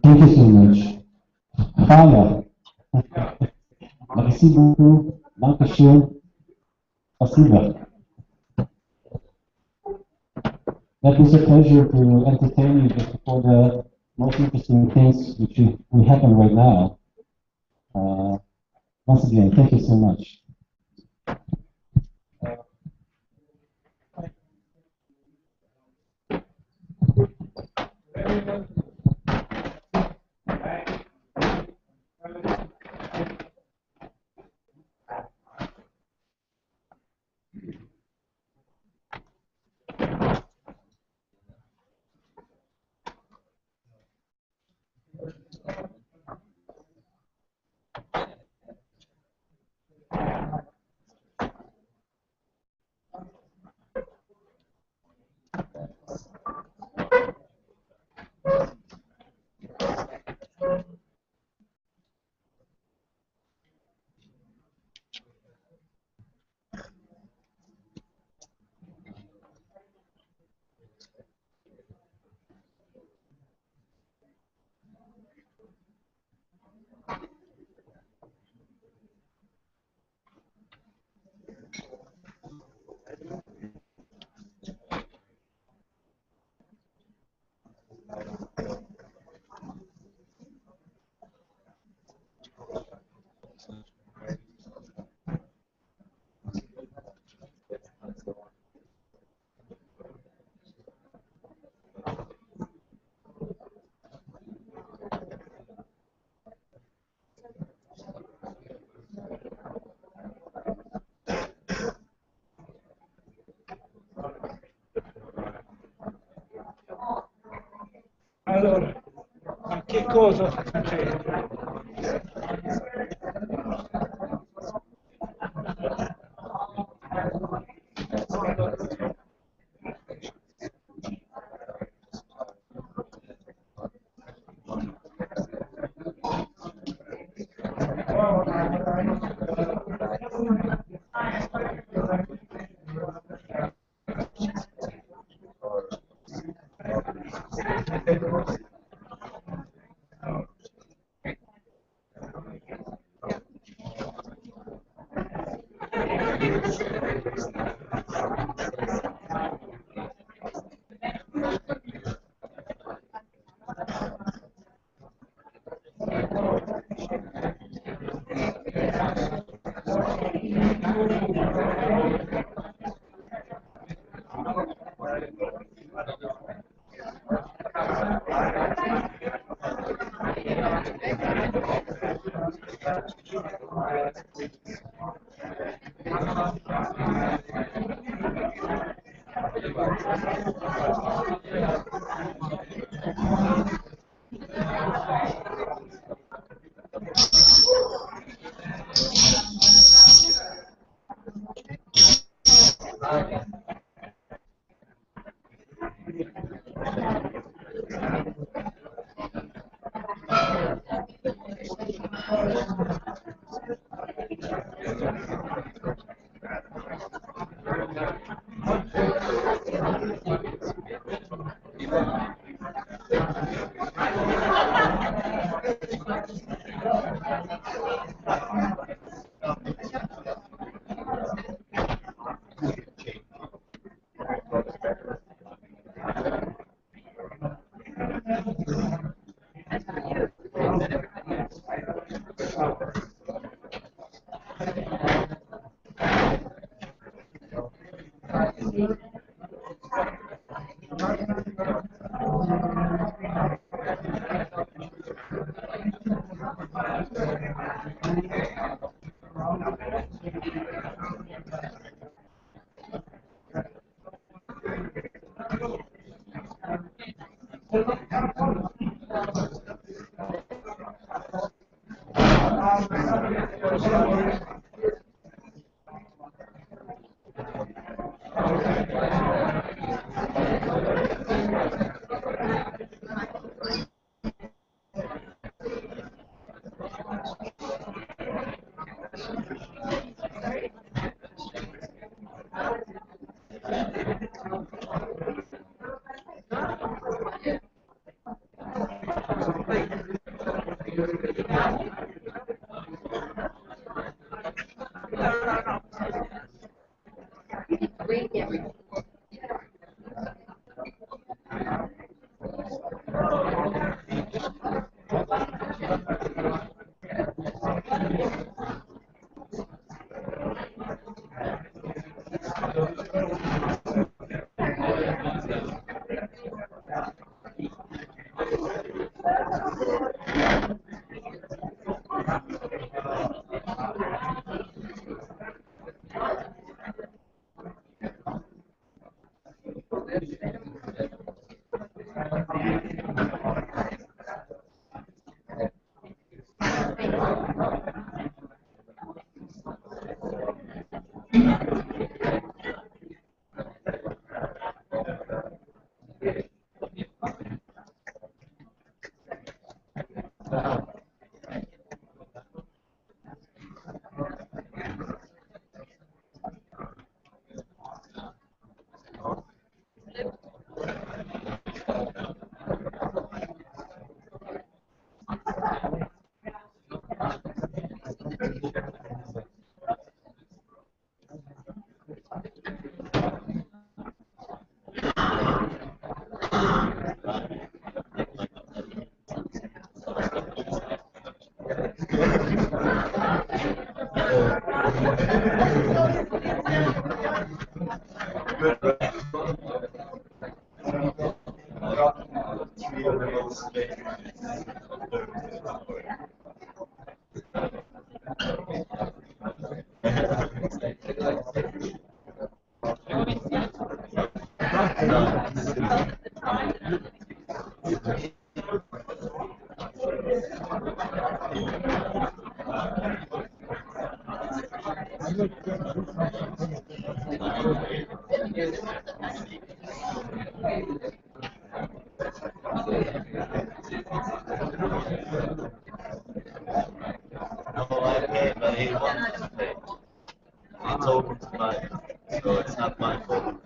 Thank you so much. Fala. Merci beaucoup. Dankeschön. Спасибо. That was a pleasure to entertain you just for the most interesting things which will happen right now. Once again, thank you so much. Allora, ma che cosa succede? But he wants to pay. It's open to buy, so it's not my fault.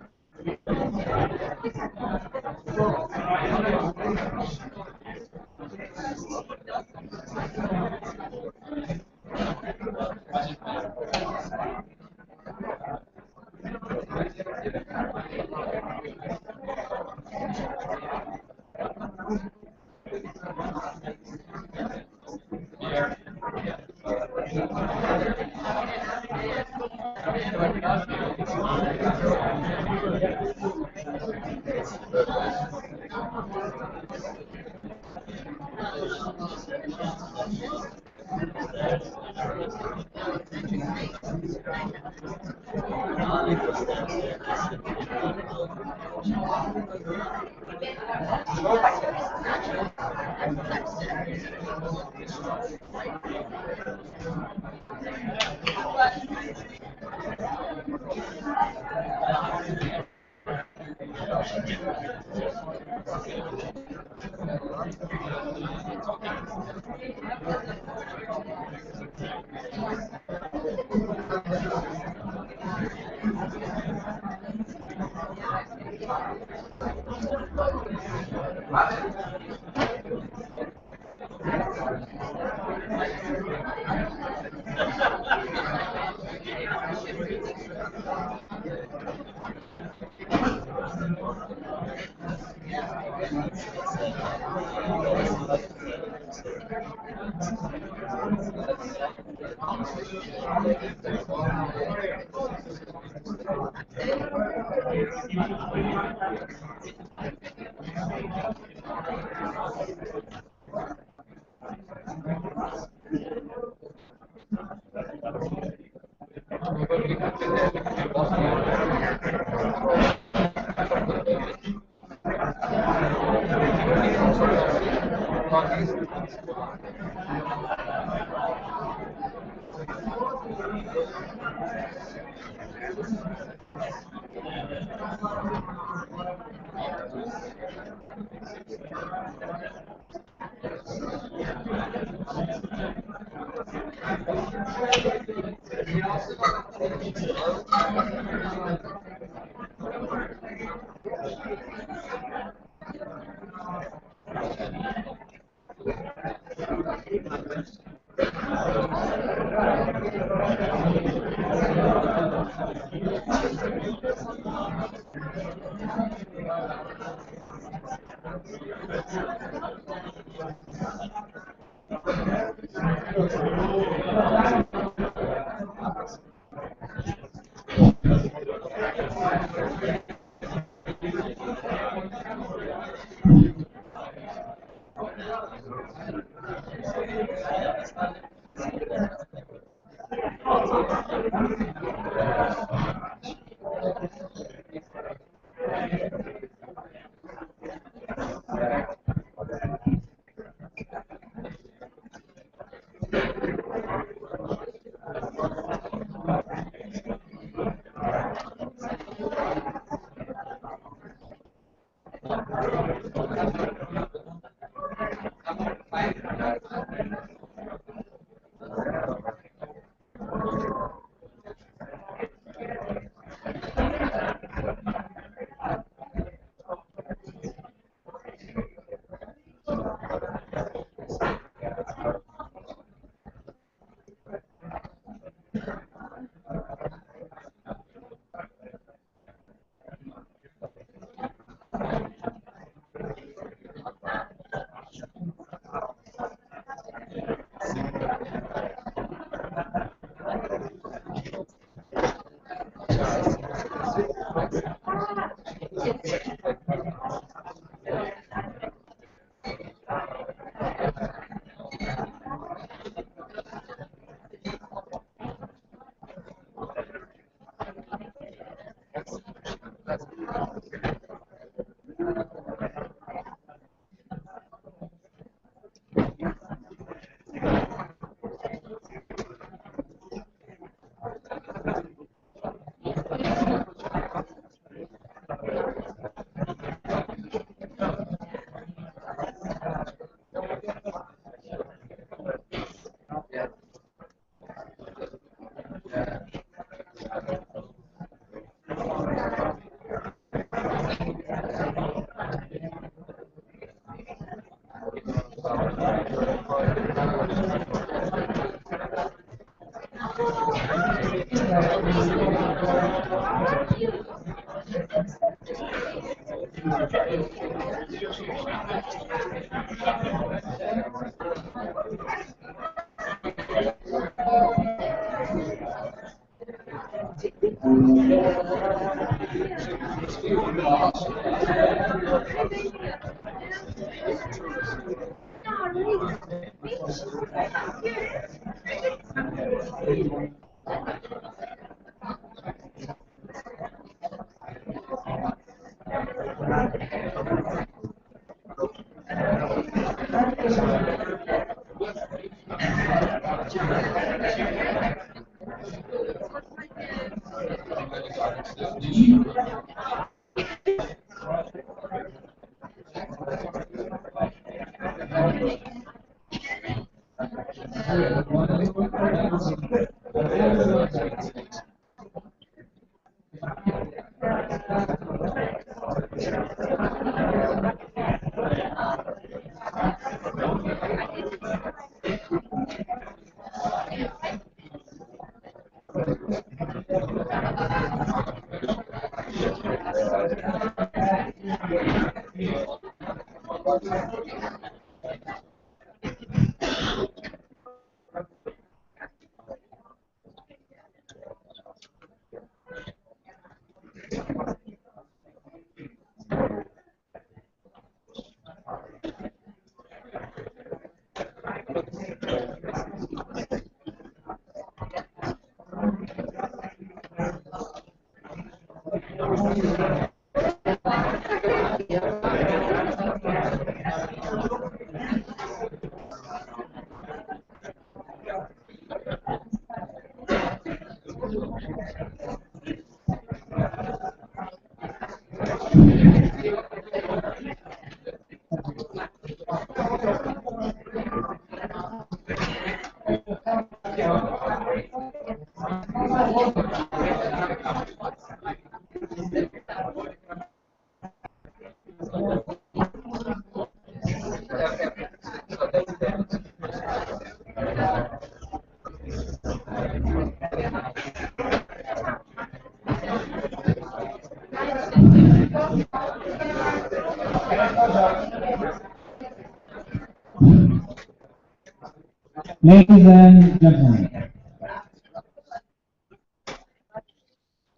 Ladies and gentlemen,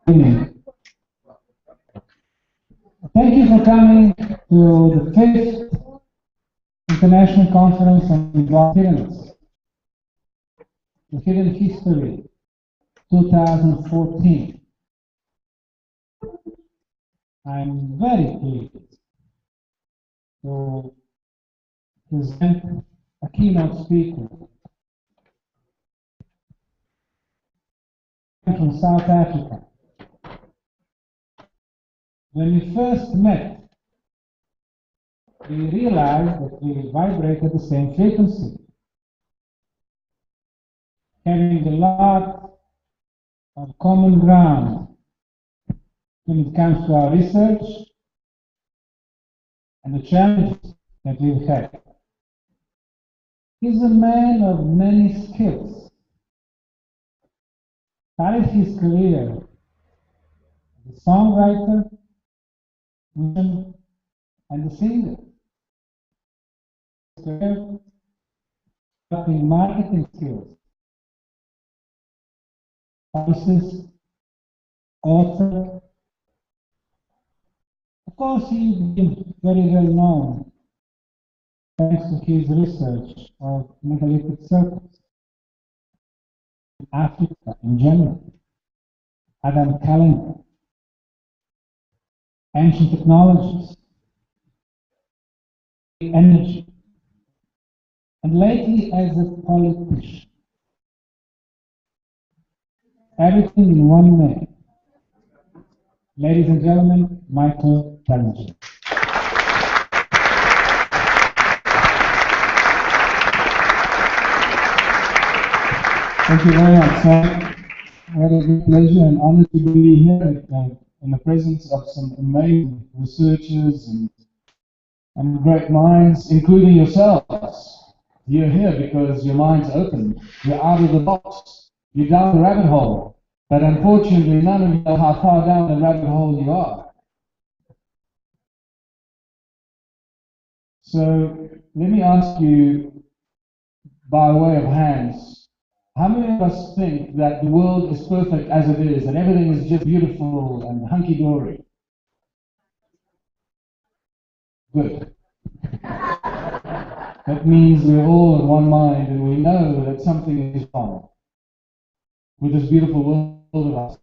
good evening. Thank you for coming to the 5th International Conference on Black Pyramids, the Hidden History 2014. I'm very pleased to present a keynote speaker from South Africa. When we first met, we realized that we vibrate at the same frequency, having a lot of common ground when it comes to our research and the challenges that we've had. He's a man of many skills. Started his career as a songwriter, musician, and a singer. Developing marketing skills, publicist, author. Of course, he became very well known thanks to his research of megalithic circles in Africa in general, Adam calendar, ancient technologies, energy, and lately as a politician. Everything in one man. Ladies and gentlemen, Michael Challenger. Thank you very much, sir. What a great pleasure and honor to be here in the presence of some amazing researchers and great minds, including yourselves. You're here because your mind's open. You're out of the box. You're down the rabbit hole. But unfortunately, none of you know how far down the rabbit hole you are. So let me ask you, by way of hands, how many of us think that the world is perfect as it is and everything is just beautiful and hunky-dory? Good. That means we're all in one mind and we know that something is wrong with this beautiful world of ours.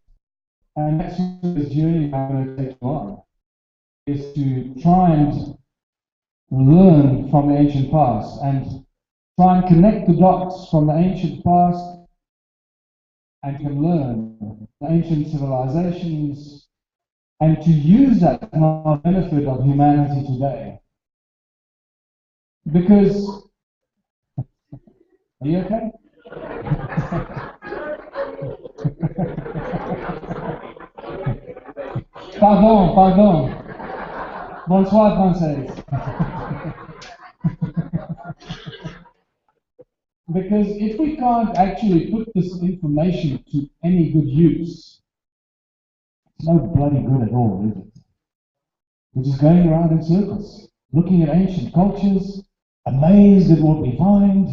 And that's this journey I'm going to take you on, is to try and learn from the ancient past and try and connect the dots from the ancient past and can learn the ancient civilizations and to use that to our benefit of humanity today. Because, are you okay? Pardon, pardon. Bonsoir, Française. Because if we can't actually put this information to any good use, it's no bloody good at all, is it? We're just going around in circles, looking at ancient cultures, amazed at what we find,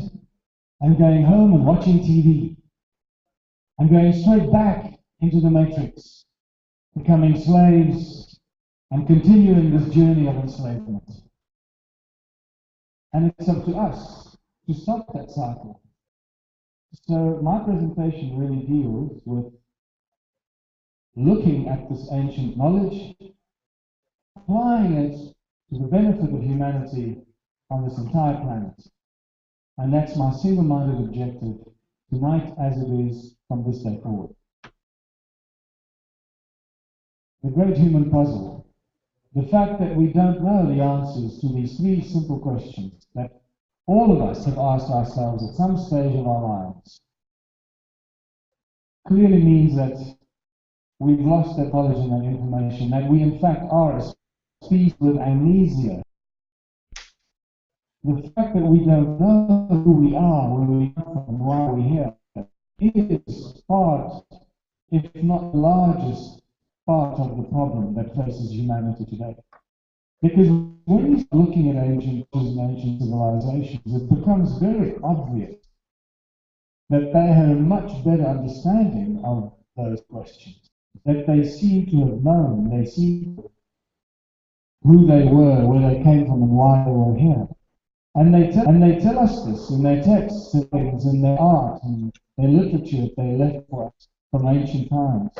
and going home and watching TV, and going straight back into the matrix, becoming slaves, and continuing this journey of enslavement. And it's up to us to stop that cycle. So my presentation really deals with looking at this ancient knowledge, applying it to the benefit of humanity on this entire planet. And that's my single-minded objective tonight as it is from this day forward. The great human puzzle, the fact that we don't know the answers to these three simple questions that all of us have asked ourselves at some stage of our lives, clearly means that we've lost that knowledge and that information, that we in fact are a species with amnesia. The fact that we don't know who we are, where we come from, why we're here, is part, if not the largest part of the problem that faces humanity today. Because when you start looking at ancient civilizations, it becomes very obvious that they had a much better understanding of those questions, that they seem to have known, they seem to know who they were, where they came from, and why they were here. And they tell us this in their texts, in their art, and their literature that they left for us from ancient times.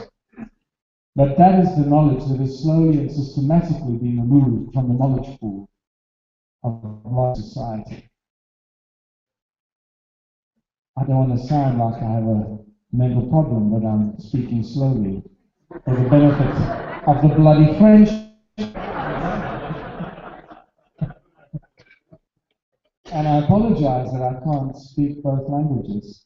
But that is the knowledge that is slowly and systematically being removed from the knowledge pool of modern society. I don't want to sound like I have a mental problem, but I'm speaking slowly for the benefit of the bloody French. And I apologize that I can't speak both languages.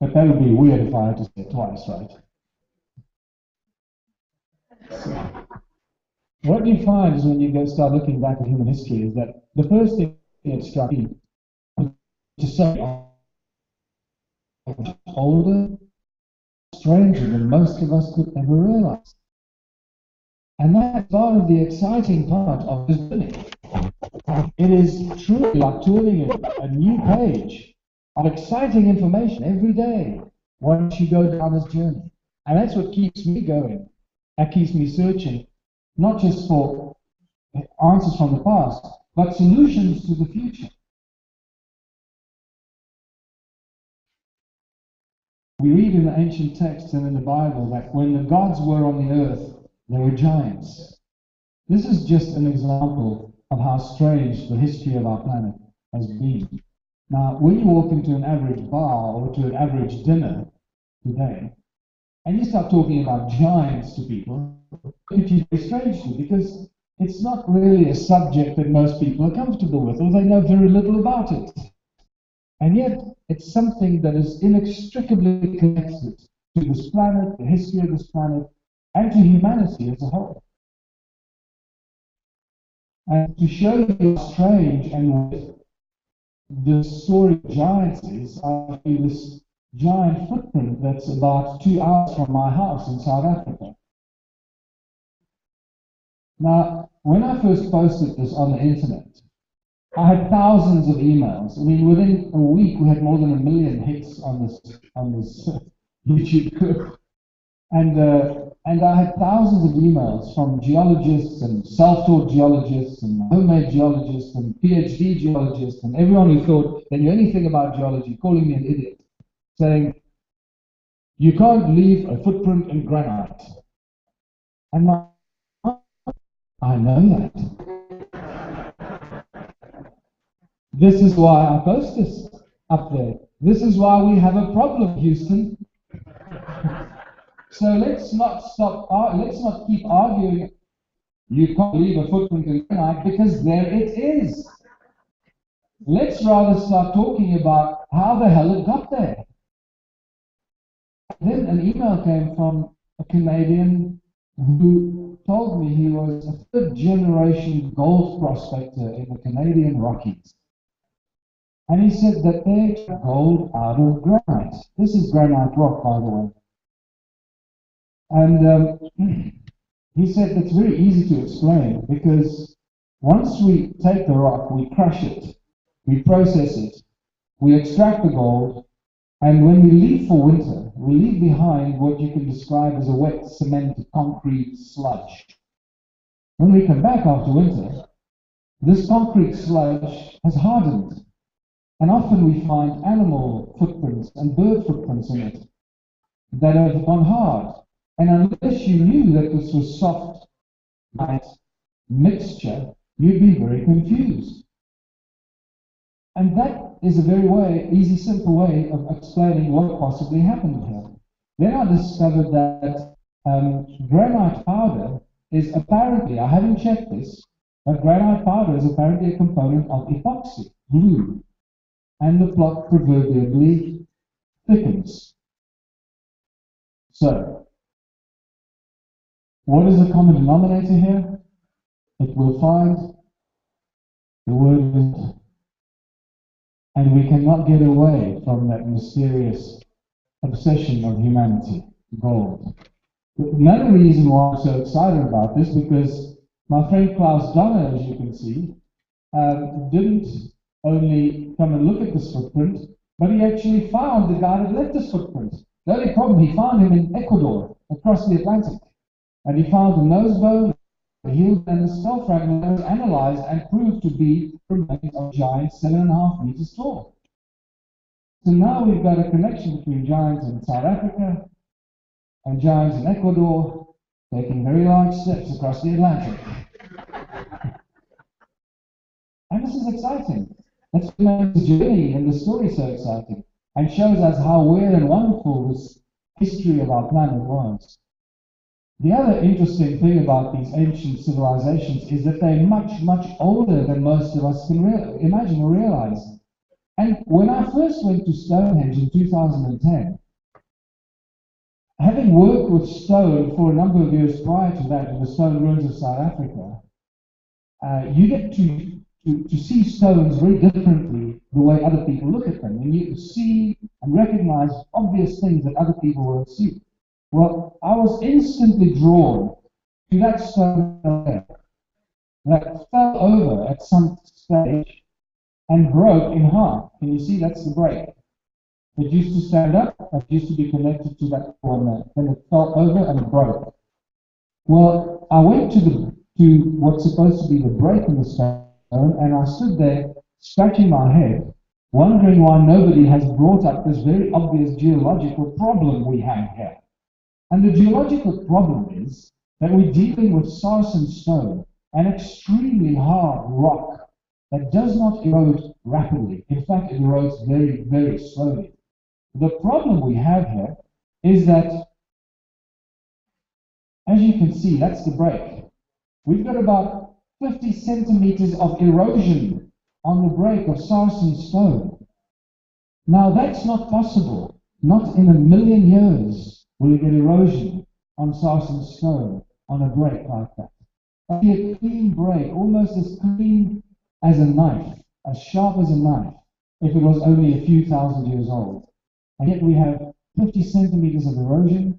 But that would be weird if I had to say it twice, right? So, what you find is when you start looking back at human history is that the first thing that struck me was to say older, stranger than most of us could ever realize. And that's part of the exciting part of this journey. It is truly like turning a new page of exciting information every day once you go down this journey. And that's what keeps me going. That keeps me searching, not just for answers from the past, but solutions to the future. We read in the ancient texts and in the Bible that when the gods were on the earth, they were giants. This is just an example of how strange the history of our planet has been. Now, when you walk into an average bar or to an average dinner today, and you start talking about giants to people, it is very strangely because it's not really a subject that most people are comfortable with, or they know very little about it. And yet, it's something that is inextricably connected to this planet, the history of this planet, and to humanity as a whole. And to show you how strange and weird the story of giants is, I feel this giant footprint that's about 2 hours from my house in South Africa. Now, when I first posted this on the internet, I had thousands of emails. I mean, within a week, we had more than 1 million hits on this YouTube clip. And I had thousands of emails from geologists and self-taught geologists and homemade geologists and PhD geologists and everyone who thought they knew anything about geology, calling me an idiot, saying, you can't leave a footprint in granite. And I know that. This is why I post this up there. This is why we have a problem, Houston. So let's not keep arguing. You can't leave a footprint in granite because there it is. Let's rather start talking about how the hell it got there. Then an email came from a Canadian who told me he was a third-generation gold prospector in the Canadian Rockies. And he said that they took gold out of granite. This is granite rock, by the way. And he said it's very easy to explain because once we take the rock, we crush it, we process it, we extract the gold, and when we leave for winter, we leave behind what you can describe as a wet cement concrete sludge. When we come back after winter, this concrete sludge has hardened, and often we find animal footprints and bird footprints in it. that have gone hard. And unless you knew that this was soft, light mixture, you'd be very confused. And that is a very easy, simple way of explaining what possibly happened here. Then I discovered that granite powder is apparently, I haven't checked this, but granite powder is apparently a component of epoxy, glue, and the block proverbially thickens. So, what is the common denominator here? It will find the word is, and we cannot get away from that mysterious obsession of humanity, gold. Another reason why I'm so excited about this, because my friend Klaus Donner, as you can see, didn't only come and look at this footprint, but he actually found the guy that left this footprint. The only problem, he found him in Ecuador, across the Atlantic. And he found the nose bone, the heel, and the skull fragment that was analyzed and proved to be remains of giants 7.5 meters tall. So now we've got a connection between giants in South Africa and giants in Ecuador, taking very large steps across the Atlantic. And this is exciting. That's what makes the journey and the story so exciting, and shows us how weird and wonderful this history of our planet was. The other interesting thing about these ancient civilizations is that they're much, much older than most of us can imagine or realize. And when I first went to Stonehenge in 2010, having worked with stone for a number of years prior to that in the stone ruins of South Africa, you get to see stones very differently the way other people look at them. And you see and recognize obvious things that other people won't see. Well, I was instantly drawn to that stone there that fell over at some stage and broke in half. Can you see that's the break? It used to stand up, it used to be connected to that corner, then it fell over and it broke. Well, I went to what's supposed to be the break in the stone, and I stood there scratching my head, wondering why nobody has brought up this very obvious geological problem we have here. And the geological problem is that we're dealing with sarsen stone, an extremely hard rock that does not erode rapidly. In fact, it erodes very, very slowly. The problem we have here is that, as you can see, that's the break. We've got about 50 centimeters of erosion on the break of sarsen stone. Now, that's not possible. Not in a million years will you get erosion on sarsen stone on a break like that. It'll be a clean break, almost as clean as a knife, as sharp as a knife, if it was only a few thousand years old. And yet we have 50 centimeters of erosion.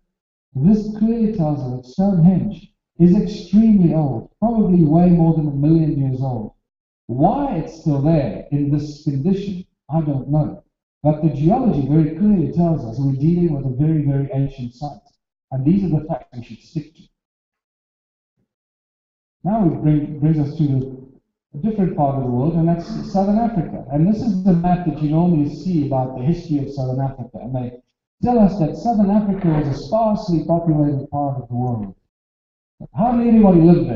This clearly tells us that Stonehenge is extremely old, probably way more than 1 million years old. Why it's still there in this condition, I don't know. But the geology very clearly tells us we're dealing with a very, very ancient site. And these are the facts we should stick to. Now it brings us to a different part of the world, and that's Southern Africa. And this is the map that you normally see about the history of Southern Africa. And they tell us that Southern Africa was a sparsely populated part of the world. Hardly anybody lived there.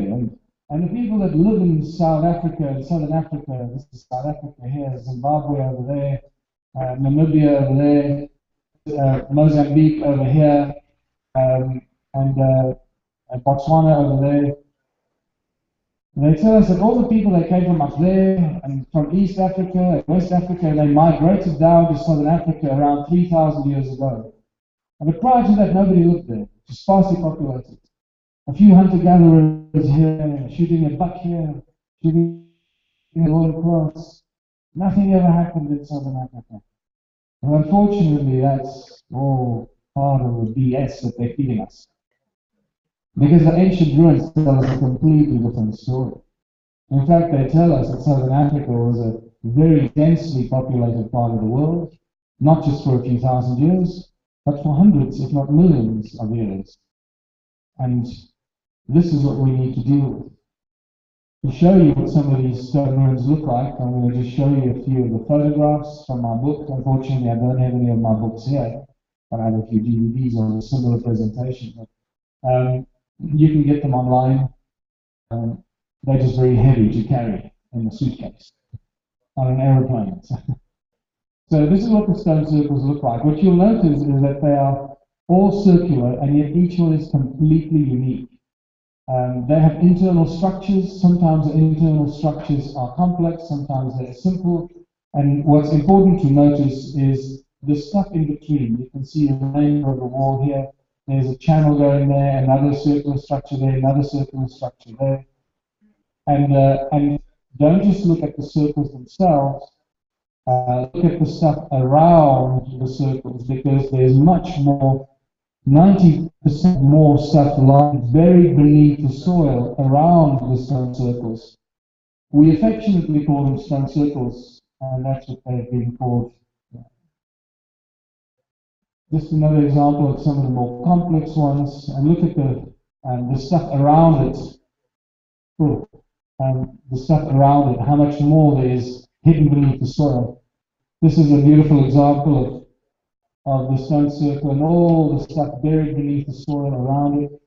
And the people that live in South Africa and Southern Africa, this is South Africa here, Zimbabwe over there, Namibia over there, Mozambique over here, and Botswana over there. They tell us that all the people that came from up there and from East Africa and West Africa, they migrated down to Southern Africa around 3,000 years ago. But prior to that, nobody lived there. It was sparsely populated. A few hunter-gatherers here, shooting a buck here, shooting a Lord Cross. Nothing ever happened in Southern Africa. And unfortunately, that's all part of the BS that they're feeding us. Because the ancient ruins tell us a completely different story. In fact, they tell us that Southern Africa was a very densely populated part of the world, not just for a few thousand years, but for hundreds, if not millions of years. And this is what we need to deal with. To show you what some of these stone ruins look like, I'm going to just show you a few of the photographs from my book. Unfortunately, I don't have any of my books here. I have a few DVDs on a similar presentation. You can get them online. They're just very heavy to carry in a suitcase on an aeroplane. So this is what the stone circles look like. What you'll notice is that they are all circular, and yet each one is completely unique. They have internal structures. Sometimes the internal structures are complex, sometimes they're simple. And what's important to notice is the stuff in between. You can see the remainder of the wall here. There's a channel going there, another circular structure there, another circular structure there. And don't just look at the circles themselves. Look at the stuff around the circles, because there's much more, 90% more stuff lying buried beneath the soil around the stone circles. We affectionately call them stone circles, and that's what they've been called. Just another example of some of the more complex ones, and look at the stuff around it. Cool. The stuff around it, how much more there is hidden beneath the soil. This is a beautiful example of the stone circle and all the stuff buried beneath the soil around it.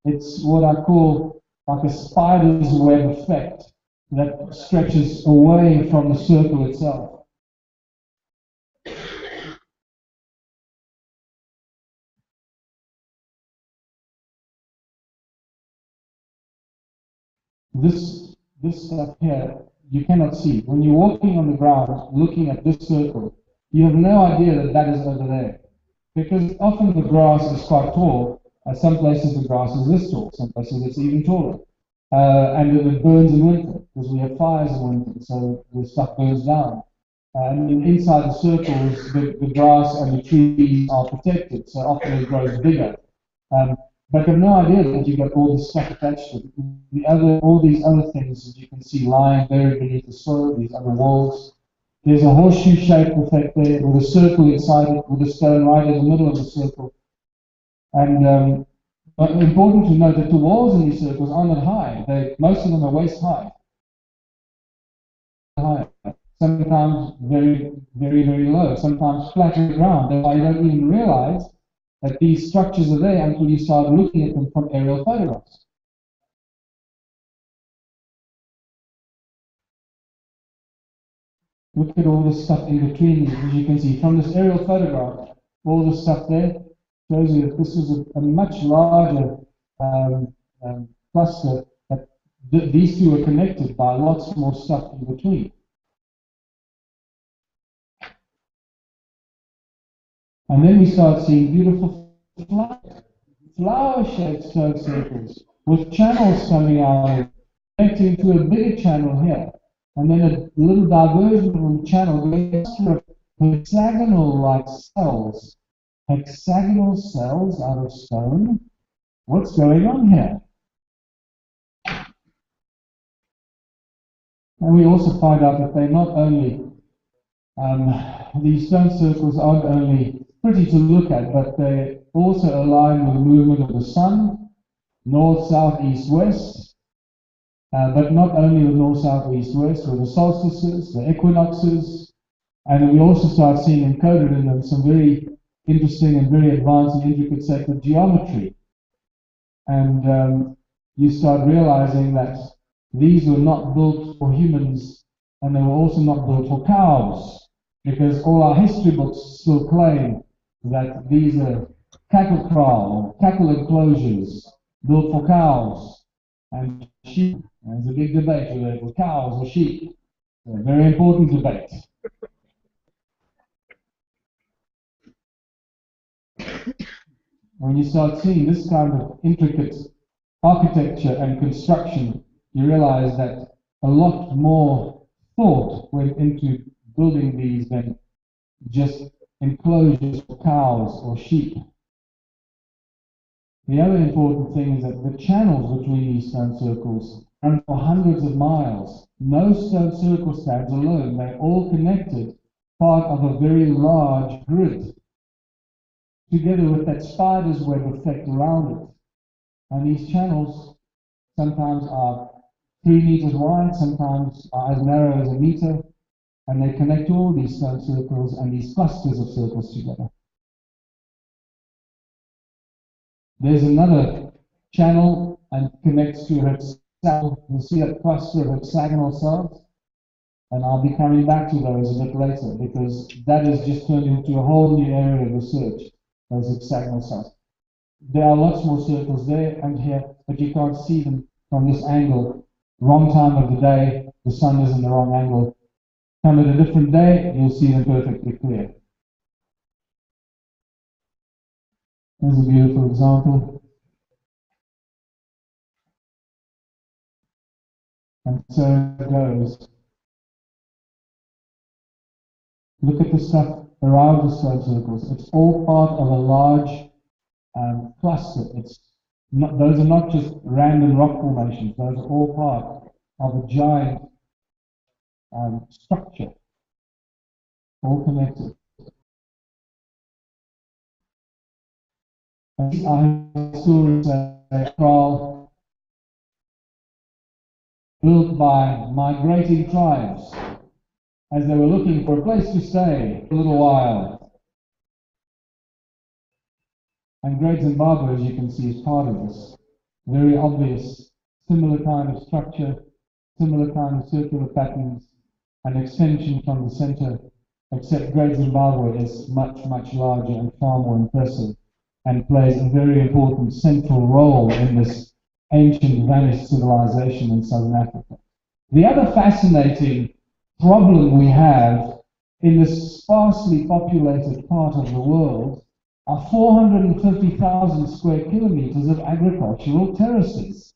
It's what I call like a spider's web effect that stretches away from the circle itself. This stuff here, you cannot see. When you're walking on the ground, looking at this circle, you have no idea that that is over there. Because often the grass is quite tall. Some places the grass is this tall, some places it's even taller. And it burns in winter, because we have fires in winter, so the stuff burns down. And inside the circles, the grass and the trees are protected, so often it grows bigger. But you have no idea that you've got all this stuff attached to it. All these other things that you can see lying buried beneath the soil, these other walls. There's a horseshoe-shaped effect there with a circle inside it, with a stone right in the middle of the circle. And but important to note that the walls in these circles are not high. Most of them are waist high. Sometimes very, very, very low. Sometimes flat to the ground. That's why you don't even realize that these structures are there until you start looking at them from aerial photographs. Look at all the stuff in between these, as you can see from this aerial photograph. All the stuff there shows you that this is a much larger cluster. That these two are connected by lots more stuff in between. And then we start seeing beautiful flower-shaped stone circles with channels coming out, connecting to a bigger channel here. And then a little diversion from the channel going to hexagonal-like cells. Hexagonal cells out of stone. What's going on here? And we also find out that they're not only, these stone circles aren't only pretty to look at, but they also align with the movement of the sun, north, south, east, west. But not only with north, south, east, west, with the solstices, the equinoxes, and then we also start seeing encoded in them some very interesting and very advanced and intricate sacred geometry. And you start realizing that these were not built for humans, and they were also not built for cows, because all our history books still claim that these are cattle kraal, cattle enclosures built for cows and sheep. There's a big debate whether it was cows or sheep. A very important debate. When you start seeing this kind of intricate architecture and construction, you realize that a lot more thought went into building these than just enclosures for cows or sheep. The other important thing is that the channels between these stone circles run for hundreds of miles. No stone circle stands alone. They're all connected, part of a very large grid, together with that spider's web effect around it. And these channels sometimes are 3 meters wide, sometimes are as narrow as a meter, and they connect all these stone circles and these clusters of circles together. There's another channel and connects to hexagonal. You see a cluster of hexagonal cells, and I'll be coming back to those a bit later because that has just turned into a whole new area of research. Those hexagonal cells. There are lots more circles there and here, but you can't see them from this angle. Wrong time of the day, the sun is in the wrong angle. Come at a different day, you'll see them perfectly clear. Here's a beautiful example. And so it goes. Look at the stuff around the stone circles. It's all part of a large cluster. Those are not just random rock formations. Those are all part of a giant structure, all connected. I saw a kraal built by migrating tribes as they were looking for a place to stay for a little while. And Great Zimbabwe, as you can see, is part of this. Very obvious, similar kind of structure, similar kind of circular patterns, an extension from the center, except Great Zimbabwe is much, much larger and far more impressive and plays a very important central role in this ancient vanished civilization in southern Africa. The other fascinating problem we have in this sparsely populated part of the world are 450,000 square kilometers of agricultural terraces.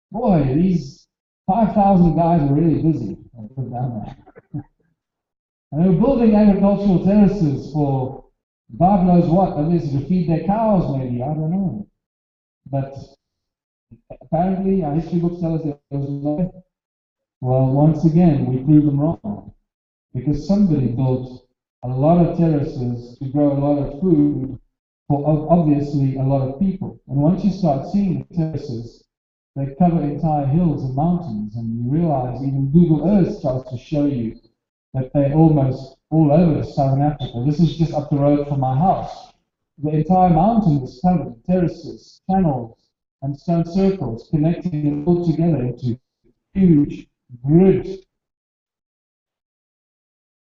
Boy, these 5,000 guys are really busy. I'll put it down there. And they were building agricultural terraces for God knows what, unless to feed their cows maybe, I don't know. But apparently our history books tell us there was no. Well, once again, we prove them wrong. Because somebody built a lot of terraces to grow a lot of food for obviously a lot of people. And once you start seeing the terraces, they cover entire hills and mountains, and you realize even Google Earth starts to show you that they're almost all over southern Africa. This is just up the road from my house. The entire mountain is covered with terraces, channels, and stone circles connecting them all together into huge grid.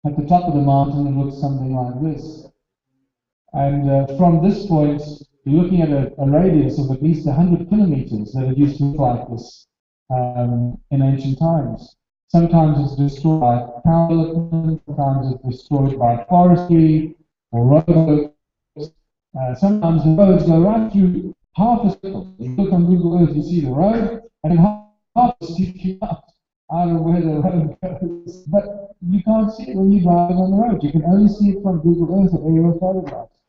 At the top of the mountain, it looks something like this. And from this point, you're looking at a radius of at least 100 kilometers that it used to look like this in ancient times. Sometimes it's destroyed by power development, sometimes it's destroyed by forestry or roads. Sometimes the roads go right through half a circle. You look on Google Earth, you see the road, and half is sticking out of where the road goes. But you can't see it when you're driving on the road. You can only see it from Google Earth or aerial photographs.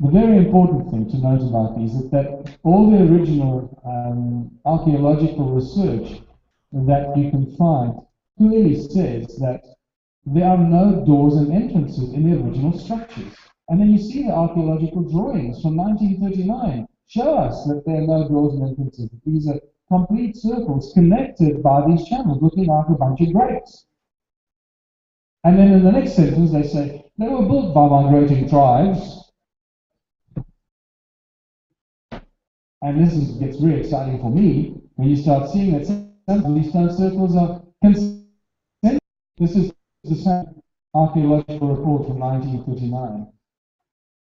The very important thing to note about these is that all the original archaeological research that you can find clearly says that there are no doors and entrances in the original structures. And then you see the archaeological drawings from 1939 show us that there are no doors and entrances. These are complete circles connected by these channels, looking like a bunch of grapes. And then in the next sentence they say, they were built by migrating tribes. And this gets really exciting for me when you start seeing that some of these stone circles are concentric. This is the same archaeological report from 1939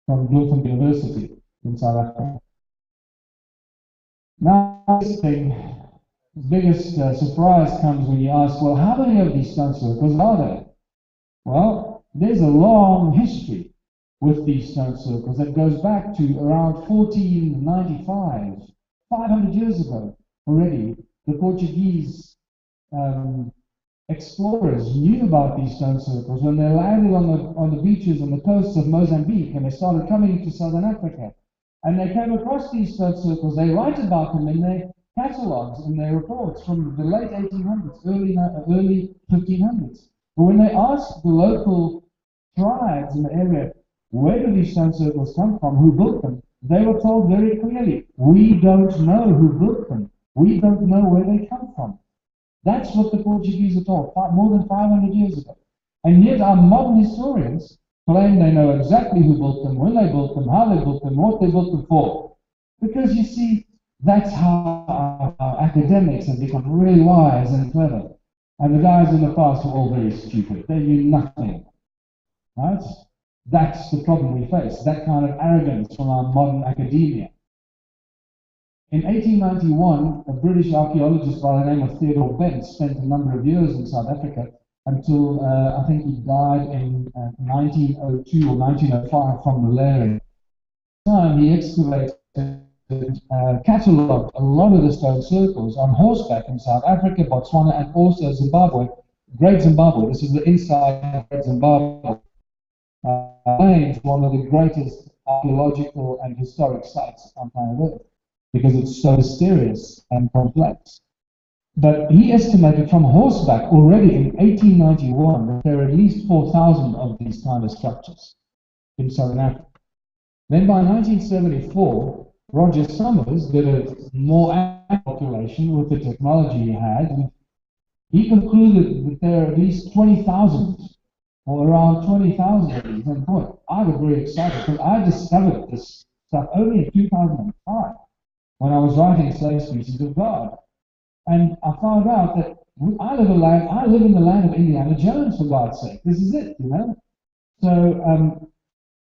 from Bloemfontein University in South Africa. Now, the biggest surprise comes when you ask, well, how many of these stone circles are there? Well, there's a long history with these stone circles that goes back to around 1495, 500 years ago already. The Portuguese explorers knew about these stone circles when they landed on the beaches on the coasts of Mozambique, and they started coming into southern Africa. And they came across these stone circles. They write about them in their catalogs, in their reports from the late 1800s, early 1500s. But when they asked the local tribes in the area, where do these stone circles come from? Who built them? They were told very clearly, we don't know who built them. We don't know where they come from. That's what the Portuguese are told more than 500 years ago. And yet our modern historians claim they know exactly who built them, when they built them, how they built them, what they built them for. Because you see, that's how our academics have become really wise and clever. And the guys in the past were all very stupid. They knew nothing. Right? That's the problem we face, that kind of arrogance from our modern academia. In 1891, a British archaeologist by the name of Theodore Bent spent a number of years in South Africa until I think he died in 1902 or 1905 from malaria. At the time, he excavated, catalogued a lot of the stone circles on horseback in South Africa, Botswana, and also Zimbabwe. Great Zimbabwe. This is the inside of Great Zimbabwe. One of the greatest archaeological and historic sites on planet Earth because it's so mysterious and complex. But he estimated from horseback already in 1891 that there are at least 4,000 of these kind of structures in Southern Africa. Then by 1974, Roger Summers did a more accurate calculation with the technology he had, and he concluded that there are at least 20,000 or around 20,000 of these. And boy, I was very excited because I discovered this stuff only in 2005 when I was writing Slave Species of God. And I found out that I live in the land of Indiana Jones, for God's sake. This is it, you know? So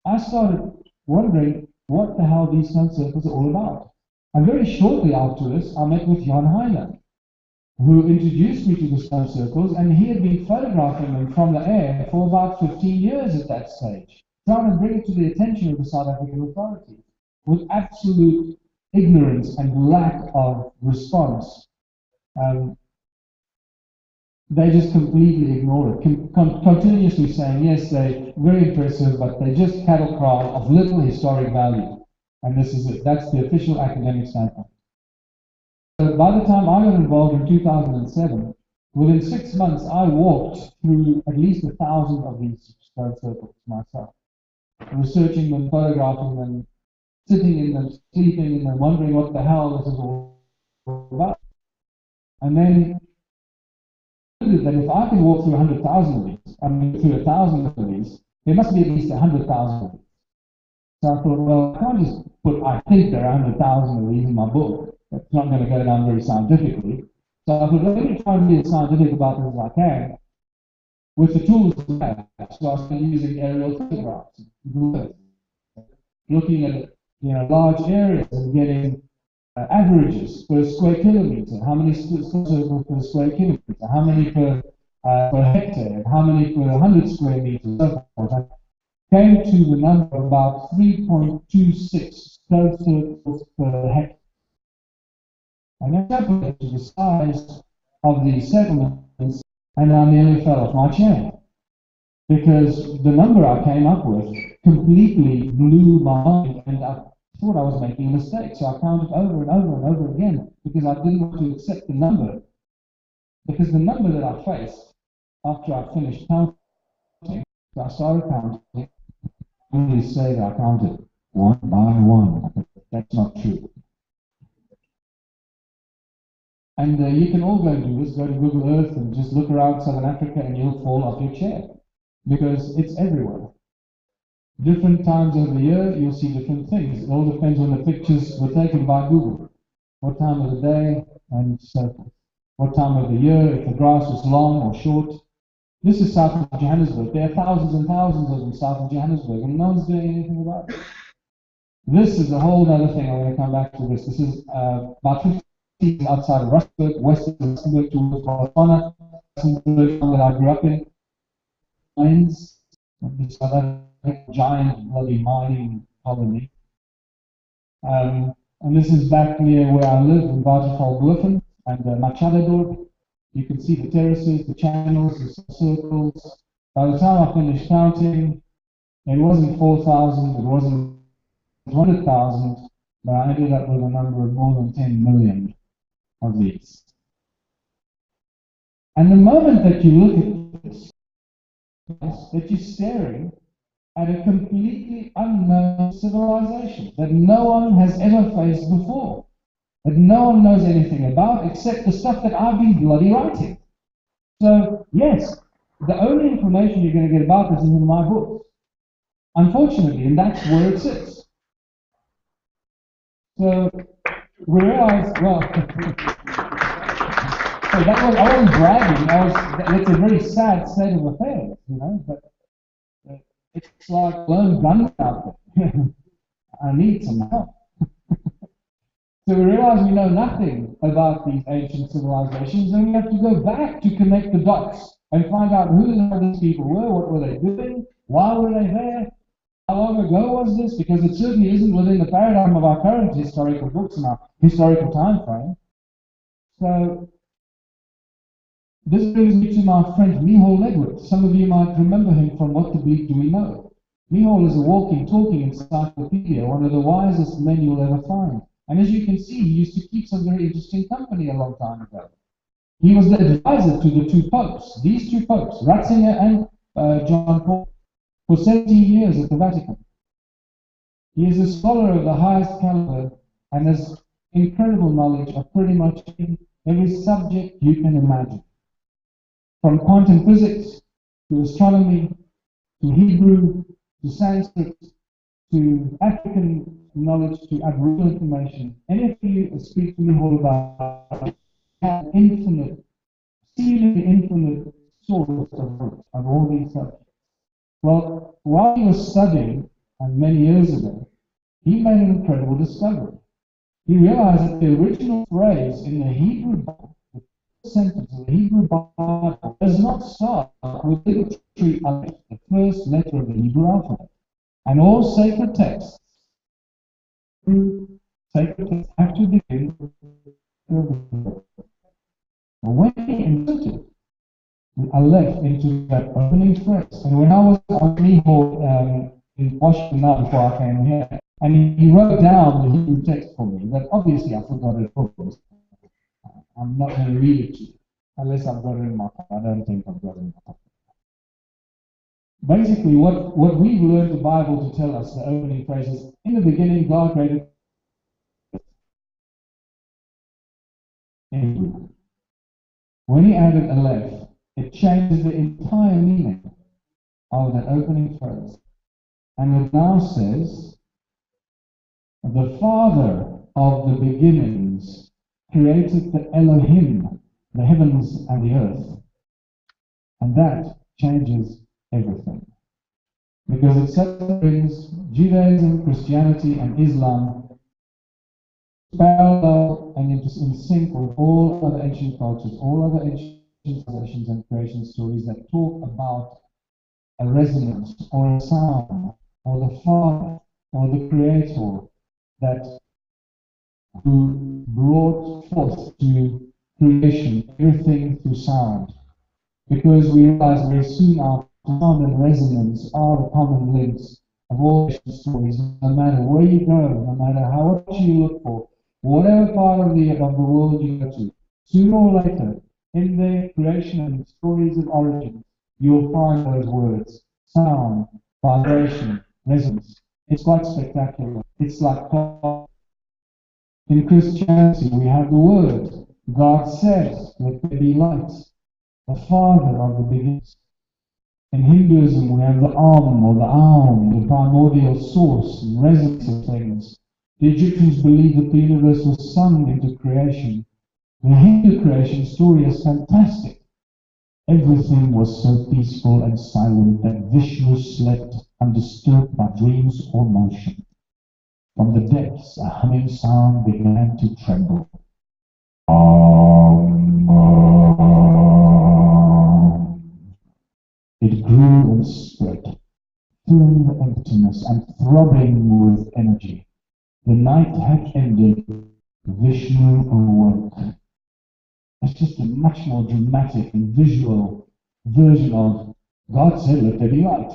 I started wondering what the hell these stone circles are all about. And very shortly after this, I met with Jan Heine, who introduced me to the stone circles, and he had been photographing them from the air for about 15 years at that stage, trying to bring it to the attention of the South African authorities, with absolute ignorance and lack of response. They just completely ignore it, continuously saying, yes, they're very impressive, but they're just cattle cry of little historic value. And this is it. That's the official academic standpoint. So by the time I got involved in 2007, within 6 months, I walked through at least 1,000 of these stone circles myself, researching them, photographing them, sitting in them, sleeping in them, wondering what the hell this is all about. And then that if I can walk through 100,000 of these, I mean through 1,000 of these, there must be at least 100,000 of these. So I thought, well, I can't just put, I think there are 100,000 of these in my book. It's not going to go down very scientifically. So I thought, let me try and be as scientific about this as I can with the tools I have. So I started using aerial photographs, looking at large areas and getting averages per square kilometer, how many circles per square kilometer, how many per hectare, how many per 100 square meters, so forth. I came to the number of about 3.26 stone circles per hectare. And I calculated the size of the settlements, and I nearly fell off my chair. Because the number I came up with completely blew my mind, and I thought I was making a mistake. So I counted over and over and over again, because I didn't want to accept the number. Because the number that I faced after I finished counting, so I started counting, I only say that I counted one by one. That's not true. And you can all go and do this. Go to Google Earth and just look around Southern Africa and you'll fall off your chair. Because it's everywhere. Different times of the year, you'll see different things. It all depends on the pictures were taken by Google. What time of the day, and so forth. What time of the year, if the grass was long or short. This is south of Johannesburg. There are thousands and thousands of them south of Johannesburg, and no one's doing anything about it. This is a whole other thing. I'm going to come back to this. This is about 50 outside of Rustenburg, west of Rustenburg towards Botswana, that I grew up in. Mines, giant bloody mining colony. And this is back near where I live in Waterval-Boven and Machadodorp. You can see the terraces, the channels, the circles. By the time I finished counting, it wasn't 4,000, it wasn't 100,000, but I ended up with a number of more than 10 million of these. And the moment that you look at this, that you're staring at a completely unknown civilization that no one has ever faced before, that no one knows anything about except the stuff that I've been bloody writing. So, yes, the only information you're going to get about this is in my book. unfortunately, and that's where it sits. So we realized, well, so that was, I wasn't bragging, it's a very sad state of affairs, but it's like lone gun out there. I need some help. So we realize we know nothing about these ancient civilizations, and we have to go back to connect the dots and find out who these people were, what were they doing, why were they there, how long ago was this, because it certainly isn't within the paradigm of our current historical books and our historical time frame. So this brings me to my friend Michal Ledwith. Some of you might remember him from What the Bleak Do We Know? Michal is a walking, talking encyclopedia, one of the wisest men you'll ever find. And as you can see, he used to keep some very interesting company a long time ago. He was the advisor to the two popes, these two popes, Ratzinger and John Paul, for 17 years at the Vatican. He is a scholar of the highest caliber and has incredible knowledge of pretty much every subject you can imagine. From quantum physics, to astronomy, to Hebrew, to Sanskrit, to African knowledge, to Aboriginal information. Any of you speak to me all about infinite, seemingly infinite source of all these subjects. Well, while he was studying, and many years ago, he made an incredible discovery. He realized that the original phrase in the Hebrew Bible, the first sentence of the Hebrew Bible, does not start with the literary aleph, the first letter of the Hebrew alphabet. And all sacred texts have to begin with the when he inserted the aleph into that opening phrase, and when I was on Michal in Washington now before I came here, and he wrote down the Hebrew text for me, that obviously I forgot it all. I'm not going to read it to you, unless I've got it in my pocket. I don't think I've got it in my pocket. Basically, what we've learned the Bible to tell us, the opening phrase is, in the beginning, God created Hebrew. When he added aleph, it changes the entire meaning of that opening phrase. And it now says, the Father of the beginnings created the Elohim, the heavens and the earth. And that changes everything. Because it separates Judaism, Christianity, and Islam parallel and in sync with all other ancient cultures, all other ancient civilizations and creation stories that talk about a resonance or a sound or the Father or the Creator that who brought forth to creation everything through sound. Because we realize very soon our sound and resonance are the common links of all ancient stories, no matter where you go, no matter how much you look for, whatever part of the world you go to, sooner or later, in their creation and stories of origin, you'll find those words: sound, vibration, resonance. It's quite spectacular. It's like in Christianity, we have the word. God says, let there be light. The Father of the beginnings. In Hinduism, we have the Om or the Aum, the primordial source and resonance of things. The Egyptians believed that the universe was sung into creation. The Hindu creation story is fantastic. Everything was so peaceful and silent that Vishnu slept undisturbed by dreams or motion. From the depths, a humming sound began to tremble. It grew and spread, filling the emptiness and throbbing with energy. The night had ended. Vishnu awoke. It's just a much more dramatic and visual version of God said, let there be light.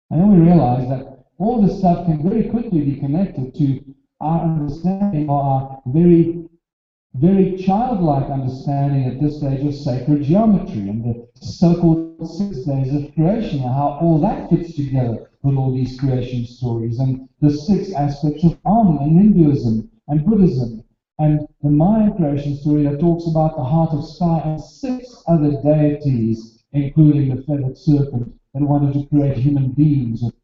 And then we realize that all this stuff can very quickly be connected to our understanding, or our very, very childlike understanding at this stage of sacred geometry and the so-called 6 days of creation, and how all that fits together with all these creation stories, and the 6 aspects of Om in Hinduism and Buddhism, and the Mayan creation story that talks about the heart of sky and 6 other deities, including the feathered serpent They wanted to create human beings with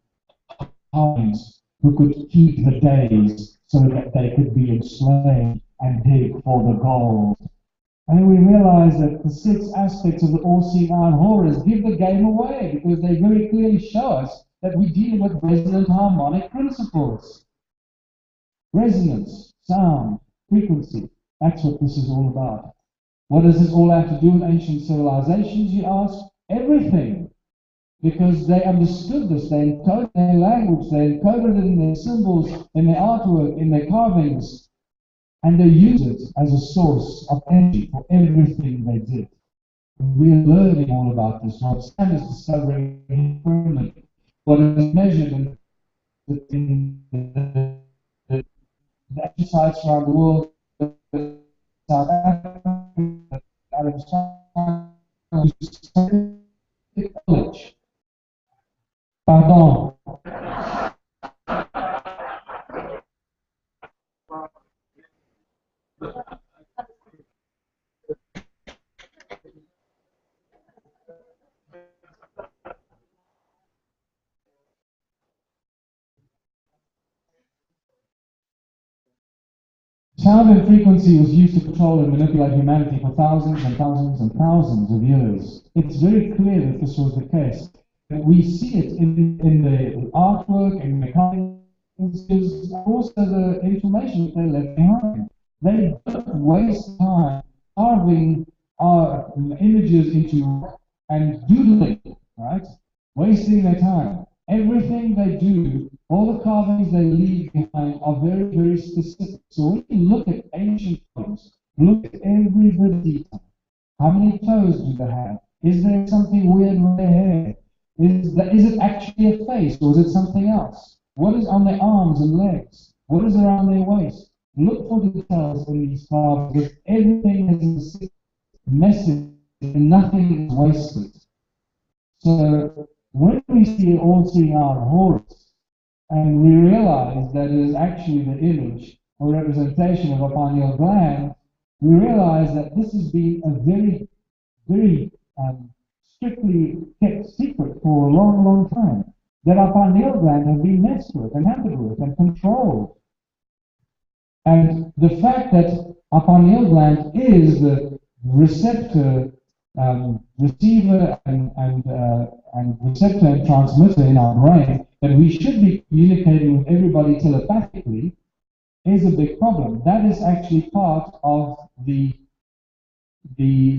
minds who could keep the days so that they could be enslaved and dig for the gold. And we realize that the six aspects of the all-seeing eye horrors give the game away because they very clearly show us that we're dealing with resonant harmonic principles. Resonance, sound, frequency. That's what this is all about. What does this all have to do with ancient civilizations, you ask? Everything. Because they understood this, they encoded their language, they encoded it in their symbols, in their artwork, in their carvings, and they used it as a source of energy for everything they did. We're learning all about this. What Sam is discovering in what is measured in the exercise around the world, South Africa, knowledge. Pardon. Sound and frequency was used to control and manipulate humanity for thousands and thousands and thousands of years. It's very clear that this was the case. We see it in the artwork, in the carvings, also the information that they left behind. They don't waste time carving images into rock and doodling, right? Wasting their time. Everything they do, all the carvings they leave behind are very, very specific. So when you look at ancient carvings, look at every bit of detail. How many toes do they have? Is there something weird with their hair? Is it actually a face or is it something else? What is on their arms and legs? What is around their waist? Look for the details in these carvings because everything has a message and nothing is wasted. So when we see all-seeing eye horrors, and we realize that it is actually the image or representation of a pineal gland, we realize that this has been a very, very strictly kept secret for a long, long time. That our pineal gland has been messed with and hampered with and controlled. And the fact that our pineal gland is the receptor, receiver, and receptor and transmitter in our brain, that we should be communicating with everybody telepathically, is a big problem. That is actually part of the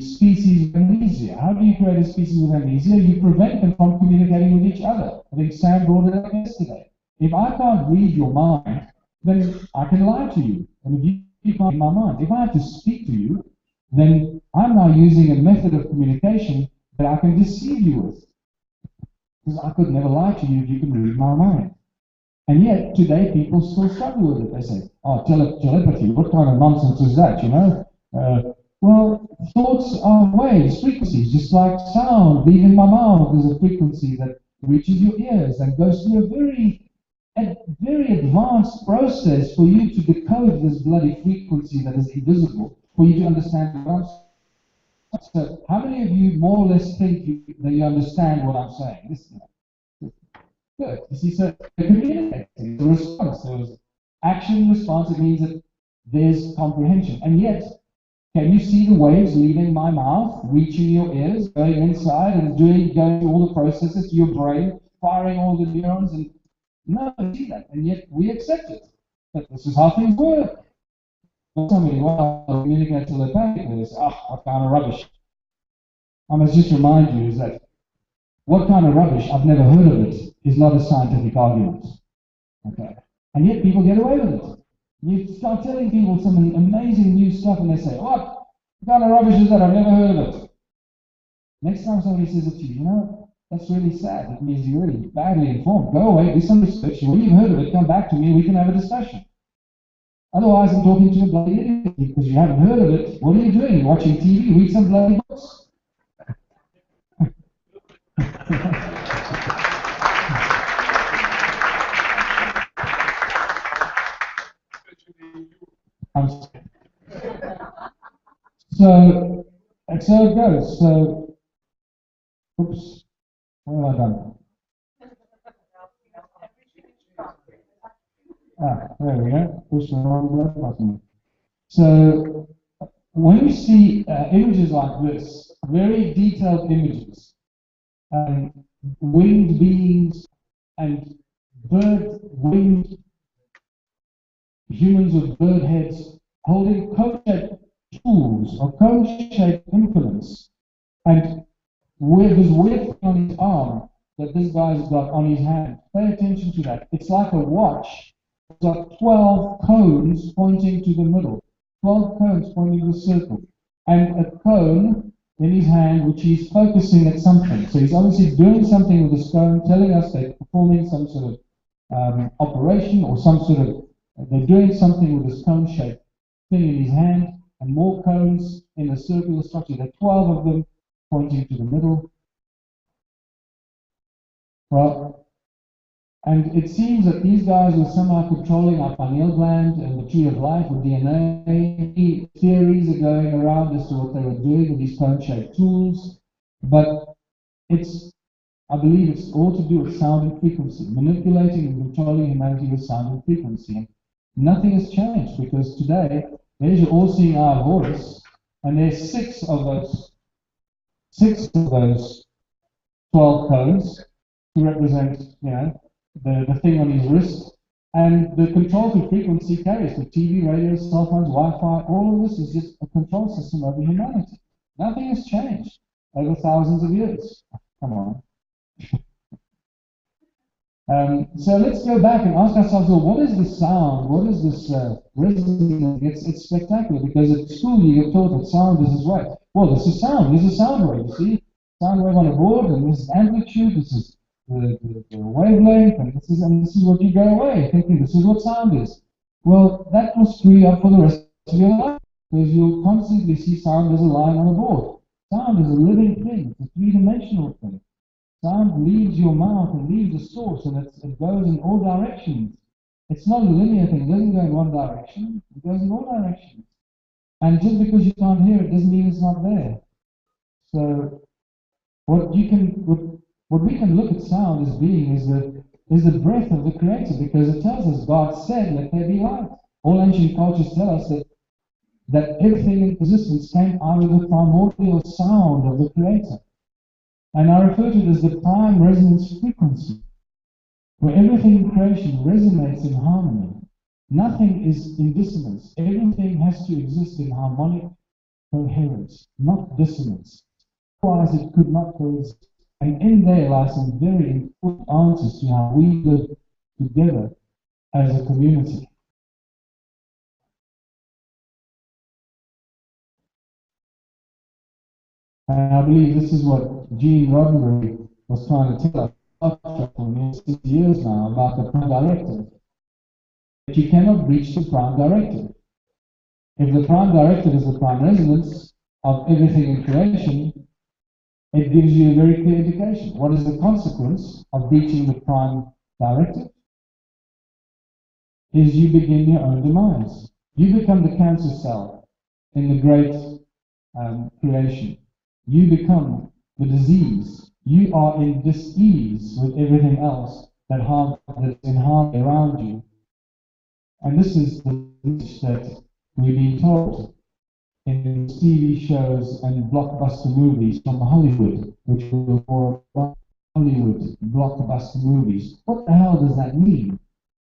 species of amnesia. How do you create a species of amnesia? You prevent them from communicating with each other. I think Sam brought it up yesterday. If I can't read your mind, then I can lie to you. And if you can't read my mind, if I have to speak to you, then I'm now using a method of communication that I can deceive you with. Because I could never lie to you if you can read my mind. And yet, today, people still struggle with it. They say, oh, telepathy, what kind of nonsense is that, you know? Well, thoughts are waves, frequencies, just like sound leaving my mouth is a frequency that reaches your ears and goes through a very advanced process for you to decode this bloody frequency that is invisible, for you to understand what I'm saying. So, how many of you more or less think that you understand what I'm saying? Listen. Good. You see, so communicating, the response, there's action response, it means that there's comprehension. And yet, can you see the waves leaving my mouth, reaching your ears, going inside and going through all the processes to your brain, firing all the neurons? And no, I see that. And yet we accept it. But this is how things work. When somebody wants to communicate telepathically, they say, oh, what kind of rubbish. I must just remind you is that what kind of rubbish, I've never heard of it, is not a scientific argument. Okay. And yet people get away with it. You start telling people some amazing new stuff and they say, what kind of rubbish is that? I've never heard of it. Next time somebody says it to you, you know, that's really sad. It means you're really badly informed. Go away, do some research. When you've heard of it, come back to me, we can have a discussion. Otherwise, I'm talking to a bloody idiot because you haven't heard of it. What are you doing? Watching TV? Read some bloody books. So it goes. So, oops, where What have I done? There we go. Push the wrong button. So when you see images like this, very detailed images, winged beings and winged humans with bird heads holding cone-shaped tools or cone-shaped implements, and with this weird thing on his arm that this guy's got on his hand. Pay attention to that. It's like a watch. It's got 12 cones pointing to the middle. 12 cones pointing to the circle. And a cone in his hand which he's focusing at something. So he's obviously doing something with this cone, telling us they're performing some sort of operation or some sort of, they're doing something with this cone-shaped thing in his hand, and more cones in a circular structure. There are 12 of them pointing to the middle. Well, and it seems that these guys were somehow controlling our pineal gland and the tree of life with DNA. Theories are going around as to what they were doing with these cone-shaped tools, but I believe it's all to do with sound and frequency, manipulating and controlling humanity with sound and frequency. And nothing has changed, because today, there's your all-seeing eye of Horus, and there's six of those 12 cones to represent, the thing on his wrist, and the control to frequency carries to TV, radios, cell phones, Wi-Fi. All of this is just a control system over humanity. Nothing has changed over thousands of years. Come on. So let's go back and ask ourselves, well, what is the sound? What is this resonance? It's spectacular, because at school you get taught that sound is this way. Well, this is sound. This is sound wave. You see, sound wave on a board, and this is amplitude. This is the wavelength, and this is what you go away thinking this is what sound is. Well, that will screw you up for the rest of your life, because you'll constantly see sound as a line on a board. Sound is a living thing. It's a three-dimensional thing. Sound leaves your mouth and leaves the source, and it goes in all directions. It's not a linear thing. It doesn't go in one direction. It goes in all directions. And just because you can't hear it doesn't mean it's not there. So what we can look at sound as being is the breath of the Creator, because it tells us God said, "Let there be light." All ancient cultures tell us that everything in existence came out of the primordial sound of the Creator. And I refer to it as the prime resonance frequency, where everything in creation resonates in harmony. Nothing is in dissonance. Everything has to exist in harmonic coherence, not dissonance. Otherwise it could not coexist. And in there lies some very important answers to how we live together as a community. And I believe this is what Gene Roddenberry was trying to tell us for 60 years now about the prime directive. That you cannot reach the prime directive. If the prime directive is the prime resonance of everything in creation, it gives you a very clear indication. What is the consequence of reaching the prime directive? Is you begin your own demise. You become the cancer cell in the great creation. You become the disease. You are in dis-ease with everything else that's in harmony around you. And this is the message that we've been told in TV shows and blockbuster movies from Hollywood, which were more Hollywood blockbuster movies. What the hell does that mean?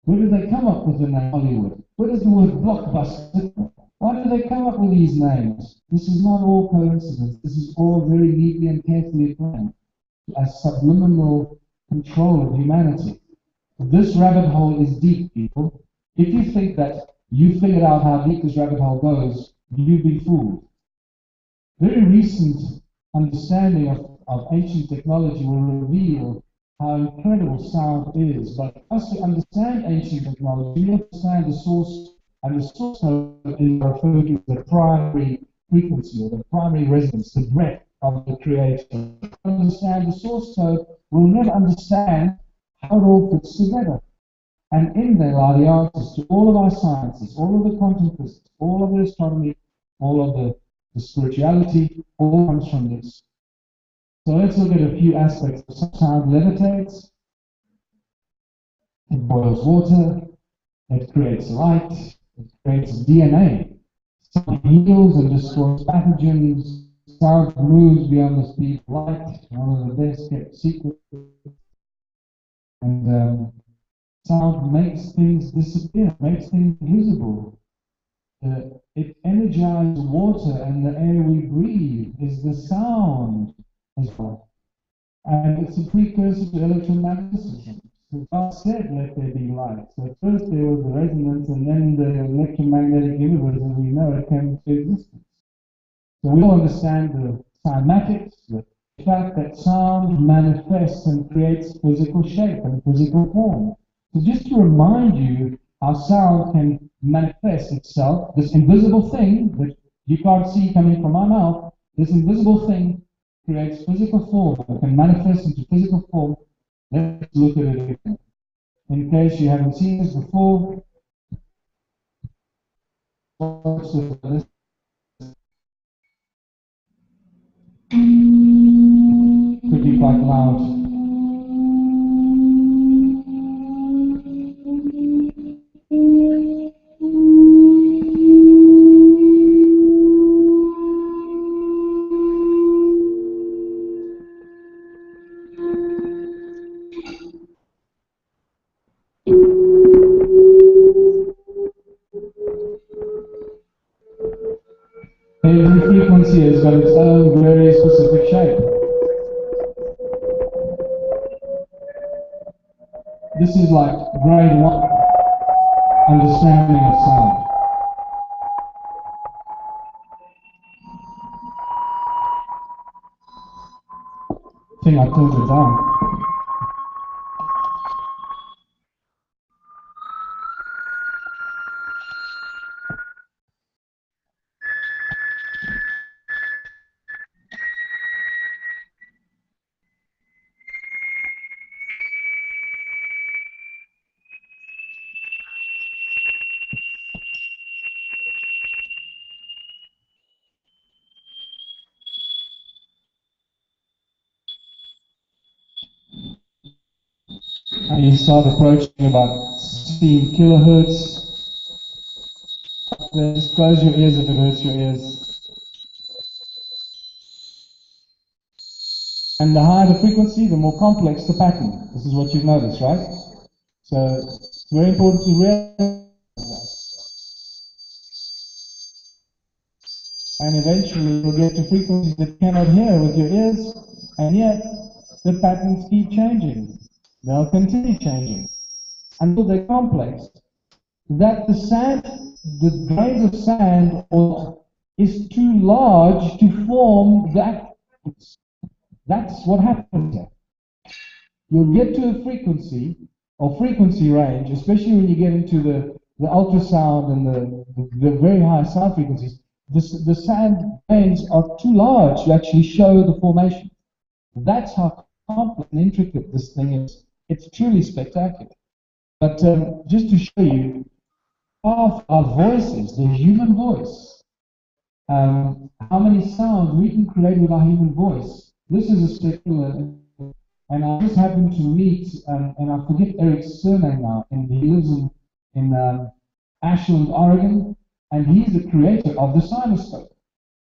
Where did they come up with the name Hollywood? Where does the word blockbuster? Why do they come up with these names? This is not all coincidence. This is all very neatly and carefully planned as subliminal control of humanity. This rabbit hole is deep, people. If you think that you figured out how deep this rabbit hole goes, you've been fooled. Very recent understanding of ancient technology will reveal how incredible sound is. But for us to understand ancient technology, we understand the source, and the source code is referred to as the primary frequency or the primary resonance, the breath of the Creator. To understand the source code, we'll never understand how it all fits together. And in there lie the answers to all of our sciences, all of the quantum physics, all of the astronomy, all of the spirituality, all comes from this. So let's look at a few aspects. Sound levitates, it boils water, it creates light, it creates DNA. Sound heals and destroys pathogens. Sound moves beyond the speed of light, one of the best kept secrets. And sound makes things disappear, makes things visible. It energizes water, and the air we breathe is the sound as well. And it's a precursor to electromagnetism. So God said, let there be light. So first there was the resonance, and then the electromagnetic universe as we know it came into existence. So we all understand the cymatics, the fact that sound manifests and creates physical shape and physical form. So just to remind you how sound can manifest itself, this invisible thing that you can't see coming from my mouth, this invisible thing creates physical form, it can manifest into physical form. Let's look at it again. In case you haven't seen this before, this could be quite loud. Every frequency has got its own very specific shape. This is like grade 1 understanding of sound. I think I turned it down. And you start approaching about 16 kilohertz. Just close your ears if it hurts your ears. And the higher the frequency, the more complex the pattern. This is what you've noticed, right? So it's very important to realize that. And eventually you'll get to frequencies that you cannot hear with your ears, and yet the patterns keep changing. They'll continue changing until they're complex. That the sand, the grains of sand is too large to form that. That's what happens here. You'll get to a frequency or frequency range, especially when you get into the ultrasound and the very high sound frequencies. The sand grains are too large to actually show the formation. That's how complex and intricate this thing is. It's truly spectacular. But just to show you, of our voices, the human voice, how many sounds we can create with our human voice. This is a spectacular, and I just happened to meet, and I forget Eric's surname now, and he lives in Ashland, Oregon, and he's the creator of the Sinoscope,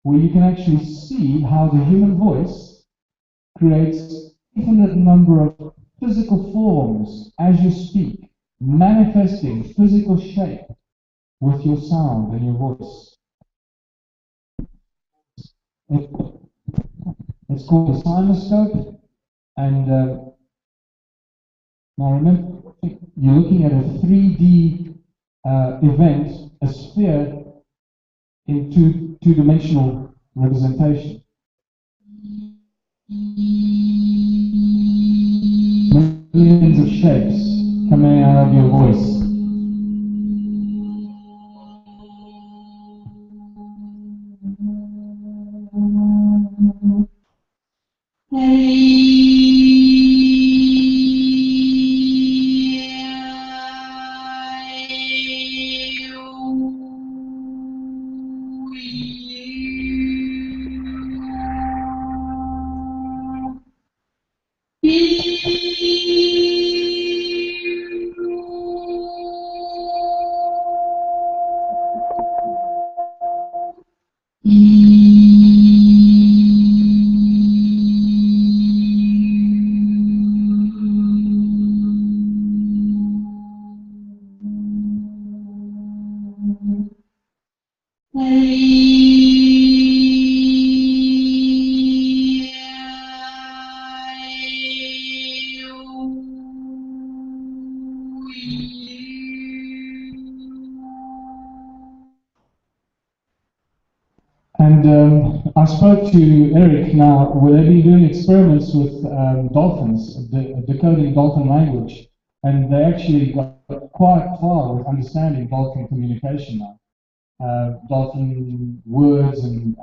where you can actually see how the human voice creates infinite number of physical forms as you speak, manifesting physical shape with your sound and your voice. It's called a Sinoscope, and now remember, you're looking at a 3D event, a sphere in two-dimensional representation. Millions of shapes coming out of your voice. And I spoke to Eric now, where they've been doing experiments with dolphins, decoding dolphin language, and they actually got quite far with understanding dolphin communication now. Dolphin words and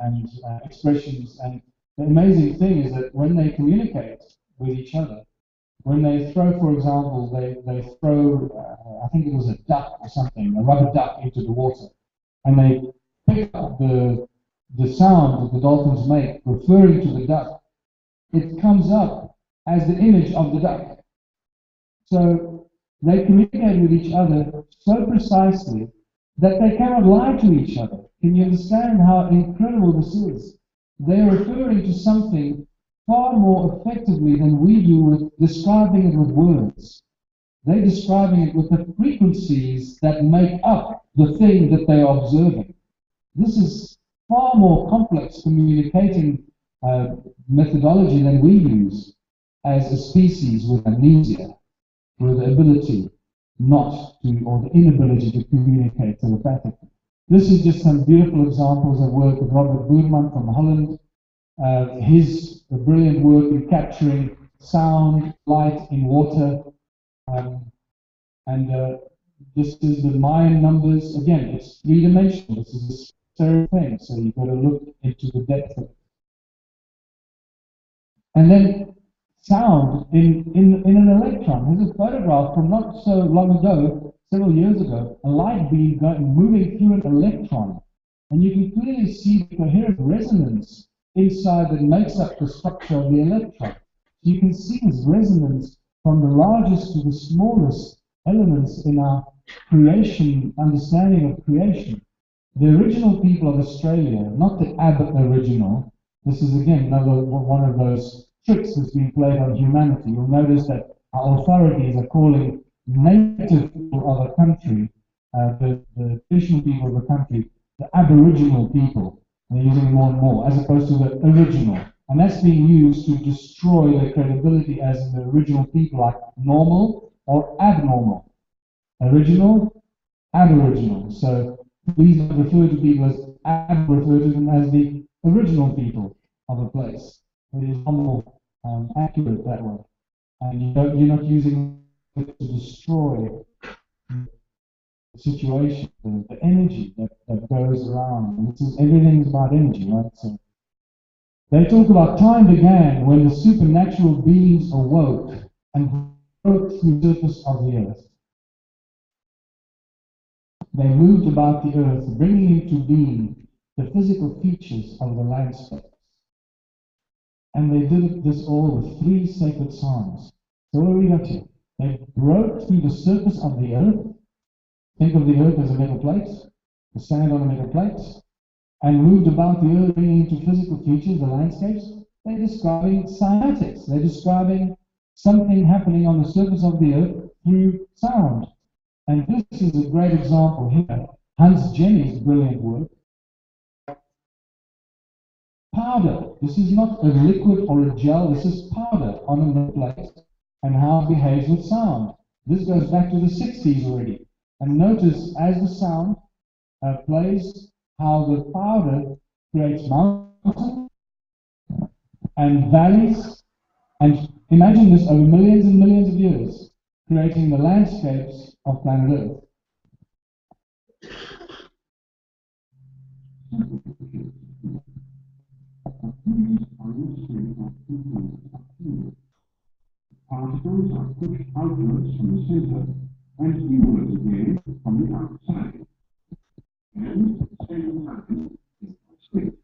expressions. And the amazing thing is that when they communicate with each other, when they throw, for example, they throw, I think it was a duck or something, a rubber duck into the water, and they pick up the sound that the dolphins make referring to the duck, it comes up as the image of the duck. So they communicate with each other so precisely that they cannot lie to each other. Can you understand how incredible this is? They are referring to something far more effectively than we do with describing it with words. They're describing it with the frequencies that make up the thing that they are observing. This is far more complex communicating methodology than we use as a species with amnesia, with the ability not to, or the inability to communicate telepathically. This is just some beautiful examples of work of Robert Boerman from Holland. His brilliant work in capturing sound, light in water. And this is the Mayan numbers. Again, it's three-dimensional. This is a same thing, so you've got to look into the depth of it. And then sound in an electron. Here's a photograph from not so long ago, several years ago, a light beam moving through an electron. And you can clearly see the coherent resonance inside that makes up the structure of the electron. So you can see this resonance from the largest to the smallest elements in our creation, understanding of creation. The original people of Australia, not the Aboriginal, this is again another one of those tricks that's being played on humanity. You'll notice that our authorities are calling native people of a country, the traditional people of a country, the Aboriginal people. They're using it more and more, as opposed to the original. And that's being used to destroy their credibility as the original people are normal or abnormal. Original, Aboriginal. So please don't refer to people as refer to them as the original people of a place. It is more accurate that way. And you're not using it to destroy the situation, the energy that goes around. And this is, everything's about energy, right? So they talk about time began when the supernatural beings awoke and broke through the surface of the earth. They moved about the earth, bringing into being the physical features of the landscape. And they did this all with three sacred songs. So what do we got here? They broke through the surface of the earth. Think of the earth as a metal plate, the sand on a metal plate, and moved about the earth, bringing into physical features the landscapes. They're describing cymatics. They're describing something happening on the surface of the earth through sound. And this is a great example here. Hans Jenny's brilliant work. Powder. This is not a liquid or a gel. This is powder on a metal plate and how it behaves with sound. This goes back to the 60s already. And notice as the sound plays, how the powder creates mountains and valleys. And imagine this over millions and millions of years, creating the landscapes of planet Earth. Particles are pushed outwards from the center and inwards again from the outside. And at the same time, it stick.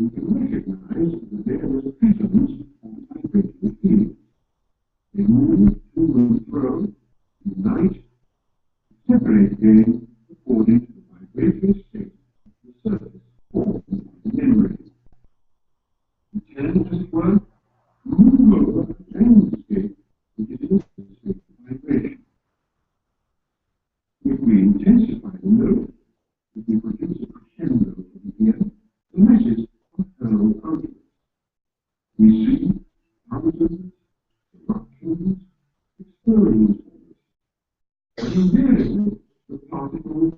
we can recognize that there was patterns on vibratory fields. They move to and fro, unite, separate again according to the vibratory state of the surface formed by the membrane. We can, as it were, move over the landscape which is in a state of vibration. If we intensify the note, if we produce a crescendo from here, the message will hurl outwards. We see thousands, eruptions, explosions, and invariably the particles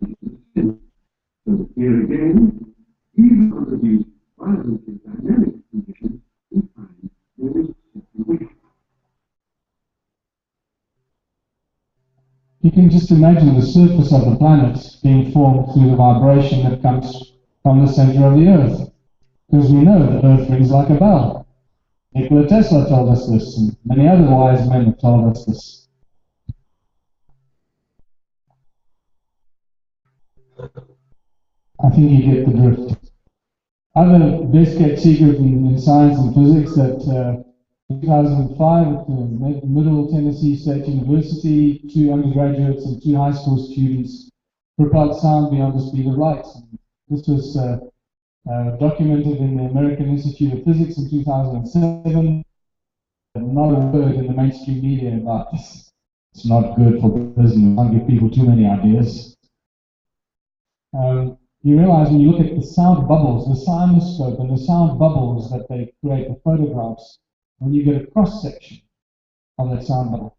into the center. So here again, even under these violently dynamic conditions, we find there is separation. You can just imagine the surface of the planet being formed through the vibration that comes from the center of the Earth. Because we know the Earth rings like a bell. Nikola Tesla told us this, and many other wise men have told us this. I think you get the drift. Other best-kept secret in science and physics that in 2005 at the Middle Tennessee State University, 2 undergraduates and 2 high school students propelled sound beyond the speed of light. And this was documented in the American Institute of Physics in 2007. Not a word in the mainstream media about this. It's not good for business. Don't give people too many ideas. You realize when you look at the sound bubbles, the cinescope and the sound bubbles that they create, the photographs, when you get a cross-section of that sound bubble,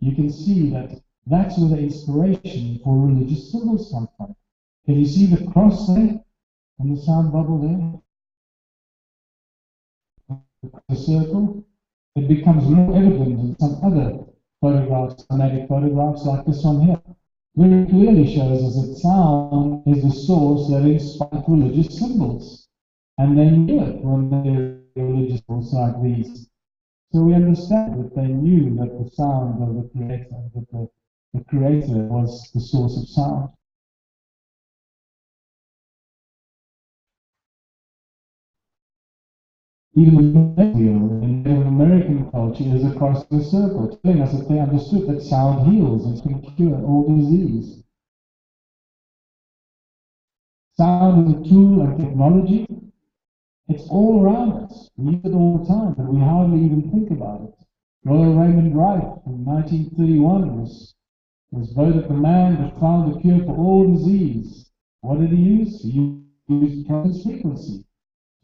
you can see that that's where the inspiration for religious symbols come from. Can you see the cross there and the sound bubble there? The circle? It becomes more evident in some other photographs, somatic photographs like this one here. Very clearly shows us that sound is the source that inspired religious symbols. And they knew it when they were religious symbols like these. So we understand that they knew that the sound of the Creator, that the Creator was the source of sound. Even the wheel in Native American culture is across the circle, telling us that they understood that sound heals and can cure all disease. Sound is a tool and technology. It's all around us. We use it all the time, but we hardly even think about it. Royal Raymond Wright in 1931 was voted the man that found the cure for all disease. What did he use? He used Planck's frequency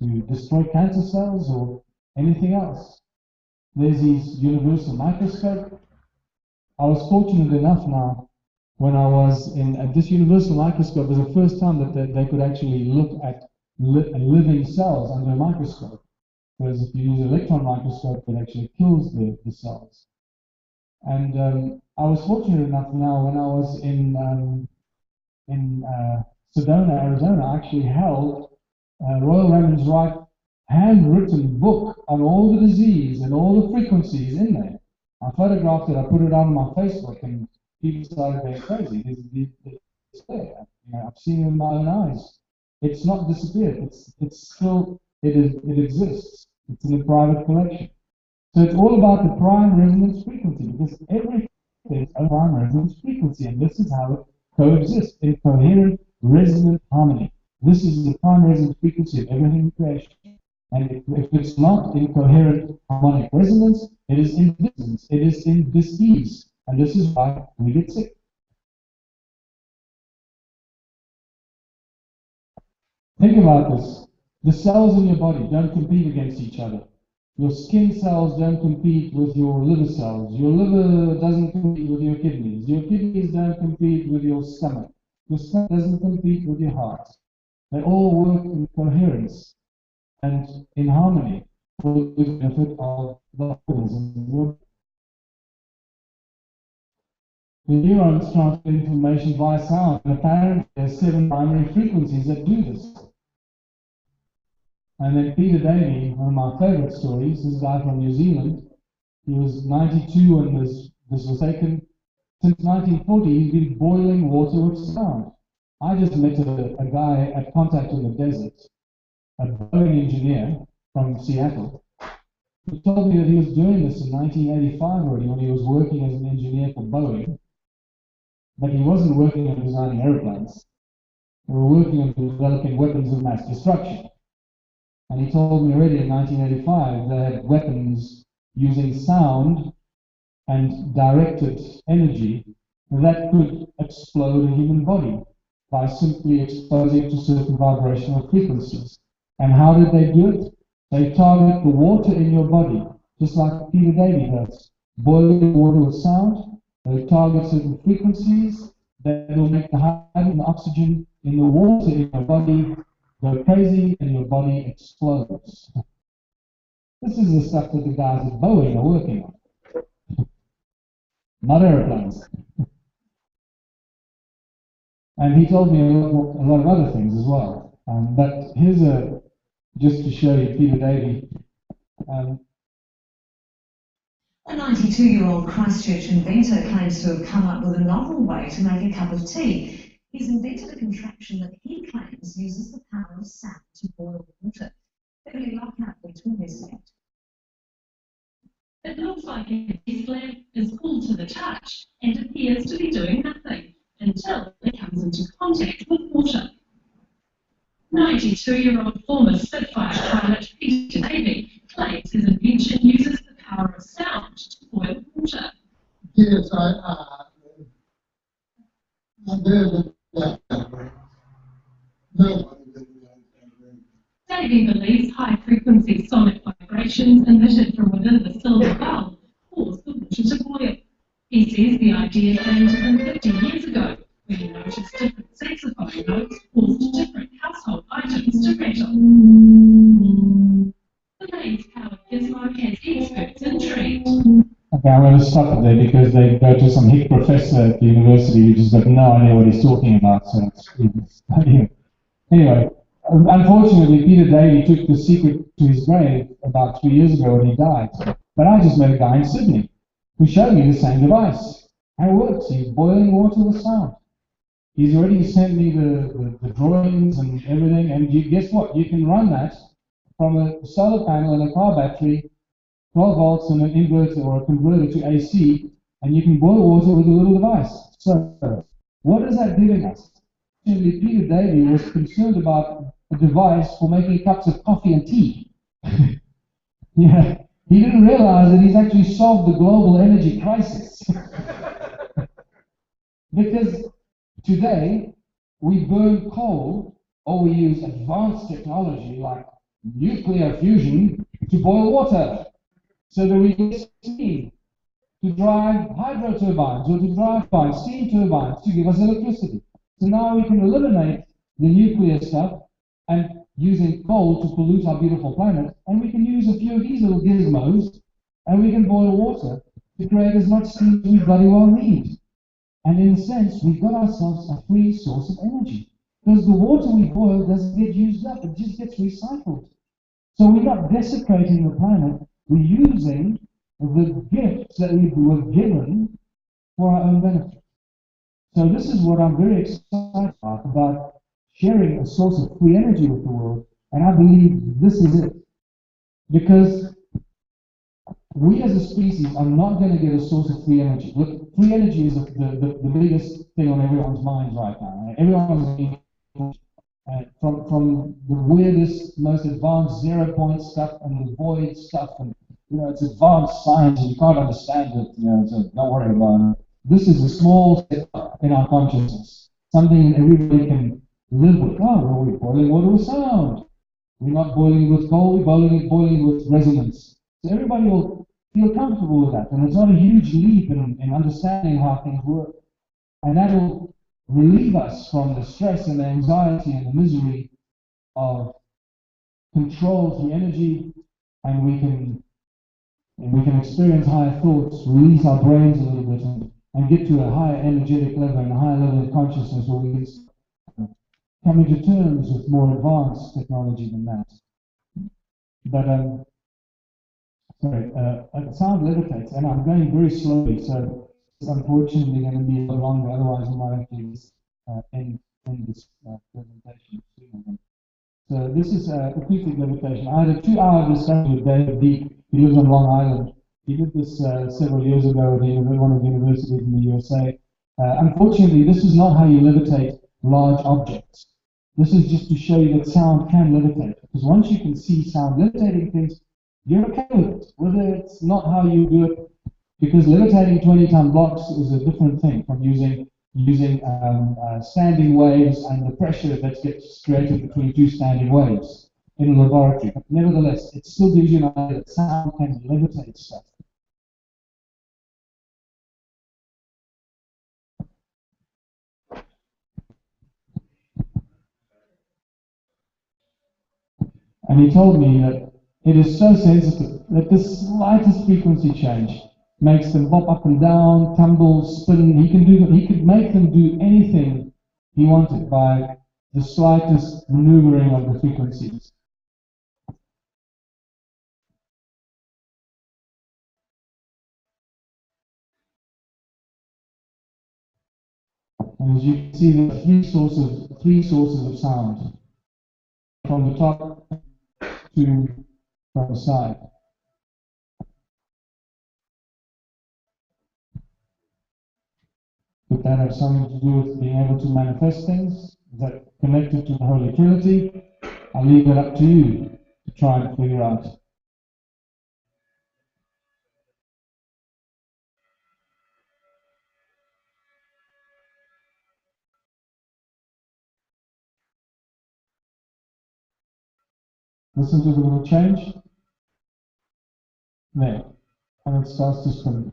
to destroy cancer cells or anything else. There's his universal microscope. I was fortunate enough now, when I was at this universal microscope, was the first time that they could actually look at living cells under a microscope. Whereas if you use an electron microscope, it actually kills the cells. And I was fortunate enough now, when I was in Sedona, Arizona, I actually held Royal Raymond Wright handwritten book on all the disease and all the frequencies in there. I photographed it, I put it on my Facebook, and people started going crazy. It's there. I've seen it in my own eyes. It's not disappeared. It's still, it exists. It's in a private collection. So it's all about the prime resonance frequency, because everything is a prime resonance frequency, and this is how it coexists in coherent resonant harmony. This is the prime resonance frequency of everything in creation. And if it's not in coherent harmonic resonance, it is in dissonance, it is in dis-ease. And this is why we get sick. Think about this. The cells in your body don't compete against each other. Your skin cells don't compete with your liver cells. Your liver doesn't compete with your kidneys. Your kidneys don't compete with your stomach. Your stomach doesn't compete with your heart. They all work in coherence and in harmony for the benefit of the organism. The neurons transfer information via sound, and apparently there are 7 primary frequencies that do this. And then Peter Davey, one of my favorite stories, this guy from New Zealand, he was 92 when this was taken. Since 1940, he's been boiling water with sound. I just met a guy at Contact in the desert, a Boeing engineer from Seattle, who told me that he was doing this in 1985 already when he was working as an engineer for Boeing, but he wasn't working on designing airplanes. They were working on developing weapons of mass destruction. And he told me already in 1985 they had weapons using sound and directed energy that could explode a human body by simply exposing it to certain vibrational frequencies. And how did they do it? They target the water in your body, just like Peter Davey does. Boiling water with sound, they target certain frequencies that will make the hydrogen and oxygen in the water in your body go crazy and your body explodes. This is the stuff that the guys at Boeing are working on, not airplanes. And he told me a lot of other things as well. But here's just to show you Peter Davey. A 92-year-old Christchurch inventor claims to have come up with a novel way to make a cup of tea. He's invented a contraption that he claims uses the power of sound to boil water. Beverly Lockhart will tell this fact. It looks like a desk lamp is cool to the touch and appears to be doing nothing until it comes into contact with water. 92-year-old former Spitfire pilot Peter Davey claims his invention uses the power of sound to boil water. Yes, I did that. Davey believes high-frequency sonic vibrations emitted from within the silver bulb cause the water to boil. He says the idea came to him 50 years ago, when he noticed different saxophone notes caused different household items to rattle. The mains-powered gizmo has experts intrigued. Okay, I'm going to stop it there because they go to some hick professor at the university who just got no idea what he's talking about. So anyway, unfortunately, Peter Davey took the secret to his grave about 3 years ago when he died. But I just met a guy in Sydney who showed me the same device. And it works. He's boiling water with sound. He's already sent me the drawings and everything. And guess what? You can run that from a solar panel and a car battery, 12 volts and an inverter or a converter to AC, and you can boil water with a little device. So, what is that giving us? Actually, Peter Davey was concerned about a device for making cups of coffee and tea. Yeah, he didn't realize that he's actually solved the global energy crisis. Because today, we burn coal or we use advanced technology like nuclear fusion to boil water, so that we get steam to drive hydro turbines or to drive by steam turbines to give us electricity. So now we can eliminate the nuclear stuff and using coal to pollute our beautiful planet, and we can use a few of these little gizmos and we can boil water to create as much steam as we bloody well need. And in a sense, we've got ourselves a free source of energy. Because the water we boil doesn't get used up, it just gets recycled. So we're not desecrating the planet, we're using the gifts that we were given for our own benefit. So this is what I'm very excited about sharing a source of free energy with the world, and I believe this is it. Because we as a species are not going to get a source of free energy. Look, free energy is the biggest thing on everyone's minds right now. Everyone's from the weirdest, most advanced zero-point stuff and the void stuff, and it's advanced science and you can't understand it. So don't worry about it. This is a small step in our consciousness, something everybody can live with. Oh, well, we're boiling water with sound. We're not boiling it with coal, we're boiling with resonance. So everybody will feel comfortable with that, and it's not a huge leap in understanding how things work. And that will relieve us from the stress and the anxiety and the misery of control through energy, and we can experience higher thoughts, release our brains a little bit, and get to a higher energetic level and a higher level of consciousness where we can come to terms with more advanced technology than that. But sound levitates, and I'm going very slowly, so it's unfortunately going to be a lot longer. Otherwise, I might have to end this presentation soon. So this is acoustic levitation. I had a 2-hour discussion with David Deek. He lives on Long Island. He did this several years ago at one of the universities in the USA. Unfortunately, this is not how you levitate large objects. This is just to show you that sound can levitate. Because once you can see sound levitating things, you're okay with it. Whether it's not how you do it, because levitating 20-ton blocks is a different thing from using standing waves and the pressure that gets created between two standing waves in a laboratory. But nevertheless, it still gives you an idea that sound can levitate stuff. And he told me that it is so sensitive that the slightest frequency change makes them bop up and down, tumble, spin. He could make them do anything he wanted by the slightest maneuvering of the frequencies. And as you can see, there are three sources of sound, from the top to from the side. Could that have something to do with being able to manifest things? Is that connected to the Holy Trinity? I'll leave it up to you to try and figure out. Listen to the little change. There. And it starts to spin.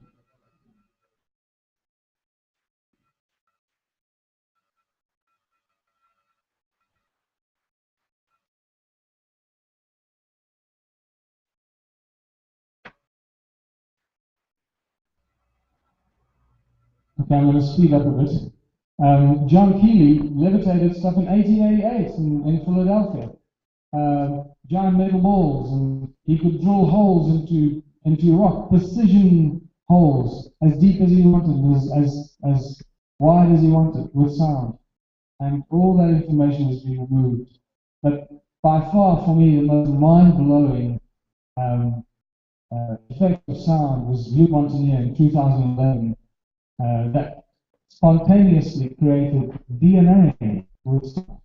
Okay, I'm going to speed up a bit. John Keeley levitated stuff in 1888 in Philadelphia. Giant metal balls, and he could drill holes into rock, precision holes, as deep as he wanted, as wide as he wanted, with sound. And all that information has been removed. But by far, for me, the most mind-blowing effect of sound was Luc Montagnier in 2011, that spontaneously created DNA with sound.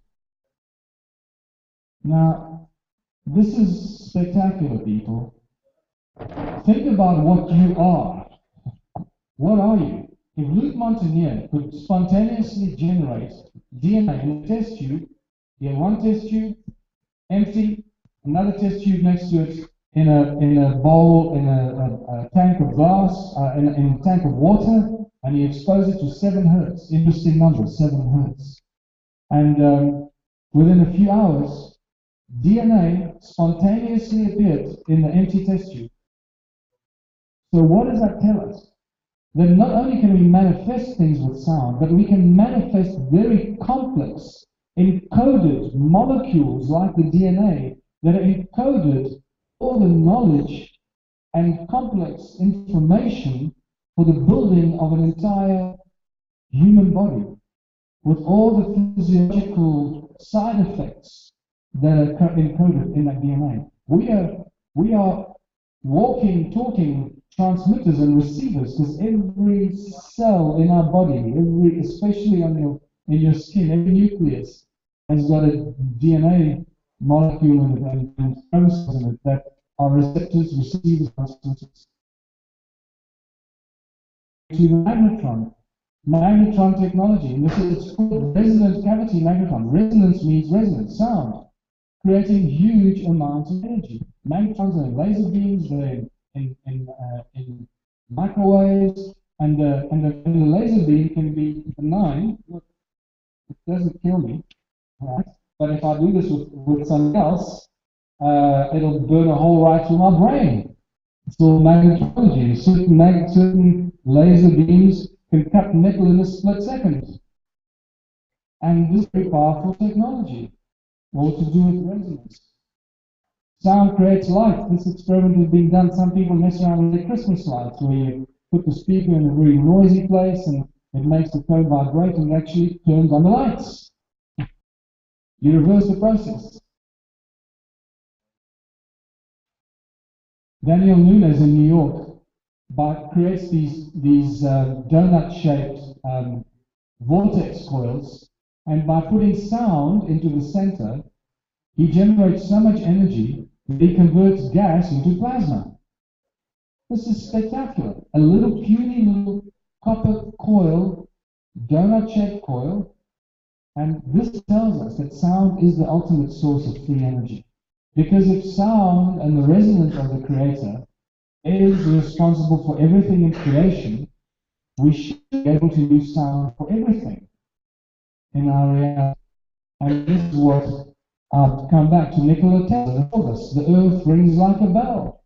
Now, this is spectacular, people. Think about what you are. What are you? If Luc Montagnier could spontaneously generate DNA in a test tube, he had one test tube, empty, another test tube next to it, in a bowl, in a tank of glass, in a tank of water, and he exposed it to 7 hertz. Interesting number, 7 hertz. And within a few hours, DNA spontaneously appeared in the empty test tube. So what does that tell us? That not only can we manifest things with sound, but we can manifest very complex, encoded molecules like the DNA that are encoded all the knowledge and complex information for the building of an entire human body, with all the physiological side effects that are encoded in that DNA. We are walking, talking transmitters and receivers, because every cell in our body, especially in your skin, every nucleus has got a DNA molecule in it and chromosomes in it that are receptors, receivers, transmitters. To the magnetron technology, and it's called resonant cavity magnetron. Resonance means resonance, sound, creating huge amounts of energy. Magnetrons are in laser beams, they're in microwaves, and the laser beam can be benign. It doesn't kill me, right? But if I do this with something else, it'll burn a hole right through my brain. It's all magnetrology. Certain laser beams can cut metal in a split second. And this is very powerful technology, all to do with resonance. Sound creates light. This experiment is being done. Some people mess around with their Christmas lights, where you put the speaker in a very noisy place and it makes the cone vibrate and actually turns on the lights. You reverse the process. Daniel Nunes in New York creates these donut-shaped vortex coils, and by putting sound into the center, he generates so much energy that he converts gas into plasma. This is spectacular. A little puny little copper coil, donut-shaped coil, and this tells us that sound is the ultimate source of free energy. Because if sound and the resonance of the Creator is responsible for everything in creation, we should be able to use sound for everything in our reality. And this is what I've come back to Nikola Tesla told us. The earth rings like a bell.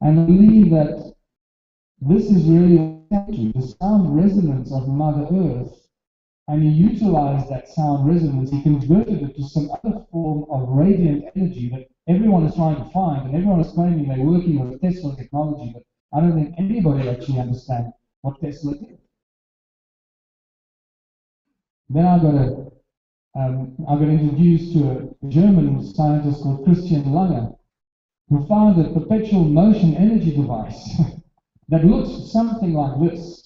And I believe that this is really the sound resonance of Mother Earth. And he utilized that sound resonance, he converted it to some other form of radiant energy that everyone is trying to find, and everyone is claiming they're working with Tesla technology, but I don't think anybody actually understands what Tesla did. Then I got introduced to a German scientist called Christian Lange, who found a perpetual motion energy device that looks something like this.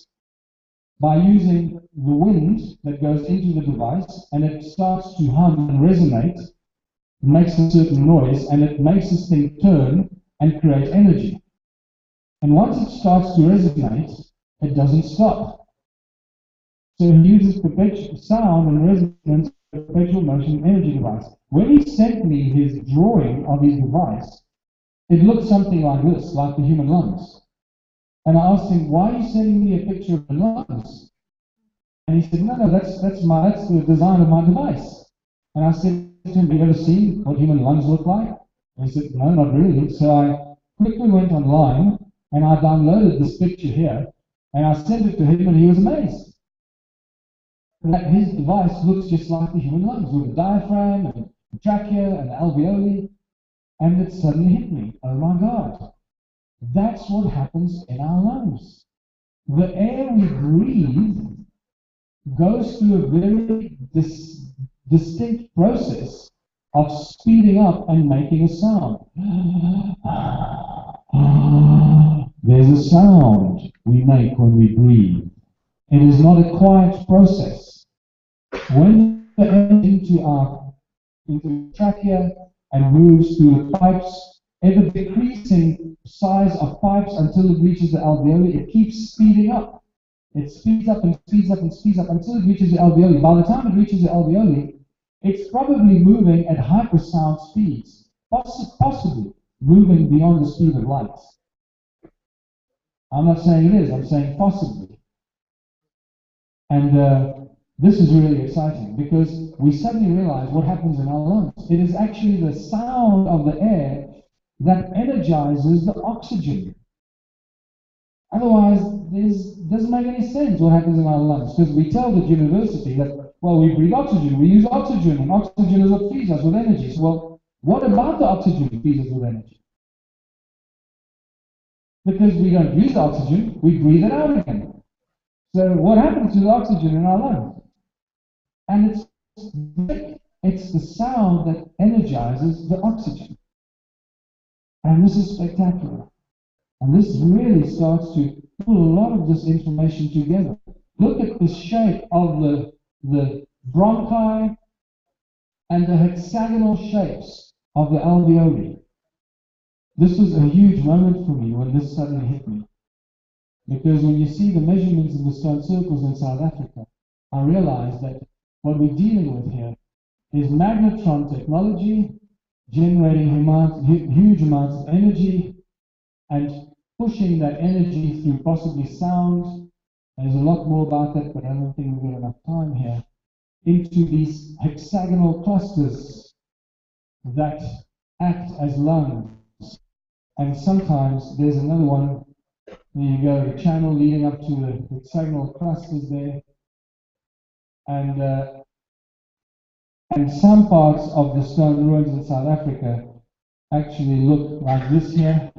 By using the wind that goes into the device, and it starts to hum and resonate, it makes a certain noise, and it makes this thing turn and create energy. And once it starts to resonate, it doesn't stop. So he uses perpetual sound and resonance, perpetual motion energy device. When he sent me his drawing of his device, it looked something like this, like the human lungs. And I asked him, why are you sending me a picture of the lungs? And he said, no, that's the design of my device. And I said to him, have you ever seen what human lungs look like? And he said, no, not really. So I quickly went online and I downloaded this picture here and I sent it to him and he was amazed. That his device looks just like the human lungs with the diaphragm and the trachea and the alveoli. And it suddenly hit me, oh my God. That's what happens in our lungs. The air we breathe goes through a very distinct process of speeding up and making a sound. There's a sound we make when we breathe. It is not a quiet process. When the air into the trachea and moves through the pipes, ever decreasing size of pipes until it reaches the alveoli, it keeps speeding up. It speeds up and speeds up and speeds up until it reaches the alveoli. By the time it reaches the alveoli, it's probably moving at hypersound speeds, possibly moving beyond the speed of light. I'm not saying it is, I'm saying possibly. And this is really exciting because we suddenly realize what happens in our lungs. It is actually the sound of the air that energizes the oxygen. Otherwise, it doesn't make any sense what happens in our lungs, because we tell at university that, well, we breathe oxygen, we use oxygen, and oxygen is what feeds us with energy. So, well, what about the oxygen that feeds us with energy? Because we don't use the oxygen, we breathe it out again. So what happens to the oxygen in our lungs? And it's the sound that energizes the oxygen. And this is spectacular. And this really starts to pull a lot of this information together. Look at the shape of the bronchi and the hexagonal shapes of the alveoli. This was a huge moment for me when this suddenly hit me. Because when you see the measurements of the stone circles in South Africa, I realized that what we're dealing with here is magnetron technology generating huge amounts of energy and pushing that energy through possibly sound. There's a lot more about that, but I don't think we've got enough time here. Into these hexagonal clusters that act as lungs. And sometimes there's another one. There you go, the channel leading up to the hexagonal clusters there. And some parts of the stone ruins in South Africa actually look like this here.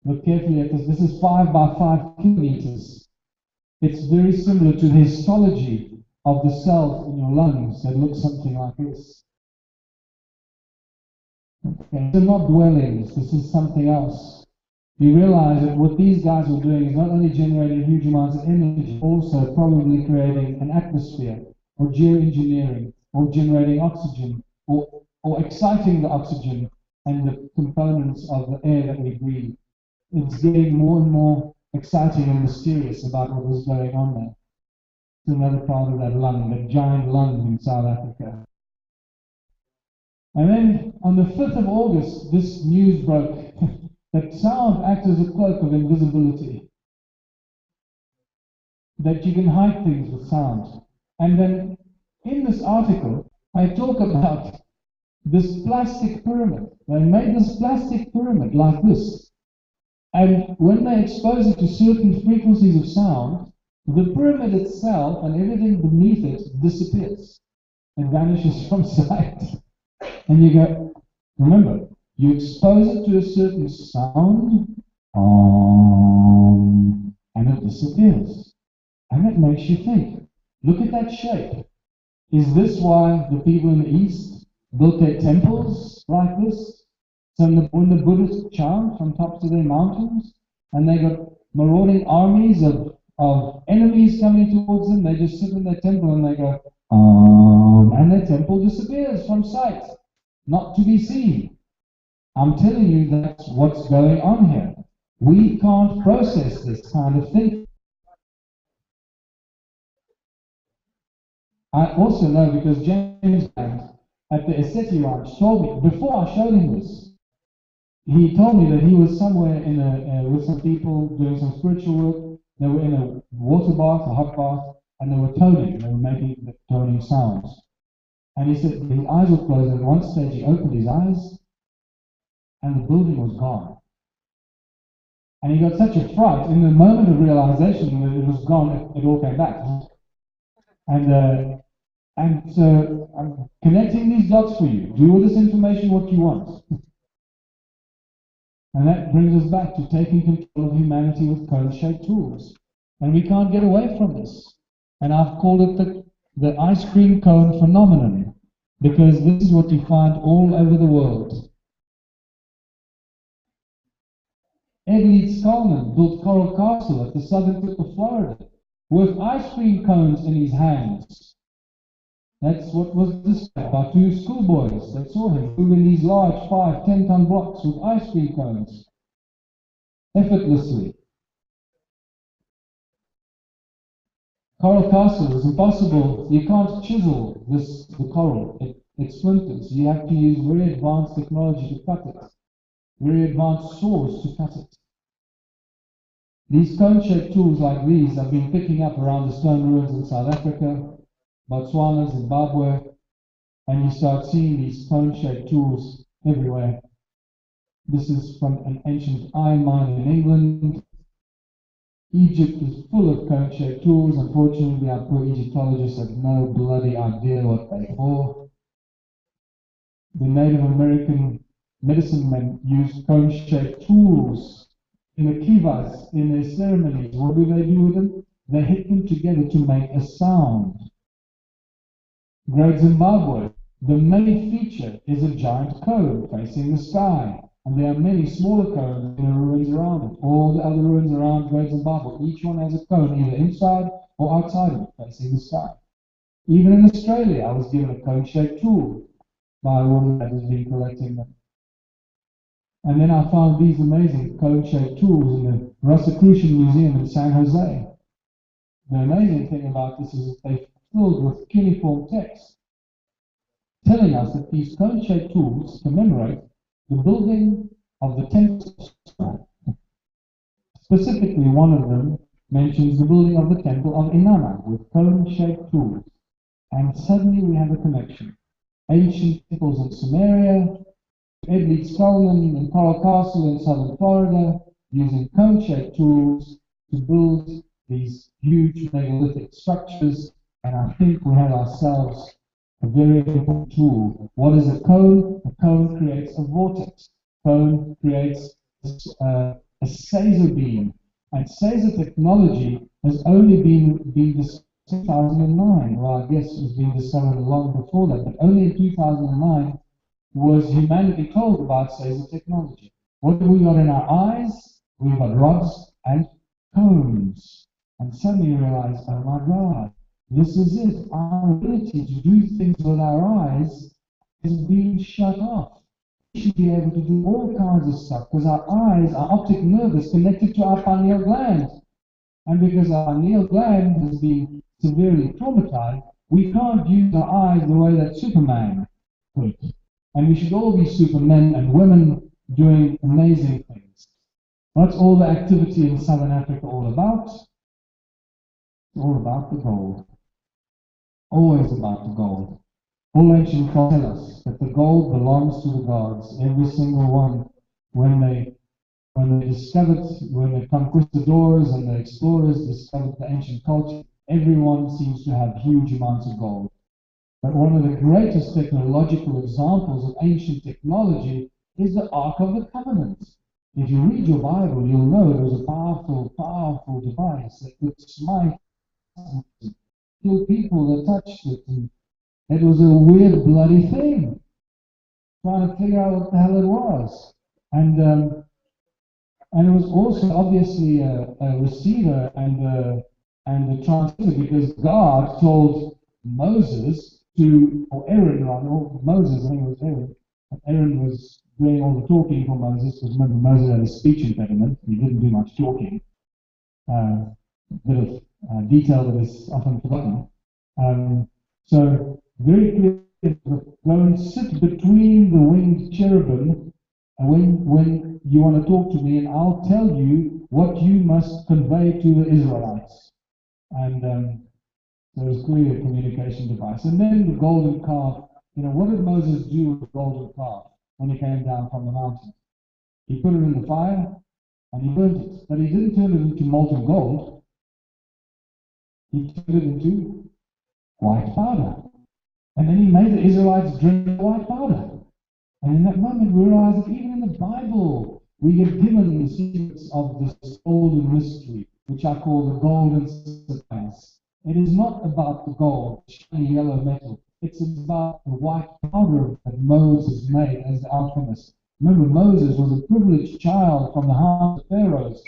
Look carefully at this. This is 5 by 5 kilometers. It's very similar to the histology of the cells in your lungs that look something like this. Okay, they're not dwellings. This is something else. he realized that what these guys were doing is not only generating huge amounts of energy, also probably creating an atmosphere, or geoengineering, or generating oxygen, or exciting the oxygen and the components of the air that we breathe. It's getting more and more exciting and mysterious about what was going on there. It's another part of that lung, that giant lung in South Africa. And then on the 5th of August, this news broke that sound acts as a cloak of invisibility. That you can hide things with sound. And then in this article, I talk about this plastic pyramid. They made this plastic pyramid like this. And when they expose it to certain frequencies of sound, the pyramid itself and everything beneath it disappears. It vanishes from sight. And you go, remember, you expose it to a certain sound, and it disappears. And it makes you think, look at that shape. Is this why the people in the East built their temples like this? So when the Buddhists chant from tops of their mountains, and they got marauding armies of enemies coming towards them, they just sit in their temple and they go, and their temple disappears from sight, not to be seen. I'm telling you, that's what's going on here. We can't process this kind of thing. I also know because James at the Essetti Ranch told me, before I showed him this, he told me that he was somewhere with some people doing some spiritual work. They were in a water bath, a hot bath, and they were toning. They were making the toning sounds. And he said his eyes were closed, and at one stage he opened his eyes, and the building was gone. And he got such a fright in the moment of realization that it was gone. It all came back. And so I'm connecting these dots for you. Do with this information what you want. And that brings us back to taking control of humanity with cone-shaped tools. And we can't get away from this. And I've called it the ice cream cone phenomenon, because this is what you find all over the world. Edley Skolman built Coral Castle at the southern tip of Florida with ice cream cones in his hands. That's what was displayed by two schoolboys that saw him moving these large 5-10-ton blocks with ice cream cones effortlessly. Coral Castle is impossible. You can't chisel the coral. It splinters. You have to use very advanced technology to cut it. Very advanced saws to cut it. These cone-shaped tools like these I've been picking up around the stone ruins in South Africa, Botswana, Zimbabwe, and you start seeing these cone-shaped tools everywhere. This is from an ancient iron mine in England. Egypt is full of cone-shaped tools. Unfortunately, our poor Egyptologists have no bloody idea what they're for. The Native American medicine men used cone-shaped tools in the kivas, in their ceremonies. What do they do with them? They hit them together to make a sound. Great Zimbabwe, the main feature is a giant cone facing the sky, and there are many smaller cones in the ruins around it. All the other ruins around Great Zimbabwe, each one has a cone either inside or outside of it facing the sky. Even in Australia, I was given a cone-shaped tool by a woman that has been collecting them. And then I found these amazing cone-shaped tools in the Rosicrucian Museum in San Jose. The amazing thing about this is that they're filled with cuneiform text, telling us that these cone-shaped tools commemorate the building of the temple. Specifically, one of them mentions the building of the temple of Inanna with cone-shaped tools. And suddenly we have a connection. Ancient temples in Samaria, Edley Skolman and Coral Castle in southern Florida, using cone-shaped tools to build these huge megalithic structures. And I think we have ourselves a very important tool. What is a cone? A cone creates a vortex. Cone creates a Caesar beam. And Caesar technology has only been discovered in 2009. Well, I guess it was being discovered long before that, but only in 2009 was humanity told about Caesar technology. What have we got in our eyes? We've got rods and cones. And suddenly you realize, oh my God, this is it. Our ability to do things with our eyes is being shut off. We should be able to do all kinds of stuff because our eyes, our optic nerve is connected to our pineal gland. And because our pineal gland has been severely traumatized, we can't use our eyes the way that Superman could. And we should all be supermen and women doing amazing things. What's all the activity in Southern Africa all about? It's all about the gold. Always about the gold. All ancient cultures tell us that the gold belongs to the gods, every single one. When the conquistadors and the explorers discovered the ancient culture, everyone seems to have huge amounts of gold. But one of the greatest technological examples of ancient technology is the Ark of the Covenant. If you read your Bible, you'll know it was a powerful, powerful device that could smite and kill people that touched it. And it was a weird, bloody thing. Trying to figure out what the hell it was. And it was also obviously a receiver and a transmitter because God told Moses or Aaron, or Moses, I think it was Aaron. Aaron was doing all the talking for Moses, because remember Moses had a speech impediment. He didn't do much talking. A bit of detail that is often forgotten. So very clear, go and sit between the winged cherubim when you want to talk to me, and I'll tell you what you must convey to the Israelites. And so it's clearly a communication device. And then the golden calf. What did Moses do with the golden calf when he came down from the mountain? He put it in the fire and he burnt it. But he didn't turn it into molten gold. He turned it into white powder. And then he made the Israelites drink the white powder. And in that moment we realize that even in the Bible we get given the secrets of this golden mystery, which I call the golden sacrifice. It is not about the gold, shiny yellow metal. It's about the white powder that Moses made as the alchemist. Remember, Moses was a privileged child from the house of pharaohs.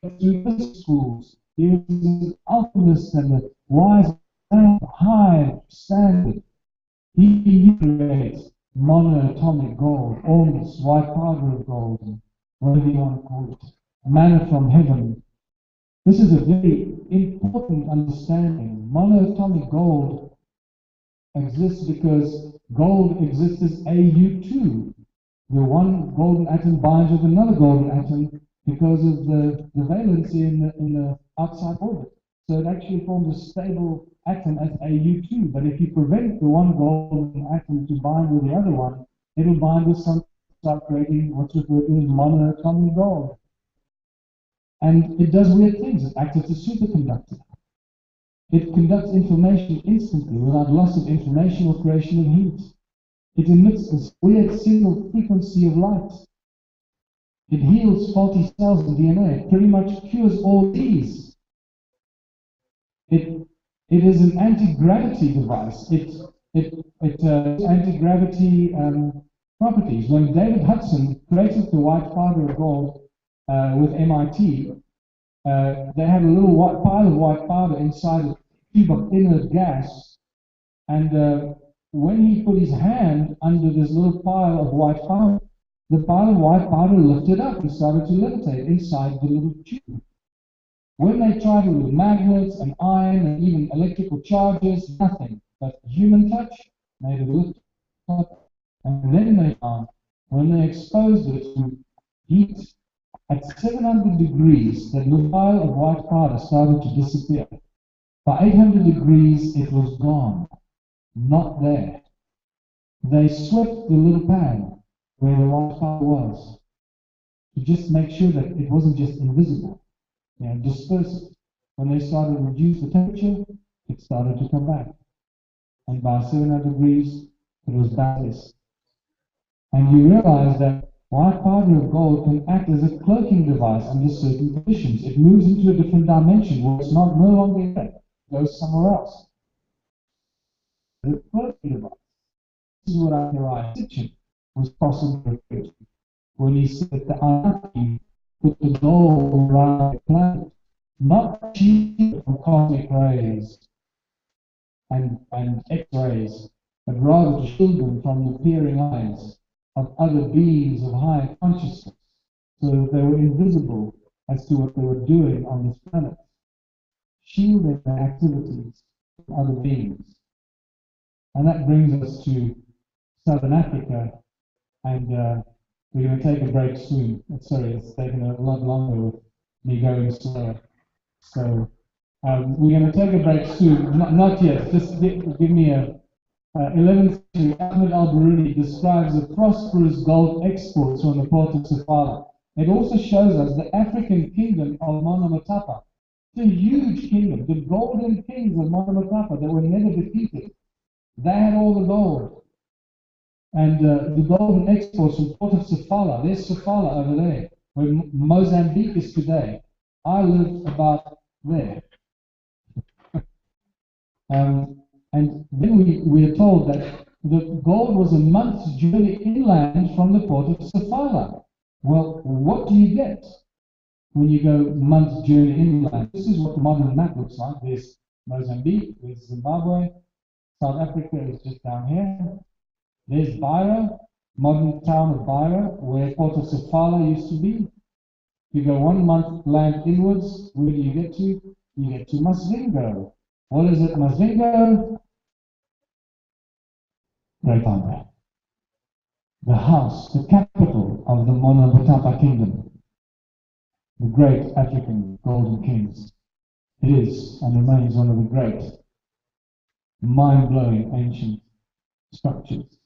Through business schools, he was an alchemist and a wise man, high standard. He created monoatomic gold, almost white powder of gold, whatever you want to call it, manna from heaven. This is a very important understanding. Monoatomic gold exists because gold exists as Au2. The one golden atom binds with another golden atom because of the valency in the outside orbit. So it actually forms a stable atom as Au2. But if you prevent the one golden atom to bind with the other one, it'll bind with something, start creating what's referred to as monoatomic gold. And it does weird things. It acts as a superconductor. It conducts information instantly without loss of information or creation of heat. It emits this weird single frequency of light. It heals faulty cells in DNA. It pretty much cures all disease. It is an anti-gravity device. It anti-gravity properties. When David Hudson created the white powder of gold with MIT, they had a little pile of white powder inside a tube of inert gas, and when he put his hand under this little pile of white powder, the pile of white powder lifted up and started to levitate inside the little tube. When they tried it with magnets and iron and even electrical charges, nothing but human touch made it lift up. And then they found, when they exposed it to heat at 700 degrees, that the pile of white powder started to disappear. By 800 degrees, it was gone. Not there. They swept the little pan where the white powder was to just make sure that it wasn't just invisible. Disperse it. When they started to reduce the temperature, it started to come back. And by 700 degrees, it was boundless. And you realize that white powder of gold can act as a cloaking device under certain conditions. It moves into a different dimension where it's no longer there. It goes somewhere else. The cloaking device. This is what Irish teaching was possible when he said that the Anunnaki put the gold around the planet, not shielded from cosmic rays and X-rays, but rather to shield them from the peering eyes of other beings of higher consciousness, so that they were invisible as to what they were doing on this planet, shielding their activities from other beings. And that brings us to Southern Africa, and we're going to take a break soon. Sorry, it's taken a lot longer with me going slower. So we're going to take a break soon. Not yet, just give me a 11th century. Ahmed al-Biruni describes the prosperous gold exports from the port of Sofala. It also shows us the African kingdom of Monomotapa. It's a huge kingdom, the golden kings of Monomotapa that were never defeated. They had all the gold. And the golden exports from the port of Sofala, there's Sofala over there, where Mozambique is today. I live about there. And then we are told that the gold was a month's journey inland from the port of Sofala. Well, what do you get when you go a month's journey inland? This is what the modern map looks like. There's Mozambique, there's Zimbabwe, South Africa is just down here. There's Beira, modern town of Beira, where port of Sofala used to be. You go 1 month land inwards, where do you get to? You get to Masvingo. What is it, Masvingo? Right on there. The house, the capital of the Monomotapa kingdom. The great African golden kings. It is and remains one of the great, mind-blowing ancient structures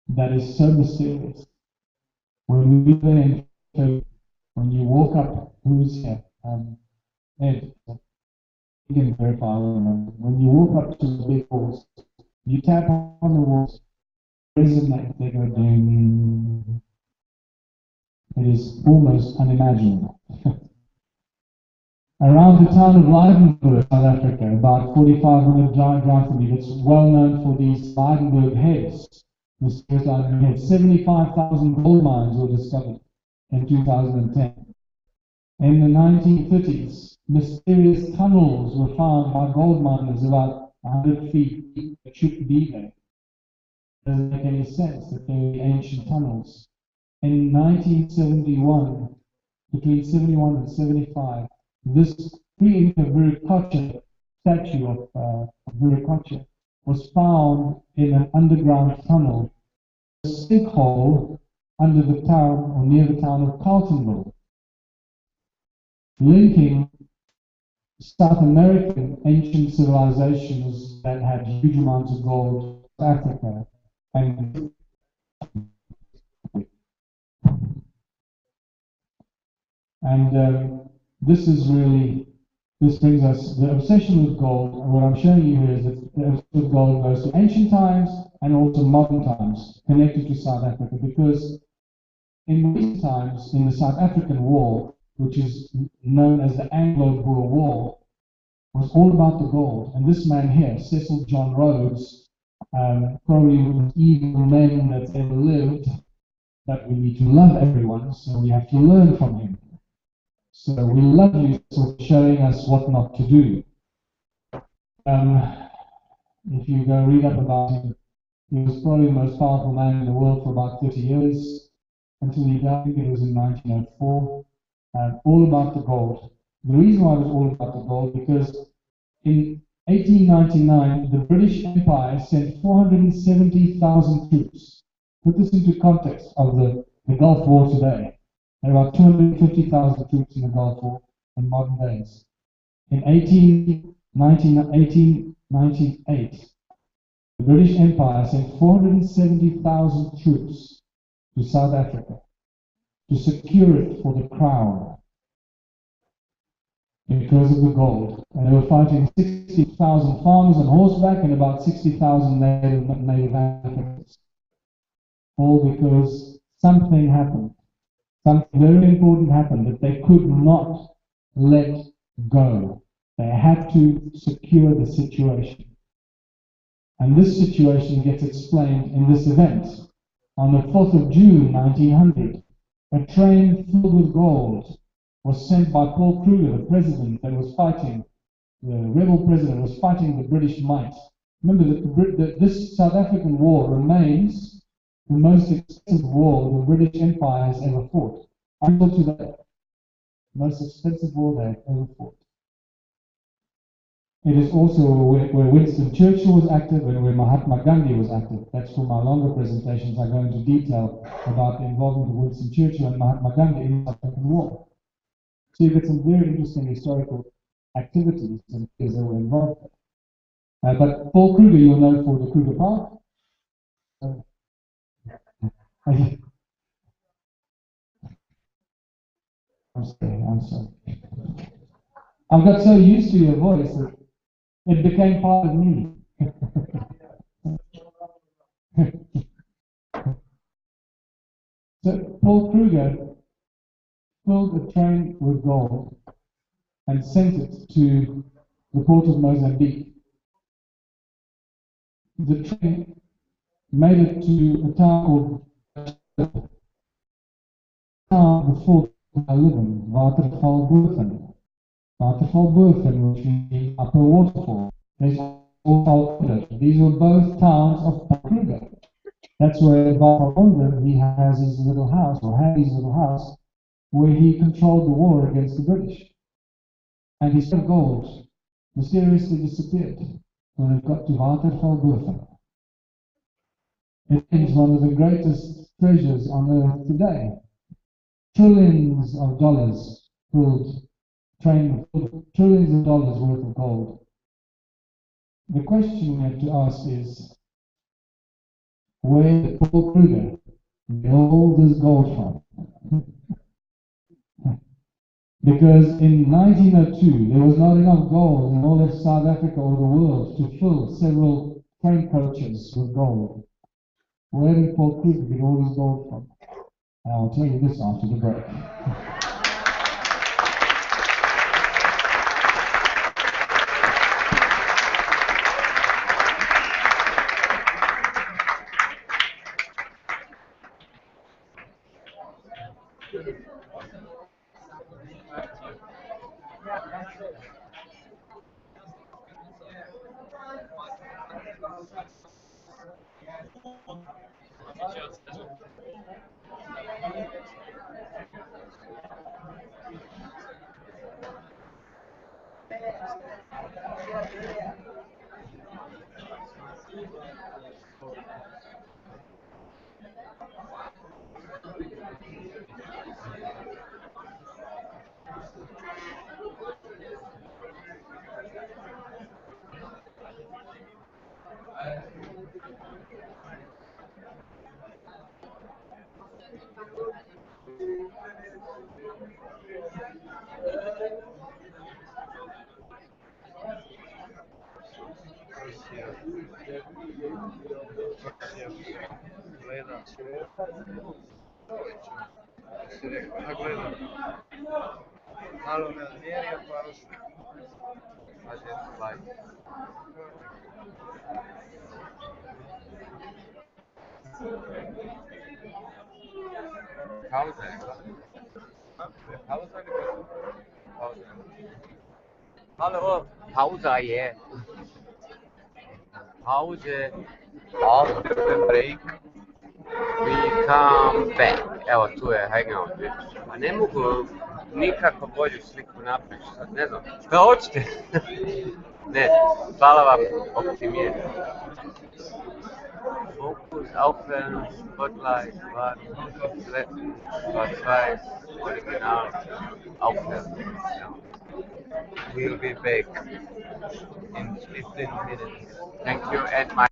that is so mysterious. When we were there, when you walk up, who's here? Ed, you can verify. When you walk up to the big walls, you tap on the walls, resonate, they go ding. It is almost unimaginable. Around the town of Lydenburg, South Africa, about 4,500 drive from me, that's well known for these Lydenburg heads. Mysterious Lydenburg heads. 75,000 gold mines were discovered in 2010. In the 1930s, mysterious tunnels were found by gold miners about 100 feet deep that shouldn't be there. It doesn't make any sense that they were ancient tunnels. In 1971, between 71 and 75, this pre-Inca Viracocha statue of Viracocha was found in an underground tunnel, a sinkhole under the town or near the town of Carltonville, linking South American ancient civilizations that had huge amounts of gold to Africa. And this brings us, the obsession with gold, and what I'm showing you here is that the obsession with gold goes to ancient times and also modern times, connected to South Africa, because in recent times, in the South African War, which is known as the Anglo-Boer War, was all about the gold. And this man here, Cecil John Rhodes, probably one of the evil men that's ever lived, but we need to love everyone, so we have to learn from him. So we love you for showing us what not to do. If you go read up about him, he was probably the most powerful man in the world for about 30 years, until he died. I think it was in 1904. All about the gold. The reason why it was all about the gold, because in 1899, the British Empire sent 470,000 troops. Put this into context of the Gulf War today. There are 250,000 troops in the Gulf War in modern days. In 1898, the British Empire sent 470,000 troops to South Africa to secure it for the crown because of the gold. And they were fighting 60,000 farmers on horseback and about 60,000 native Africans. All because something happened. Something very important happened that they could not let go. They had to secure the situation. And this situation gets explained in this event. On the 4th of June 1900, a train filled with gold was sent by Paul Kruger, the president that was fighting, the rebel president was fighting the British might. Remember that this South African war remains the most expensive war the British Empire has ever fought. Until today, the most expensive war they have ever fought. It is also where Winston Churchill was active and where Mahatma Gandhi was active. That's for my longer presentations. I go into detail about the involvement of Winston Churchill and Mahatma Gandhi in the South African War. So you get some very interesting historical activities and things that were involved. But Paul Kruger, you'll know for the Kruger Park. I'm sorry. I've got so used to your voice that it became part of me. So Paul Kruger filled a train with gold and sent it to the port of Mozambique. The train made it to a town called the fort I live in, Watervalboven. Watervalboven, which means upper waterfall. There's also these were both towns of Paul Kruger. That's where Watervalboven, he has his little house, or had his little house, where he controlled the war against the British. And his gold mysteriously disappeared when it got to Watervalboven. It is one of the greatest treasures on earth today. Trillions of dollars filled, trillions of dollars worth of gold. The question we have to ask is, where did Paul Kruger get all this gold from? Because in 1902, there was not enough gold in all of South Africa or the world to fill several train coaches with gold. Where did Paul Kruger get all his gold from? And I'll tell you this after the break. Hallo, pauza je. Pauze. After the break, we come back. Evo, tu je hangout. A ne mogu nikako bolju sliku napraviti sad, ne znam. Šta hoćete? Ne, hvala vam, optimije. Fokus, Aufwärmen, Spotlight, warten, retten, schwarz-weiß, original, aufwärmen. We'll be back in 15 minutes. Thank you, and my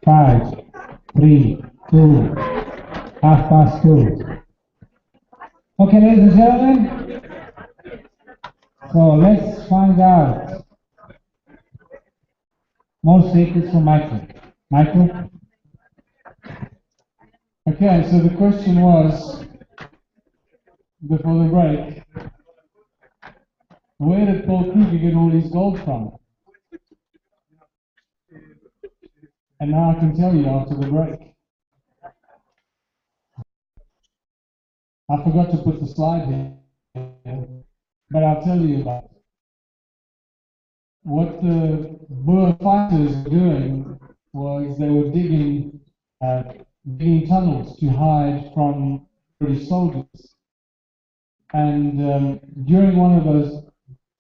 5, 3, 2, 2:30. Okay, ladies and gentlemen, so let's find out more secrets from Michael. Michael? Okay, so the question was, before the break, where did Paul Kruger get all his gold from? And now I can tell you after the break. I forgot to put the slide here, but I'll tell you about it. What the Boer fighters were doing was they were digging tunnels to hide from British soldiers. And during one of those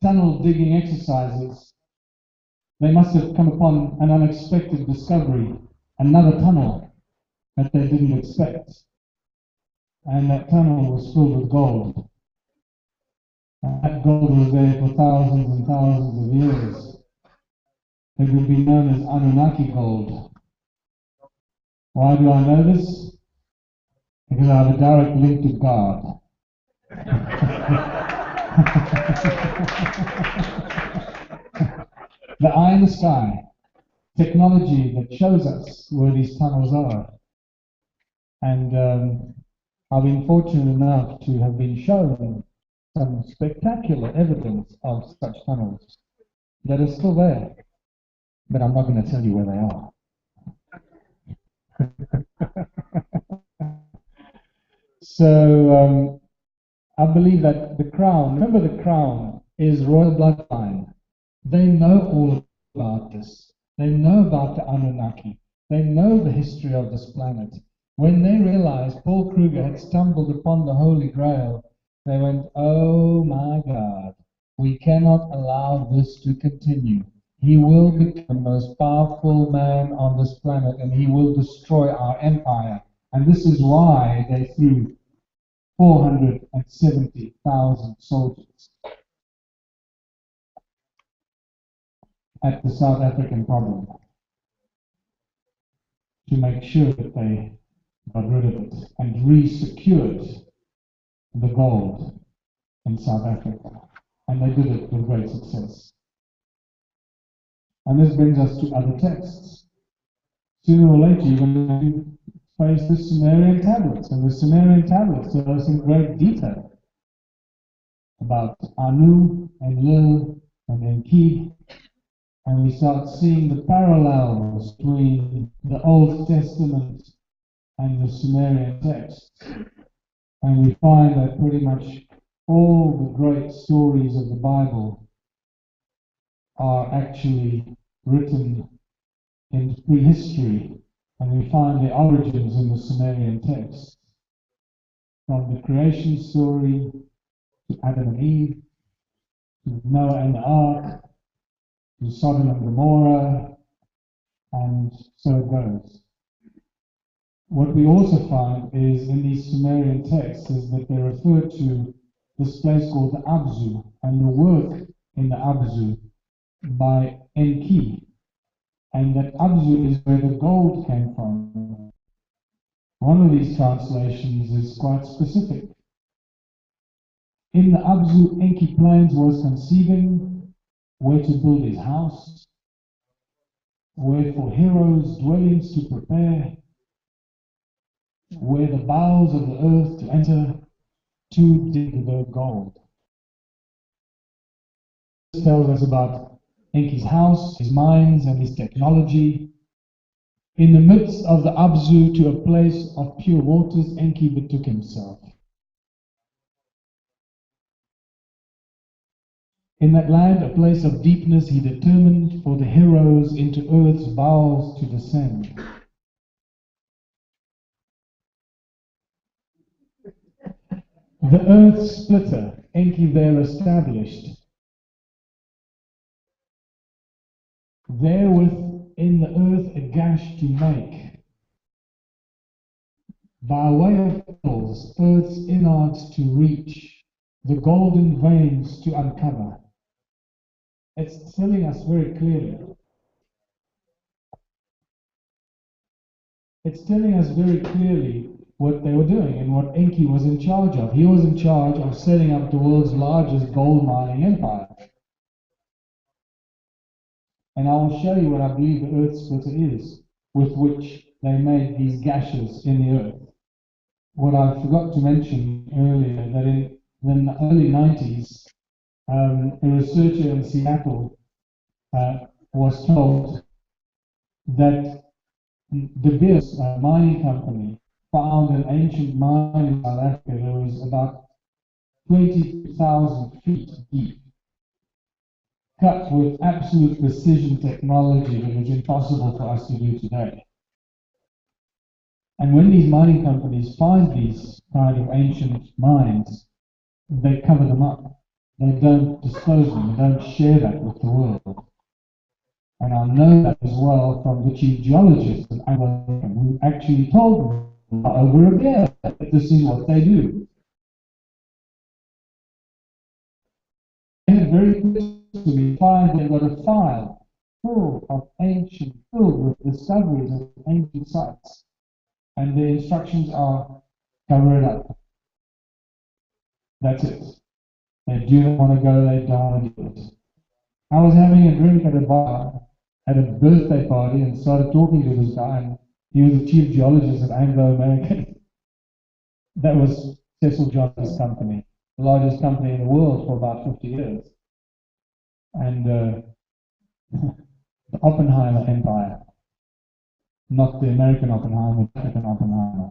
tunnel digging exercises, they must have come upon an unexpected discovery, another tunnel that they didn't expect. And that tunnel was filled with gold. And that gold was there for thousands and thousands of years. It would be known as Anunnaki gold. Why do I know this? Because I have a direct link to God. The eye in the sky, technology that shows us where these tunnels are. And I've been fortunate enough to have been shown some spectacular evidence of such tunnels that are still there. But I'm not going to tell you where they are. So I believe that the crown, remember the crown is royal bloodline. They know all about this. They know about the Anunnaki. They know the history of this planet. When they realized Paul Kruger had stumbled upon the Holy Grail, they went, oh my God, we cannot allow this to continue. He will become the most powerful man on this planet and he will destroy our empire. And this is why they threw 470,000 soldiers at the South African problem to make sure that they got rid of it and re-secured the gold in South Africa. And they did it with great success. And this brings us to other texts. Sooner or later, you're going to face the Sumerian tablets. And the Sumerian tablets tell us in great detail about Anu, Enlil, and Enki. And we start seeing the parallels between the Old Testament and the Sumerian texts. And we find that pretty much all the great stories of the Bible are actually written in prehistory, and we find their origins in the Sumerian texts. From the creation story to Adam and Eve, to Noah and the Ark, to Sodom and Gomorrah, and so it goes. What we also find is in these Sumerian texts is that they refer to this place called the Abzu, and the work in the Abzu by Enki, and that Abzu is where the gold came from. One of these translations is quite specific. In the Abzu, Enki plans was conceiving where to build his house, where for heroes dwellings to prepare, where the bowels of the earth to enter, to dig the gold. This tells us about Enki's house, his mines, and his technology. In the midst of the Abzu, to a place of pure waters, Enki betook himself. In that land, a place of deepness, he determined for the heroes into earth's bowels to descend. The earth splitter, Enki there established. Therewith in the earth a gash to make. By way of tunnels, earth's innards to reach, the golden veins to uncover. It's telling us very clearly it's telling us very clearly what they were doing and what Enki was in charge of. He was in charge of setting up the world's largest gold mining empire. And I will show you what I believe the earth splitter is, with which they made these gashes in the earth. What I forgot to mention earlier, that in the early 90s, a researcher in Seattle was told that De Beers, a mining company, found an ancient mine in South Africa that was about 20,000 feet deep, cut with absolute precision technology that was impossible for us to do today. And when these mining companies find these kind of ancient mines, they cover them up. They don't dispose them, they don't share that with the world. And I know that as well from the chief geologist of Anglo, who actually told me over a beer that this is what they do. And very quickly find they've got a file full of filled with discoveries of ancient sites. And the instructions are cover it up. That's it. They do not want to go, they don't want to do it. I was having a drink at a bar at a birthday party and started talking to this guy, and he was the chief geologist at Anglo American. That was Cecil Johnson's company, the largest company in the world for about 50 years. And the Oppenheimer Empire, not the American Oppenheimer, the African Oppenheimer.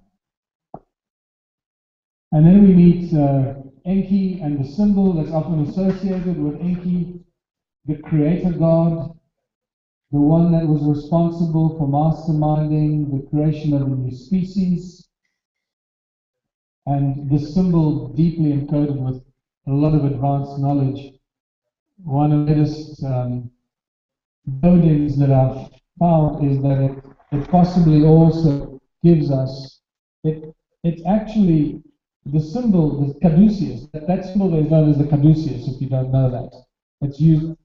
And then we meet Enki and the symbol that's often associated with Enki, the creator god, the one that was responsible for masterminding the creation of a new species, and the symbol deeply encoded with a lot of advanced knowledge. One of the latest buildings that I've found is that it possibly also gives us, it's actually the symbol, the caduceus, that symbol is known as the caduceus, if you don't know that. It's used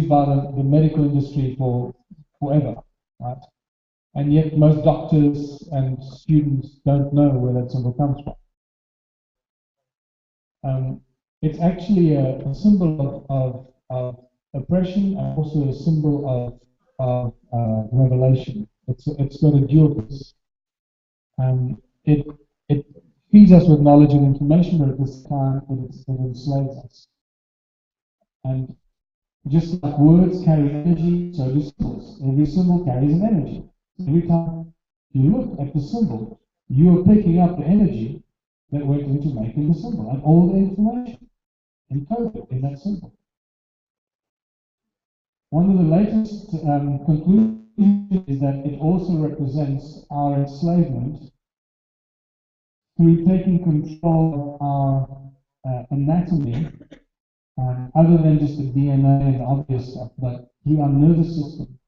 by the medical industry for forever, right? And yet most doctors and students don't know where that symbol comes from. It's actually a symbol of oppression and also a symbol of revelation. It's got a dual purpose. It feeds us with knowledge and information, but at this time it enslaves us. And just like words carry energy, so do symbols. Every symbol carries an energy. Every time you look at the symbol, you are picking up the energy that went into making the symbol and all the information encoded in that symbol. One of the latest conclusions is that it also represents our enslavement through taking control of our anatomy, other than just the DNA and the obvious stuff, but through our nervous system,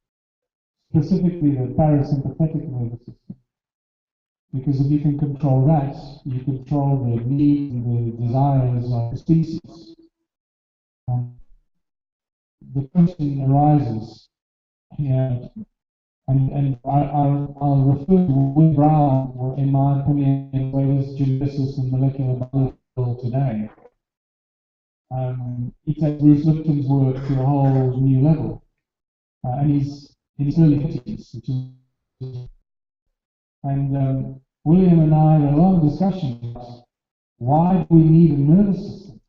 specifically the parasympathetic nervous system. Because if you can control that, you control the needs and the desires of the species. The question arises, and I'll refer to Will Brown, in my opinion, the greatest geneticist in molecular biology today. He takes Bruce Lipton's work to a whole new level. And he's in his early 50s, and William and I had a long discussion about why do we need a nervous system?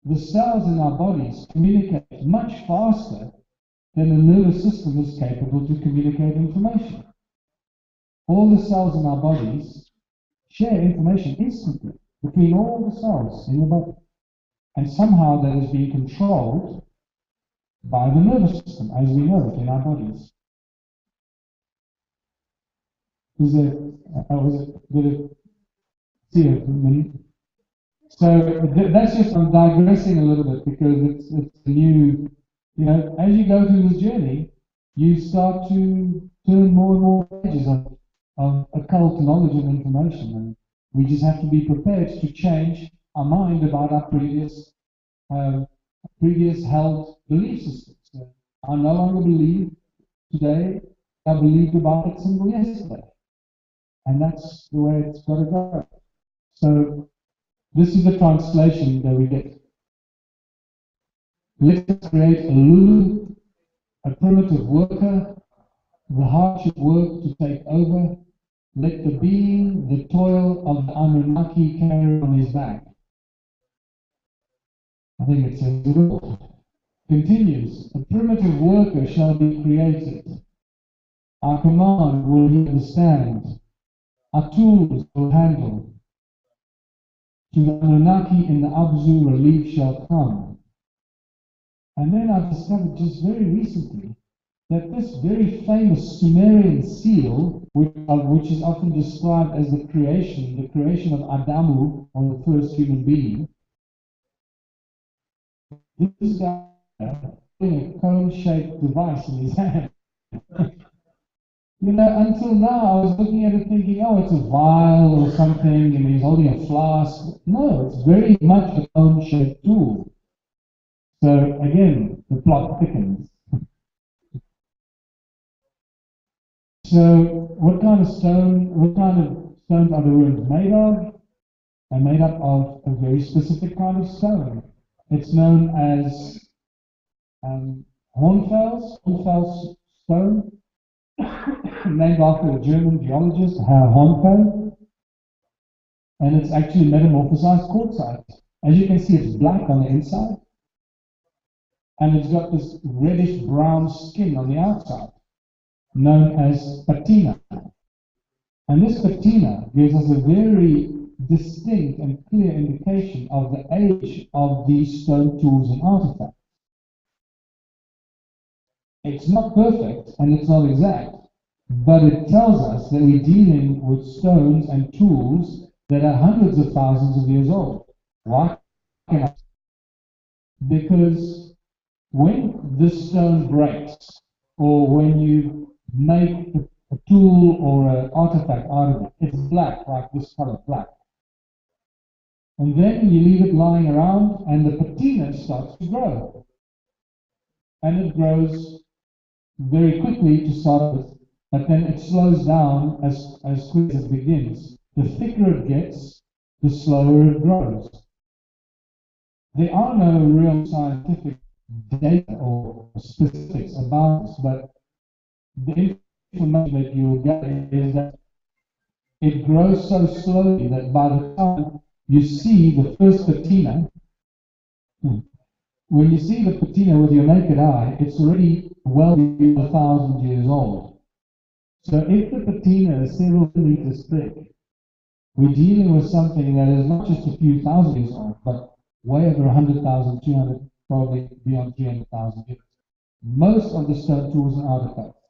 The cells in our bodies communicate much faster than the nervous system is capable to communicate information. All the cells in our bodies share information instantly between all the cells in the body. And somehow that is being controlled by the nervous system as we know it in our bodies. So that's just, I'm digressing a little bit because it's a new, as you go through this journey, you start to turn more and more pages of occult knowledge and information, and we just have to be prepared to change our mind about our previous held belief systems. I no longer believe today I believed about that symbol yesterday. And that's the way it's got to go. So this is the translation that we get. Let us create a Lulu, a primitive worker, the hardship work to take over. Let the being, the toil of the Anunnaki carry on his back. I think it says it all. Continues, a primitive worker shall be created. Our command will he understand. Our tools will handle. To the Anunnaki in the Abzu relief shall come. And then I discovered just very recently that this very famous Sumerian seal, which is often described as the creation of Adamu, or the first human being, this guy holding a cone-shaped device in his hand. You know, until now I was looking at it thinking, oh, it's a vial or something, and he's holding a flask. No, it's very much a cone-shaped tool. So again, the plot thickens. So what kind of stones are the ruins made of? They're made up of a very specific kind of stone. It's known as Hornfels stone, named after a German geologist, Herr Hornfels, and it's actually metamorphosized quartzite. As you can see, it's black on the inside, and it's got this reddish brown skin on the outside, known as patina. And this patina gives us a very distinct and clear indication of the age of these stone tools and artifacts. It's not perfect and it's not exact, but it tells us that we're dealing with stones and tools that are hundreds of thousands of years old. Why? Because when this stone breaks, or when you make a tool or an artifact out of it, it's black, like this color, black. And then you leave it lying around, and the patina starts to grow. And it grows very quickly to start with, but then it slows down as quick as it begins. The thicker it gets, the slower it grows. There are no real scientific data or specifics about this, but the information that you will get is that it grows so slowly that by the time you see the first patina, when you see the patina with your naked eye, it's already well beyond 1,000 years old. So if the patina is several meters thick, we're dealing with something that is not just a few thousand years old, but way over 100,000, 200, probably beyond 300,000 years. Most of the stone tools and artifacts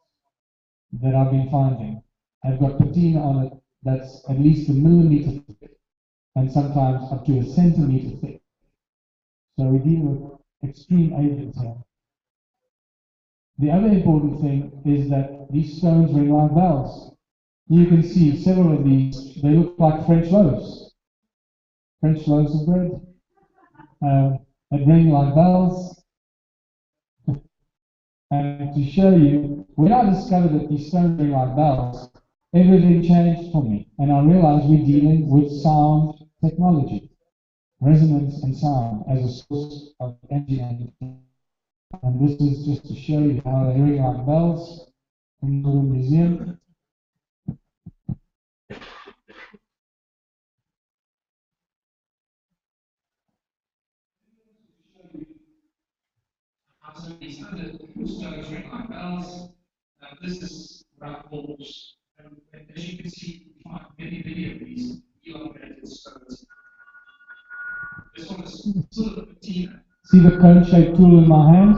that I've been finding have got patina on it that's at least a millimeter thick, and sometimes up to a centimeter thick. So we're dealing with extreme ages here. The other important thing is that these stones ring like bells. You can see several of these, they look like French loaves of bread. They ring like bells. And to show you, when I discovered that these stones ring like bells, everything changed for me. And I realized we're dealing with sound technology, resonance and sound as a source of energy. And this is just to show you how they ring like bells in the museum. So these other stones ring like bells. This is round balls. And as you can see, we find many of these elongated stones. This one is sort of patina. See the cone-shaped tool in my hand?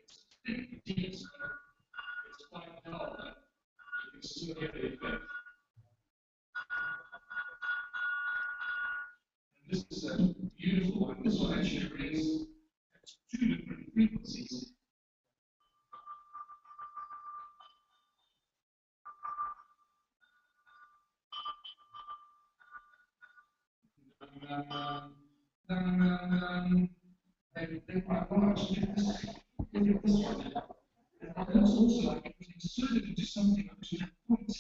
It's thick patina, so it's quite dull, but you can still get the effect. And this is a beautiful one. This one actually rings at 2 different frequencies. They're quite large. Look at this one. And it looks also decided to do something up to that point.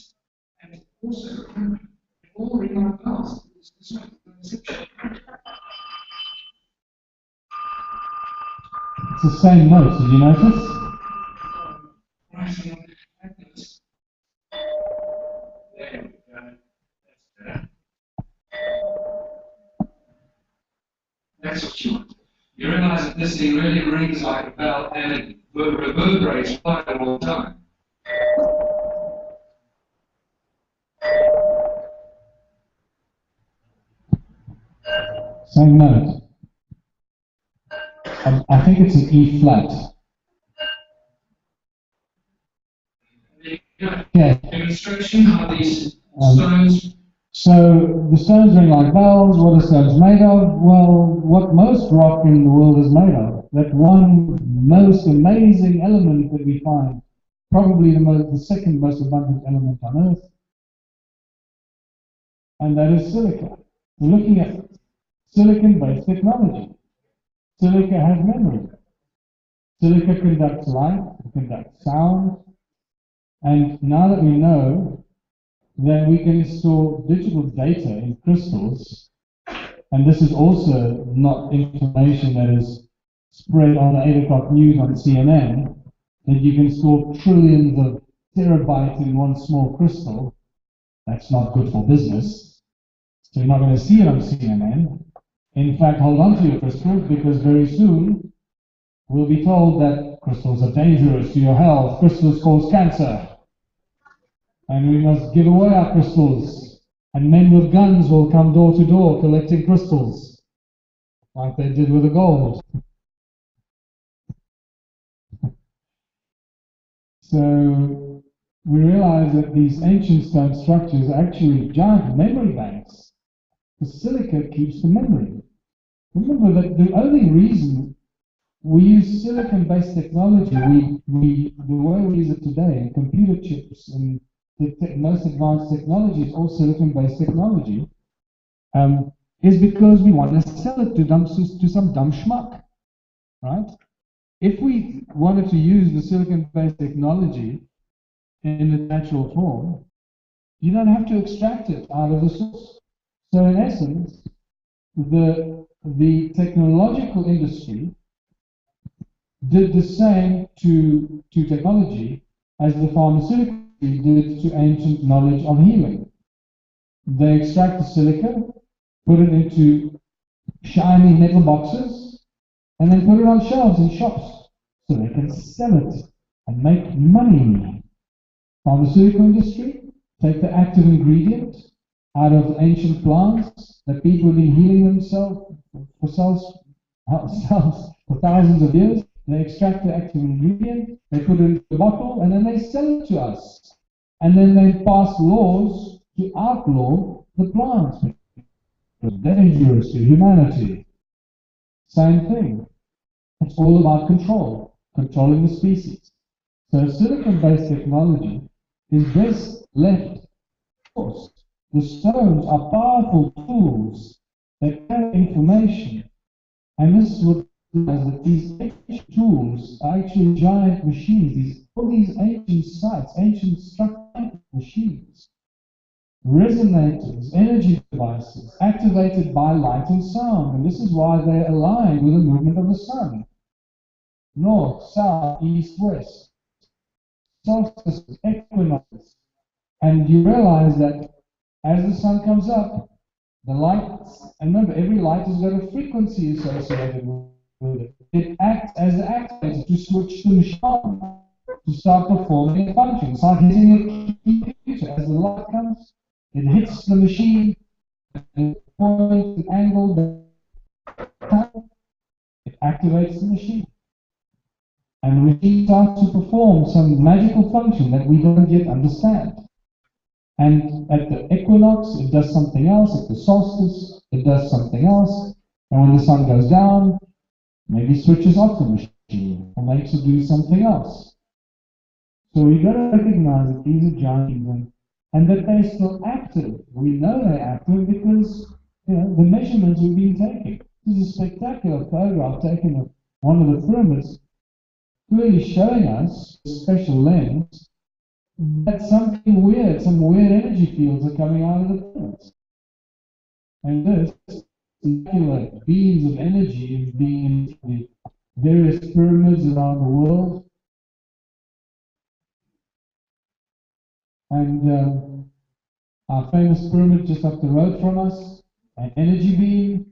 And also, remember, they all ring our bells. It's not an exception. It's the same note, did you notice? Right, there we go. That's better. That's what you want. You realize that this thing really rings like a bell and it reverberates quite a long time. Same note. I think it's an E flat. Yeah. Demonstration of these stones. So the stones ring like bells. What are stones made of? Well, what most rock in the world is made of. That one most amazing element that we find, probably the second most abundant element on Earth, and that is silica. We're looking at silicon-based technology. Silica has memory. Silica conducts light, conducts sound, and now that we know that we can store digital data in crystals, and this is also not information that is spread on the 8 o'clock news on CNN, that you can store trillions of terabytes in one small crystal. That's not good for business. So you're not going to see it on CNN. In fact, hold on to your crystals, because very soon we'll be told that crystals are dangerous to your health, crystals cause cancer, and we must give away our crystals. And men with guns will come door to door collecting crystals, like they did with the gold. So we realize that these ancient stone structures are actually giant memory banks. The silica keeps the memory. Remember that the only reason we use silicon-based technology, the way we use it today, computer chips and the most advanced technology is all silicon-based technology, is because we want to sell it to some dumb schmuck, right? If we wanted to use the silicon-based technology in its natural form, you don't have to extract it out of the source. So in essence, the technological industry did the same to technology as the pharmaceutical did to ancient knowledge of healing. They extract the silica, put it into shiny metal boxes, and then put it on shelves in shops so they can sell it and make money. Pharmaceutical industry take the active ingredient out of ancient plants that people have been healing themselves for thousands of years. They extract the active ingredient, they put it in the bottle, and then they sell it to us. And then they pass laws to outlaw the plants. It's dangerous to humanity. Same thing. It's all about control, controlling the species. So silicon-based technology is best left sourced. The stones are powerful tools that carry information. And this is what that these ancient tools are actually giant machines. All these ancient sites, ancient structured machines, resonators, energy devices, activated by light and sound. And this is why they're aligned with the movement of the sun. North, south, east, west. Solstices, equinoxes. And you realize that as the sun comes up, the lights, and remember, every light has got a frequency associated with it. It acts as an activator to switch the machine on, to start performing a function. It's like hitting a computer. As the light comes, it hits the machine, and it points an angle, it activates the machine. And the machine starts to perform some magical function that we don't yet understand. And at the equinox, it does something else. At the solstice, it does something else. And when the sun goes down, maybe switches off the machine or makes it do something else. So we've got to recognize that these are giant and that they're still active. We know they're active because the measurements we've been taking. This is a spectacular photograph taken of one of the pyramids, clearly showing us a special lens That's something weird. Some weird energy fields are coming out of the pyramids. And this molecular beams of energy is being in the various pyramids around the world. And our famous pyramid just up the road from us, an energy beam,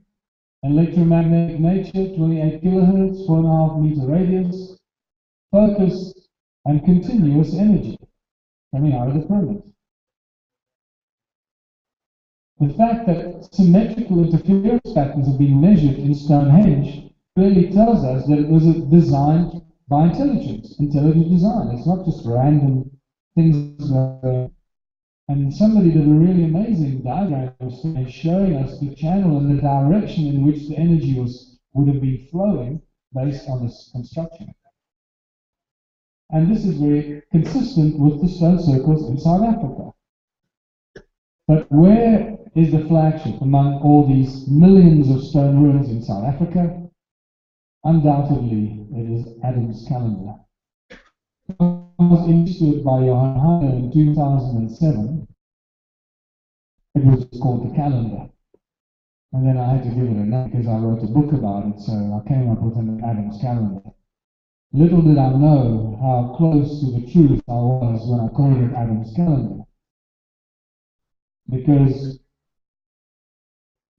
electromagnetic nature, 28 kilohertz, 4.5 meter radius, focused and continuous energy coming out of the pyramid. The fact that symmetrical interference patterns have been measured in Stonehenge clearly tells us that it was designed by intelligent design. It's not just random things going. And somebody did a really amazing diagram showing us the channel and the direction in which the energy would have been flowing based on this construction. And this is very consistent with the stone circles in South Africa. But where is the flagship among all these millions of stone ruins in South Africa? Undoubtedly, it is Adam's calendar. I was introduced by Johann Heine in 2007. It was called the calendar. And then I had to give it a name because I wrote a book about it, so I came up with an Adam's calendar. Little did I know how close to the truth I was when I called it Adam's calendar. Because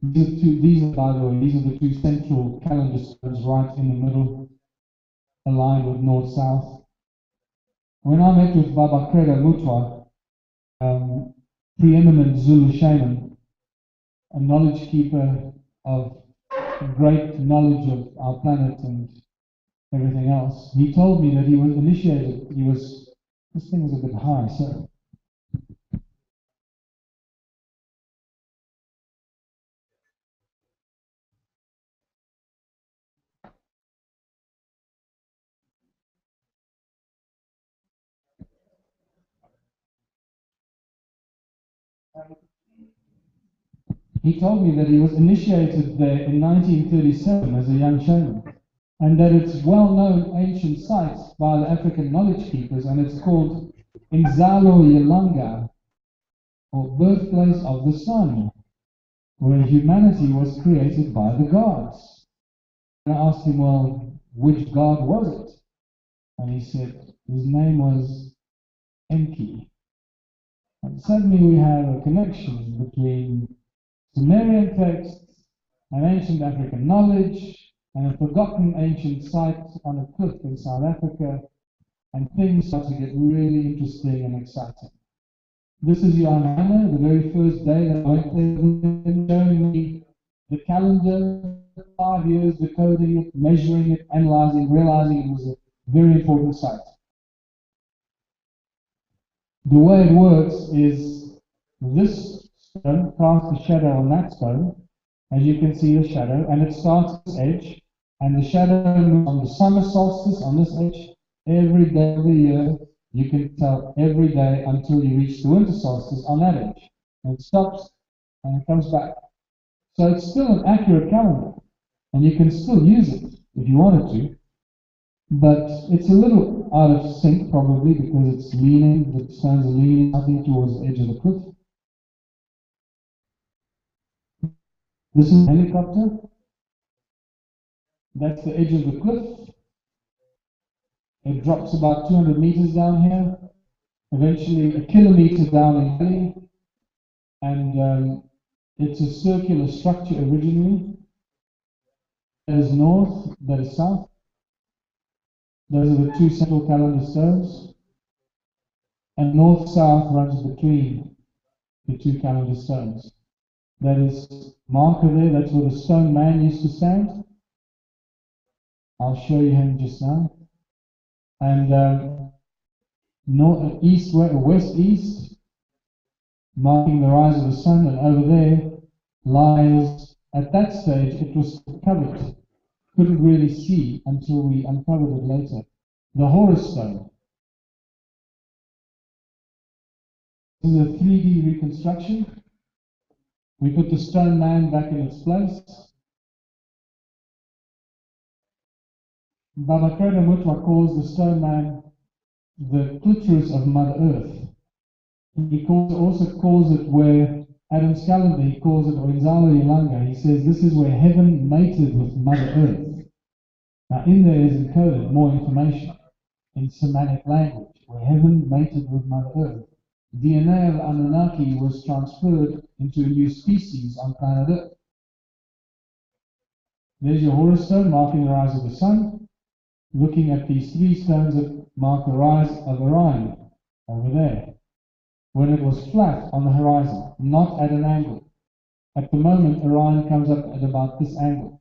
these are, by the way, these are the two central calendar stones right in the middle, aligned with north-south. When I met with Baba Credo Mutwa, preeminent Zulu shaman, a knowledge keeper of great knowledge of our planet and everything else, he told me that he was initiated, this thing is a bit high, so. He told me that he was initiated there in 1937 as a young shaman, and that it's well-known ancient site by the African knowledge keepers, and it's called Inzalo Yelanga, or birthplace of the sun, where humanity was created by the gods. And I asked him, well, which god was it? And he said his name was Enki. And suddenly we have a connection between Sumerian texts and ancient African knowledge and a forgotten ancient site on a cliff in South Africa, and things start to get really interesting and exciting. This is Johanna, the very first day that I went there, showing me the calendar, 5 years, decoding it, measuring it, analyzing, realizing it was a very important site. The way it works is this stone casts a shadow on that stone, as you can see the shadow, and it starts at this edge, and the shadow moves on the summer solstice on this edge. Every day of the year, you can tell every day until you reach the winter solstice on that edge. And it stops, and it comes back. So it's still an accurate calendar, and you can still use it if you wanted to, but it's a little out of sync probably because it's leaning, the stones are leaning nothing towards the edge of the cliff. This is a helicopter. That's the edge of the cliff. It drops about 200 meters down here, eventually a kilometer down in valley, and it's a circular structure originally. That is north, that is south. Those are the two central calendar stones. And north-south runs between the two calendar stones. That is marker there, that's where the stone man used to stand. I'll show you him just now. And north, east, west, east, marking the rise of the sun, and over there lies, at that stage it was covered. Couldn't really see until we uncovered it later. The Horus stone. This is a 3D reconstruction. We put the stone man back in its place. Baba Credo Mutwa calls the stone man the clitoris of Mother Earth. He also calls it where Adam Scallender, he calls it, or Inzalo Ilanga, he says this is where heaven mated with Mother Earth. Now in there is encoded more information in Semitic language, where heaven mated with Mother Earth. DNA of Anunnaki was transferred into a new species on planet Earth. There's your Horus stone marking the rise of the sun, looking at these three stones that mark the rise of Orion over there. When it was flat on the horizon, not at an angle. At the moment, Orion comes up at about this angle.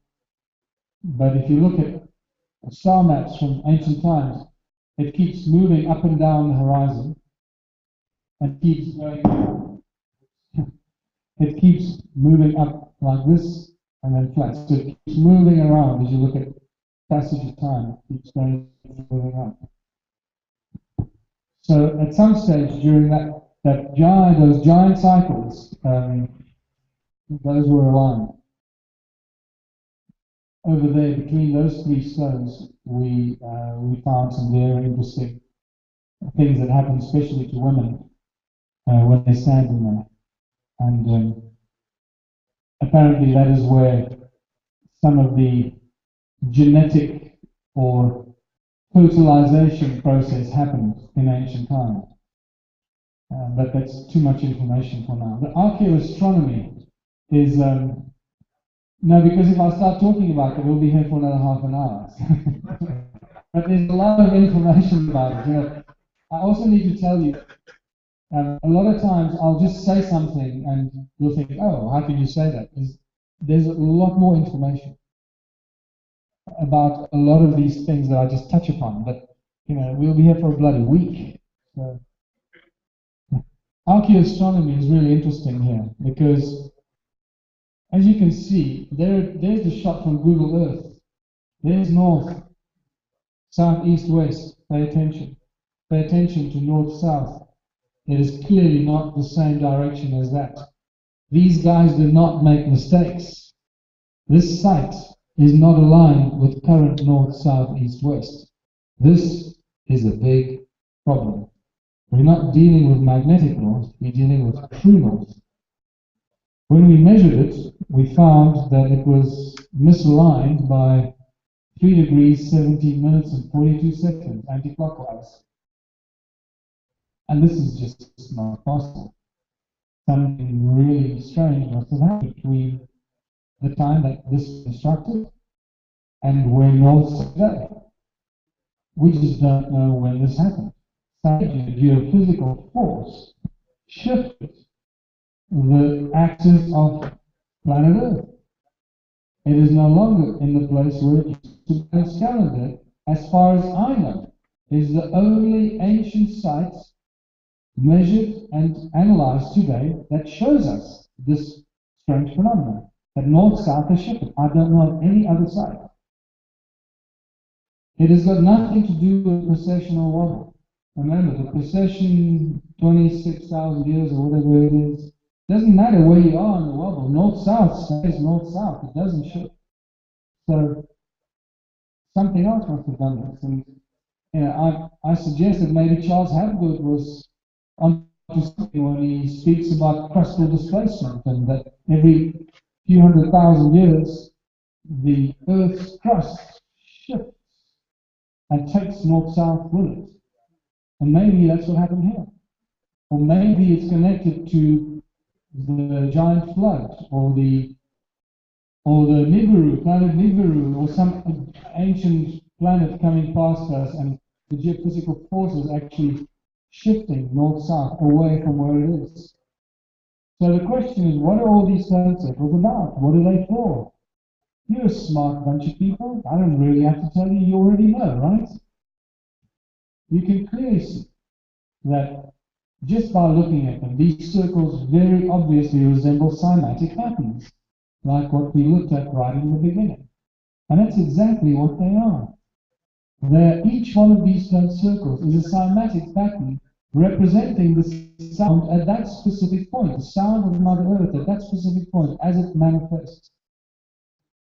But if you look at star maps from ancient times, it keeps moving up and down the horizon and keeps going. It keeps moving up like this and then flat. So it keeps moving around as you look at passage of time. It keeps going moving up. So at some stage during those giant cycles, those were aligned. Over there, between those three stones, we found some very interesting things that happen, especially to women when they stand in there. And apparently, that is where some of the genetic or fertilization process happened in ancient times. But that's too much information for now. The archaeoastronomy is no, because if I start talking about it, we'll be here for another half an hour. But there's a lot of information about it. I also need to tell you, a lot of times I'll just say something and you'll think, oh, how can you say that? There's a lot more information about a lot of these things that I just touch upon. But we'll be here for a bloody week. So, archaeoastronomy is really interesting here because, as you can see, there's the shot from Google Earth. There's north, south, east, west. Pay attention. Pay attention to north, south. It is clearly not the same direction as that. These guys did not make mistakes. This site is not aligned with current north, south, east, west. This is a big problem. We're not dealing with magnetic north, we're dealing with true north. When we measured it, we found that it was misaligned by 3 degrees, 17 minutes and 42 seconds anti-clockwise. And this is just not possible. Something really strange must have happened between the time that this was constructed and where north is today. We just don't know when this happened. Some geophysical force shifted the axis of planet Earth. It is no longer in the place where it used to be. Its calendar, as far as I know, is the only ancient site measured and analyzed today that shows us this strange phenomenon, that north-south has shifted. I don't know of any other site. It has got nothing to do with precessional wobble. Remember, the precession, 26,000 years or whatever it is, doesn't matter where you are in the wobble. North-south stays north-south. It doesn't shift. So something else must have done this. And I suggest that maybe Charles Hapgood was on to something when he speaks about crustal displacement, and that every few 100,000 years the Earth's crust shifts and takes north-south with it. And maybe that's what happened here. Or maybe it's connected to the giant flood, or the Nibiru, planet Nibiru, or some ancient planet coming past us, and the geophysical forces actually shifting north-south away from where it is. So the question is, what are all these stone circles about? What are they for? You're a smart bunch of people. I don't really have to tell you, you already know, right? You can clearly see that just by looking at them, these circles very obviously resemble cymatic patterns, like what we looked at right in the beginning. And that's exactly what they are. Each one of these circles is a cymatic pattern representing the sound at that specific point, the sound of Mother Earth at that specific point as it manifests.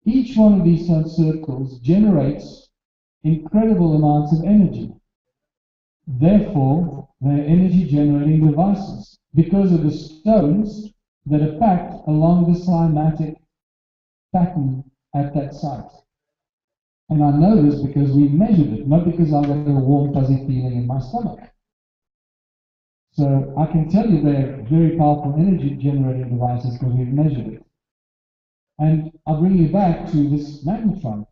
Each one of these circles generates incredible amounts of energy. Therefore, they're energy generating devices because of the stones that are packed along the cymatic pattern at that site. And I know this because we measured it, not because I got a warm, fuzzy feeling in my stomach. So I can tell you they're very powerful energy generating devices because we've measured it. And I'll bring you back to this magnetron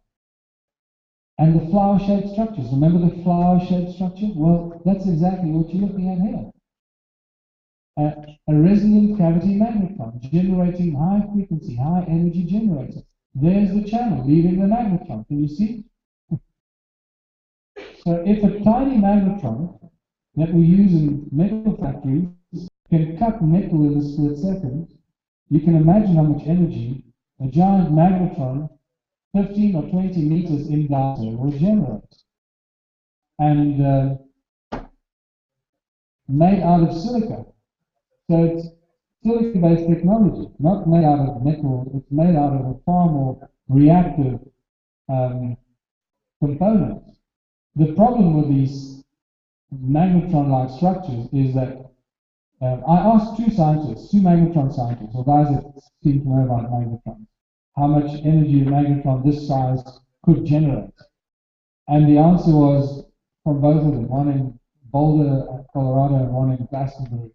and the flower-shaped structures. Remember the flower-shaped structure? Well, that's exactly what you're looking at here. A resonant cavity magnetron generating high frequency, high energy generator. There's the channel leaving the magnetron. Can you see? So if a tiny magnetron that we use in metal factories can cut metal in a split second, you can imagine how much energy a giant magnetron 15 or 20 meters in diameter will generate. And made out of silica. So it's silicon-based technology, not made out of metal. It's made out of a far more reactive component. The problem with these magnetron-like structures is that I asked two magnetron scientists, or guys that seem to know about magnetrons, how much energy a magnetron this size could generate. And the answer was from both of them, one in Boulder, Colorado, and one in Glastonbury.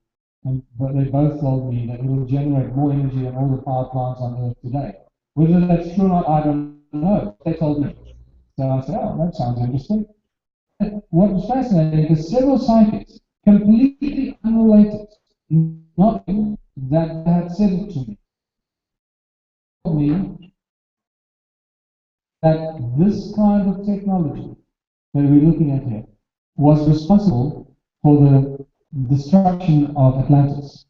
But they both told me that it will generate more energy than all the power plants on Earth today. Whether that's true or not, I don't know. They told me. So I said, oh, that sounds interesting. What was fascinating is several scientists, completely unrelated, not that had said it to me, told me that this kind of technology that we're looking at here was responsible for the destruction of Atlantis.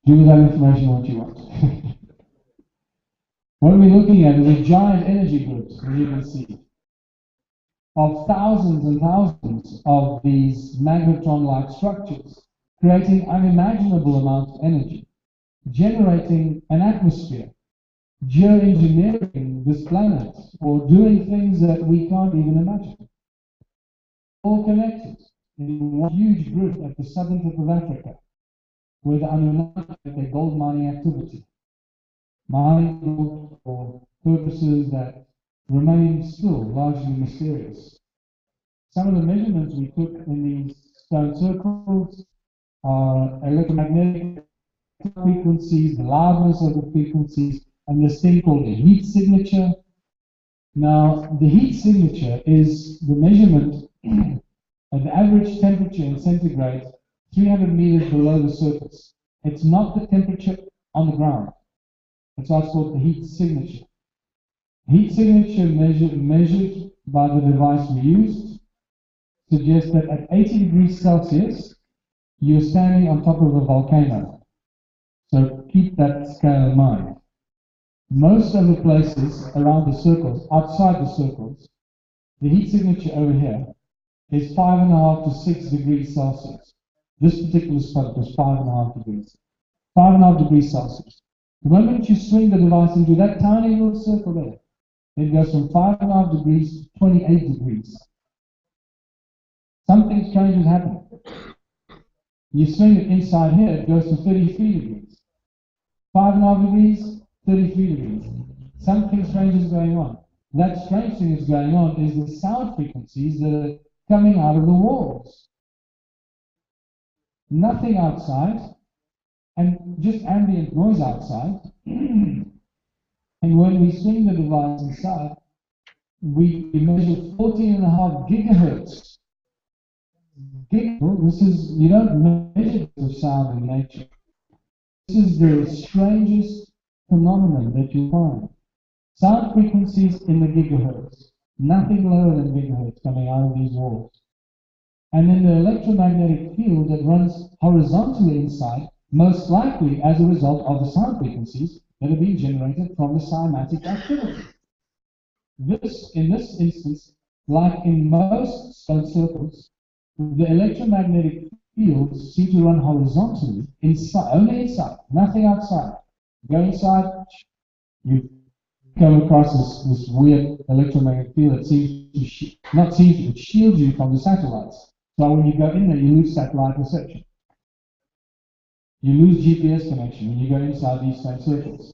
Do with that information what you want. What we're looking at is a giant energy grid, as you can see, of thousands and thousands of these magnetron-like structures, creating unimaginable amounts of energy, generating an atmosphere, geoengineering this planet, or doing things that we can't even imagine. All connected in one huge group at the southern tip of Africa, where the Anunnaki have their gold mining activity. Mining gold for purposes that remain still largely mysterious. Some of the measurements we took in these stone circles are electromagnetic frequencies, the loudness of the frequencies, and this thing called the heat signature. Now, the heat signature is the measurement of the average temperature in centigrade 300 meters below the surface. It's not the temperature on the ground. It's what's called the heat signature. Heat signature measured by the device we used suggests that at 80 degrees Celsius, you're standing on top of a volcano. So keep that scale in mind. Most of the places around the circles, outside the circles, the heat signature over here is 5.5 to 6 degrees Celsius. This particular spot was 5.5 degrees. 5.5 degrees Celsius. The moment you swing the device into that tiny little circle there, it goes from 5.5 degrees to 28 degrees. Something strange is happening. You swing it inside here, it goes to 33 degrees. 5.5 degrees, 33 degrees. Something strange is going on. That strange thing is going on is the sound frequencies that are coming out of the walls. Nothing outside, and just ambient noise outside. And when we swing the device inside, we measure 14.5 gigahertz. This is, you don't measure the sound in nature. This is the strangest phenomenon that you find. Sound frequencies in the gigahertz. Nothing lower than gigahertz coming out of these walls. And then the electromagnetic field that runs horizontally inside, most likely as a result of the sound frequencies that are being generated from the cymatic activity. In this instance, like in most stone circles, the electromagnetic fields seem to run horizontally, inside, only inside, nothing outside. Go inside, you come across this weird electromagnetic field that seems to, not seems to, it shields you from the satellites. So when you go in there, you lose satellite reception. You lose GPS connection when you go inside these stone circles.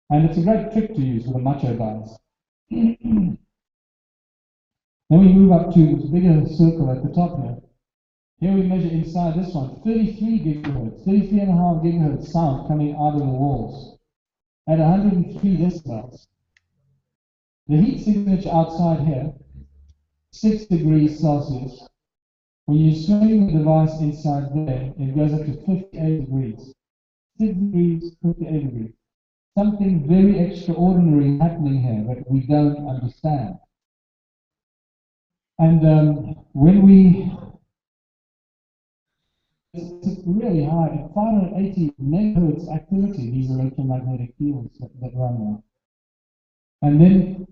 And it's a great trick to use with the macho guys. Then we move up to this bigger circle at the top here. Here we measure inside this one, 33 gigahertz, 33.5 gigahertz sound coming out of the walls at 103 decibels. The heat signature outside here, 6 degrees Celsius. When you swing the device inside there, it goes up to 58 degrees. 6 degrees, 58 degrees. Something very extraordinary happening here that we don't understand. And when we, it's really high, at 580 megahertz activity, these electromagnetic fields that run now. And then,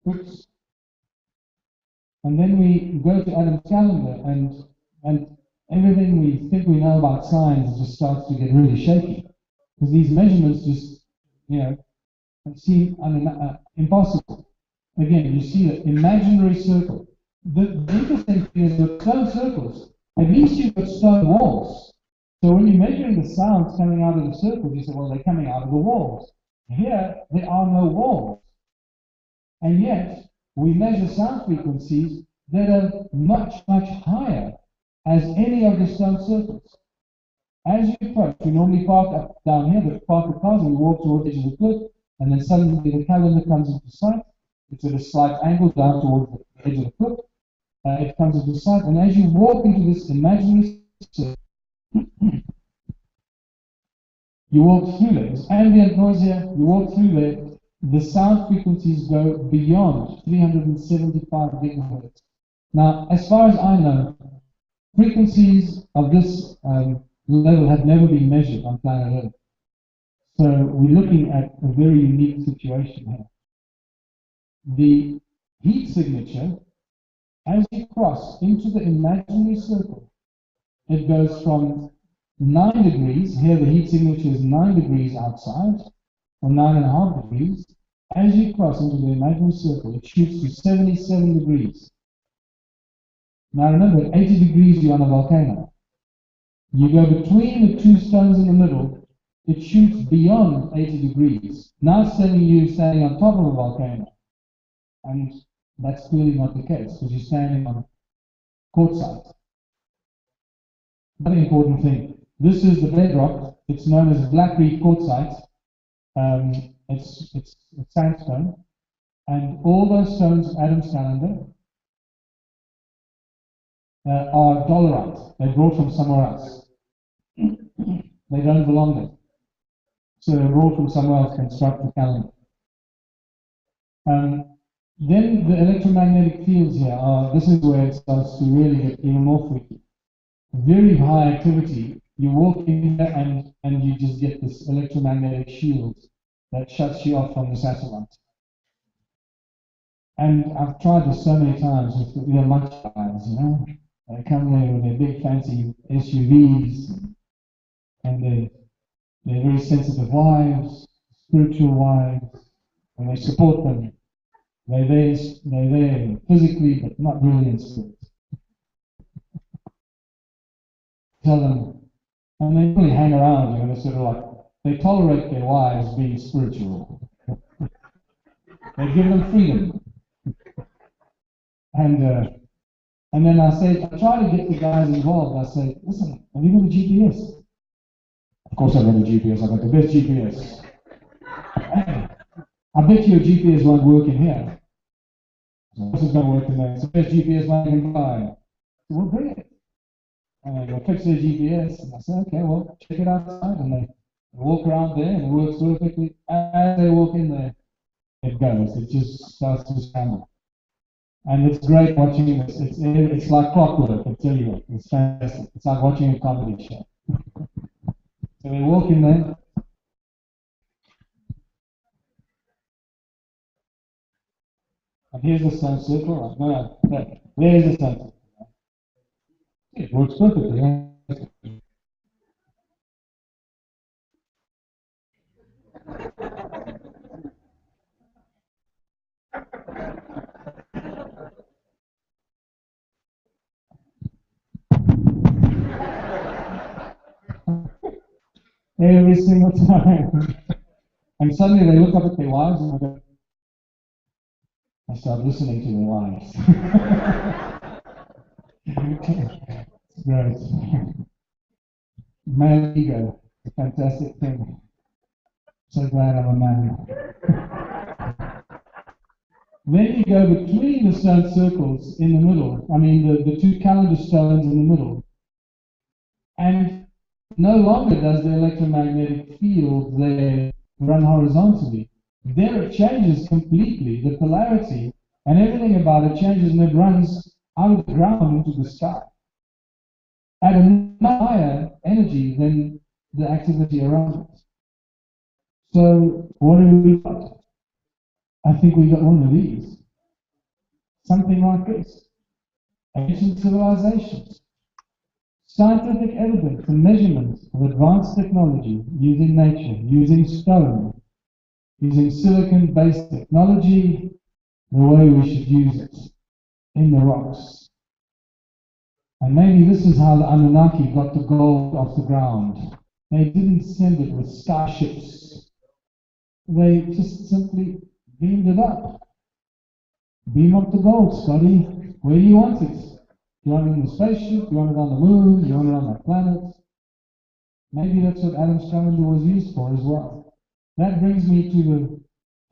oops, and then we go to Adam's calendar, and everything we think we know about science just starts to get really shaky. Because these measurements just, seem impossible. Again, you see the imaginary circle. The interesting thing is with stone circles, at least you've got stone walls. So when you're measuring the sounds coming out of the circles, you say, well, they're coming out of the walls. Here, there are no walls. And yet, we measure sound frequencies that are much, much higher as any of the stone circles. As you approach, we normally park up down here, but park the cars, and we walk towards the edge of the cliff, and then suddenly the calendar comes into sight. It's at a slight angle down towards the edge of the cliff. It comes into sight, and as you walk into this imaginary circle, you walk through there. There's ambient noise here, you walk through there, the sound frequencies go beyond 375 gigahertz. Now, as far as I know, frequencies of this level have never been measured on planet Earth. So we're looking at a very unique situation here. The heat signature, as you cross into the imaginary circle, it goes from 9 degrees, here the heat signature is 9 degrees outside, or 9.5 degrees. As you cross into the imaginary circle, it shoots to 77 degrees. Now remember, at 80 degrees you're on a volcano. You go between the two stones in the middle, it shoots beyond 80 degrees. Now it's telling you you're standing on top of a volcano. And that's clearly not the case, because you're standing on quartzite. Another important thing, this is the bedrock. It's known as black reef quartzite. It's sandstone. And all those stones, Adam's calendar, are dolerite. They're brought from somewhere else. They don't belong there. So they're brought from somewhere else to construct the calendar. Then the electromagnetic fields here are, this is where it starts to really get even more freaky. Very high activity. You walk in there and you just get this electromagnetic shield that shuts you off from the satellite. And I've tried this so many times with the lunch guys, They come there with their big fancy SUVs and they're very sensitive wives, spiritual wives, and they support them. They're there physically, but not really in spirit. Tell them, and they really hang around, they sort of like, they tolerate their wives being spiritual. They give them freedom. And then I try to get the guys involved. I say, listen, have you got a GPS? Of course I've got a GPS, I've got the best GPS. Hey, I bet your GPS won't work in here. Of course it's going to work in there. It's the best GPS one you can buy. So we'll bring it. And they'll fix their GPS. And I say, okay, well, check it outside. And they walk around there and it works perfectly. As they walk in there, it goes. It just starts to scramble. And it's great watching this. It's like clockwork, I tell you what. It's fantastic. It's like watching a comedy show. So they walk in there. And here's the sun circle. There's the sun circle. It works perfectly. Every single time. And suddenly they look up at their wives and I go, I start listening to their wives. It's great. Male ego, a fantastic thing. So glad I'm a man. Then you go between the stone circles in the middle, the two calendar stones in the middle, and no longer does the electromagnetic field there run horizontally. There it changes completely. The polarity and everything about it changes, and it runs out of the ground into the sky at a much higher energy than the activity around it. So what do we got? I think we got one of these. Something like this. Ancient civilizations. Scientific evidence and measurements of advanced technology using nature, using stone, using silicon-based technology, the way we should use it in the rocks. And maybe this is how the Anunnaki got the gold off the ground. They didn't send it with starships. They just simply beamed it up. Beam up the gold, Scotty. Where do you want it? Do you want it in the spaceship? Do you want it on the moon? Do you want it on the planet? Maybe that's what Adam's calendar was used for as well. That brings me to the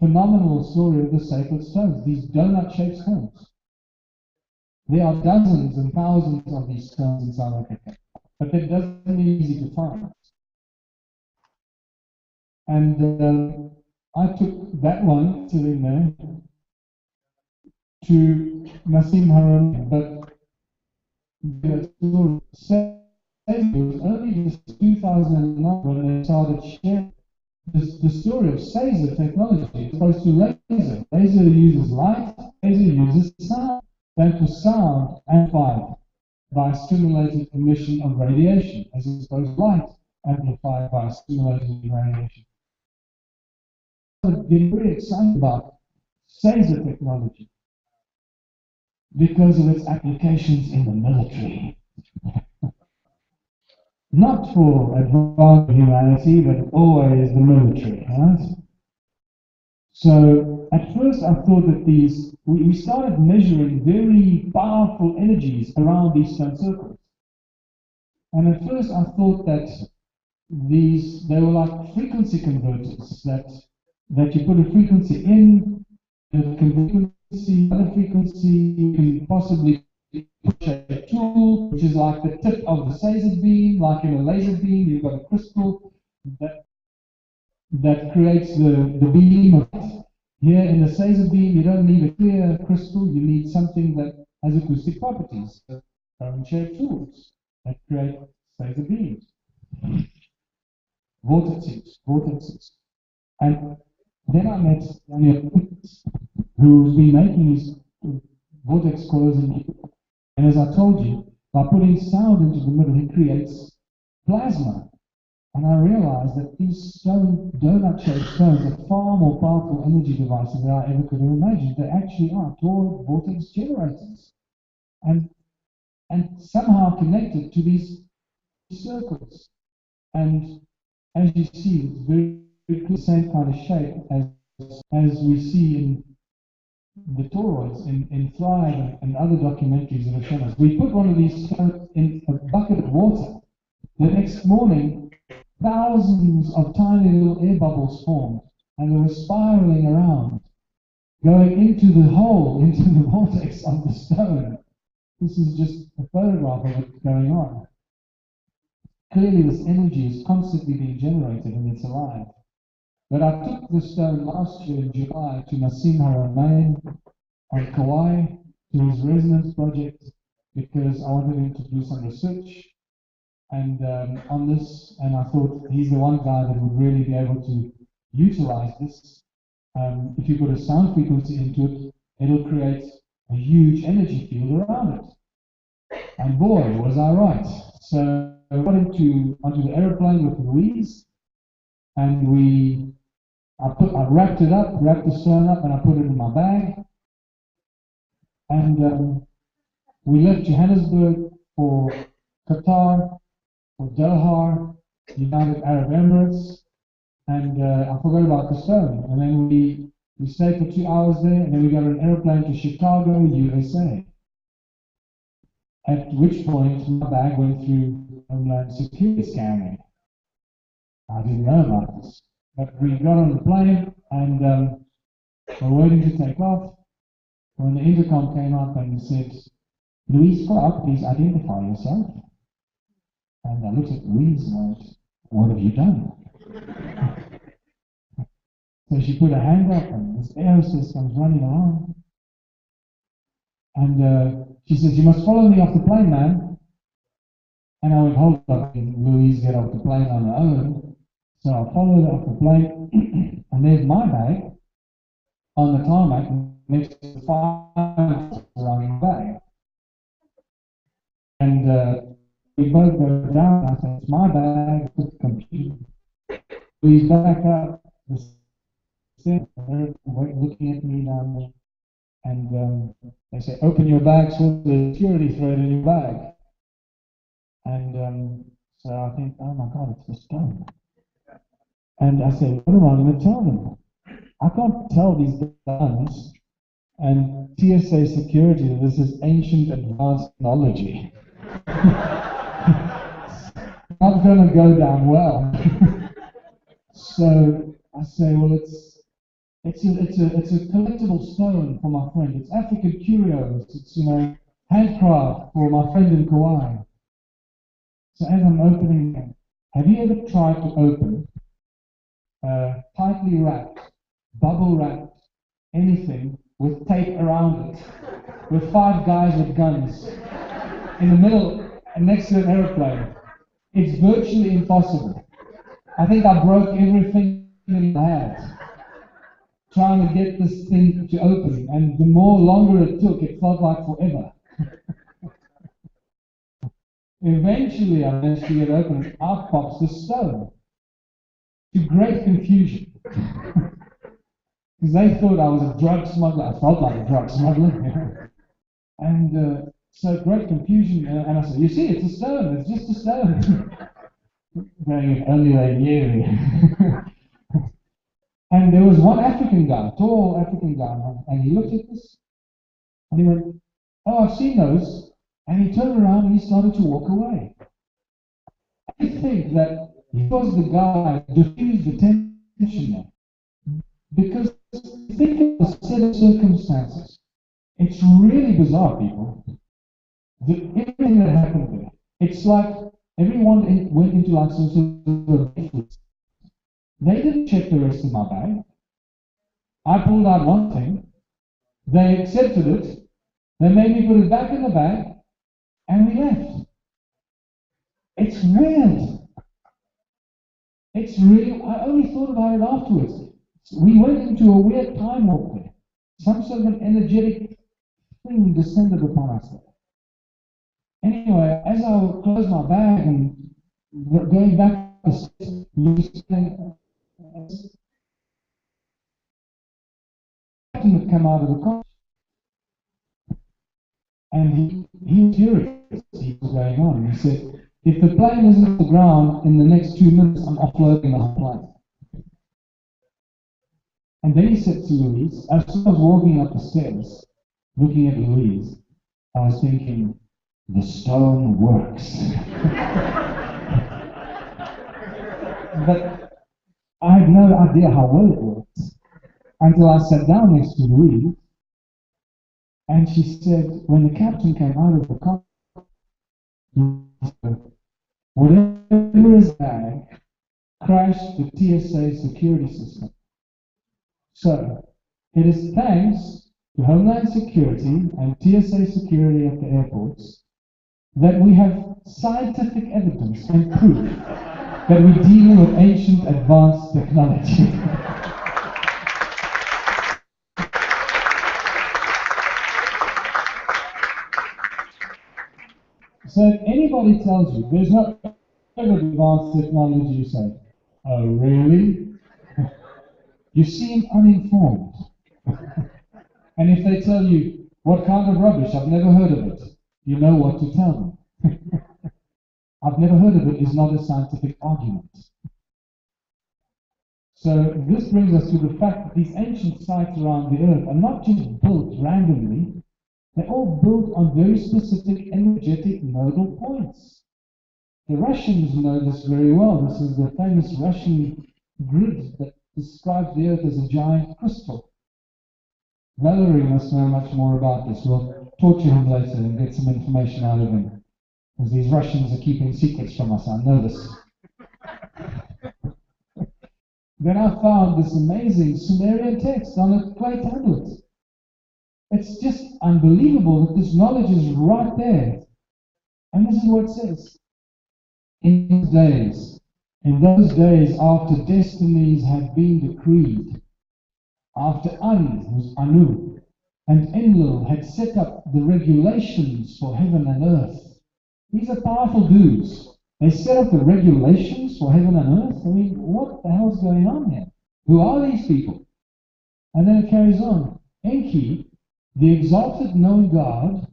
phenomenal story of the sacred stones, these donut-shaped stones. There are dozens and thousands of these stones in South Africa, but they're doesn't be easy to find. And I took that one sitting there to Nassim Haram, but the story it was only just 2009 when they started sharing the story of Caesar technology as opposed to laser. Laser uses light, laser uses sound. That was sound amplified by stimulated emission of radiation, as opposed to light amplified by stimulated radiation. I'm getting very excited about Caesar technology because of its applications in the military. Not for advanced humanity, but always the military, right? So at first I thought that we started measuring very powerful energies around these stone circles. And at first I thought that they were like frequency converters, that you put a frequency in, and it can frequency, other frequency, you can possibly push a tool, which is like the tip of the laser beam, like in a laser beam, you've got a crystal that creates the beam of light. Here in the laser beam, you don't need a clear crystal, you need something that has acoustic properties, current-shaped tools that create laser beams. Vortexes. And then I met Daniel who's been making these vortex coils, and as I told you, by putting sound into the middle, he creates plasma. And I realized that these donut-shaped stones are far more powerful energy devices than I ever could have imagined. They actually are toric vortex generators, and somehow connected to these circles. And as you see, it's very, very clear, the same kind of shape as we see in the toroids in Thrive and other documentaries that have shown us. We put one of these stones in a bucket of water. The next morning, thousands of tiny little air bubbles formed, and they were spiraling around, going into the hole, into the vortex of the stone. This is just a photograph of it going on. Clearly, this energy is constantly being generated and it's alive. But I took the stone last year in July to Nassim Haram on Kauai to his resonance project because I wanted him to do some research and on this, and I thought he's the one guy that would really be able to utilize this. If you put a sound frequency into it, it'll create a huge energy field around it. And boy, was I right. So I got onto the aeroplane with Louise, and I wrapped it up, wrapped the stone up, and I put it in my bag. And we left Johannesburg for Qatar, for Doha, United Arab Emirates, and I forgot about the stone. And then we stayed for 2 hours there, and then we got an airplane to Chicago, USA. At which point my bag went through Homeland Security scanning. I didn't know about this. But we got on the plane, and we're waiting to take off, when the intercom came up and said, "Louise Clark, please identify yourself." And I looked at Louise and went, "What have you done?" So she put her hand up, and this air hostess comes running along. And she says, "You must follow me off the plane, man." And I went, "Hold up, can Louise get off the plane on her own?" So I followed her off the plane, and there's my bag on the tarmac next to the 5 running bag. And we both go down. I said, "It's my bag, it's the computer." We back up the stairs, and they're looking at me down there. And they say, "Open your bag, so the security thread in your bag." And so I think, oh my God, it's the stone. And I said, "What am I going to tell them? I can't tell these guns and TSA security that this is ancient advanced technology." Not going to go down well. So I say, "Well, it's a collectible stone for my friend. It's African curios. It's handcraft for my friend in Kauai." So as I'm opening it, have you ever tried to open tightly wrapped, bubble wrapped, anything with tape around it, with 5 guys with guns in the middle and next to an airplane? It's virtually impossible. I think I broke everything in my hand trying to get this thing to open, and the more longer it took, it felt like forever. Eventually, I managed to get open, and out pops the stone, to great confusion. Because they thought I was a drug smuggler. I felt like a drug smuggler. And so great confusion, and I said, "You see, it's a stone, it's just a stone." If only they knew. And there was one African guy, tall African guy, and he looked at this, and he went, "Oh, I've seen those." And he turned around and he started to walk away. I think that he was the guy who diffused the tension there. Because think of the set of circumstances. It's really bizarre, people. Everything that happened there. It's like everyone went into like some sort of business. They didn't check the rest of my bag. I pulled out one thing. They accepted it. They made me put it back in the bag, and we left. It's weird. It's really, I only thought about it afterwards. We went into a weird time warp there. Some sort of an energetic thing descended upon us there. Anyway, as I would close my bag and going back to the captain had come out of the car, and he was furious. He was going on. He said, "If the plane isn't on the ground in the next 2 minutes, I'm offloading the whole plane." And then he said to Louise, as I was walking up the stairs, looking at Louise, I was thinking, the stone works. But I had no idea how well it works until I sat down next to Louise, and she said, when the captain came out of the cockpit, he said, "Whatever is bag crashed the TSA security system." So, it is thanks to Homeland Security and TSA security at the airports that we have scientific evidence and proof that we're dealing with ancient advanced technology. So if anybody tells you there's no advanced technology, you say, "Oh, really?" You seem uninformed. And if they tell you, "What kind of rubbish? I've never heard of it," you know what to tell them. I've never heard of it, is not a scientific argument. So this brings us to the fact that these ancient sites around the earth are not just built randomly, they're all built on very specific energetic nodal points. The Russians know this very well. This is the famous Russian grid that describes the earth as a giant crystal. Valerie must know much more about this. We'll torture him later and get some information out of him. Because these Russians are keeping secrets from us, I know this. Then I found this amazing Sumerian text on a clay tablet. It's just unbelievable that this knowledge is right there. And this is what it says. In those days after destinies had been decreed, after who's Anu, and Enlil had set up the regulations for heaven and earth. These are powerful dudes. They set up the regulations for heaven and earth. I mean, what the hell's going on here? Who are these people? And then it carries on. Enki, the exalted known God,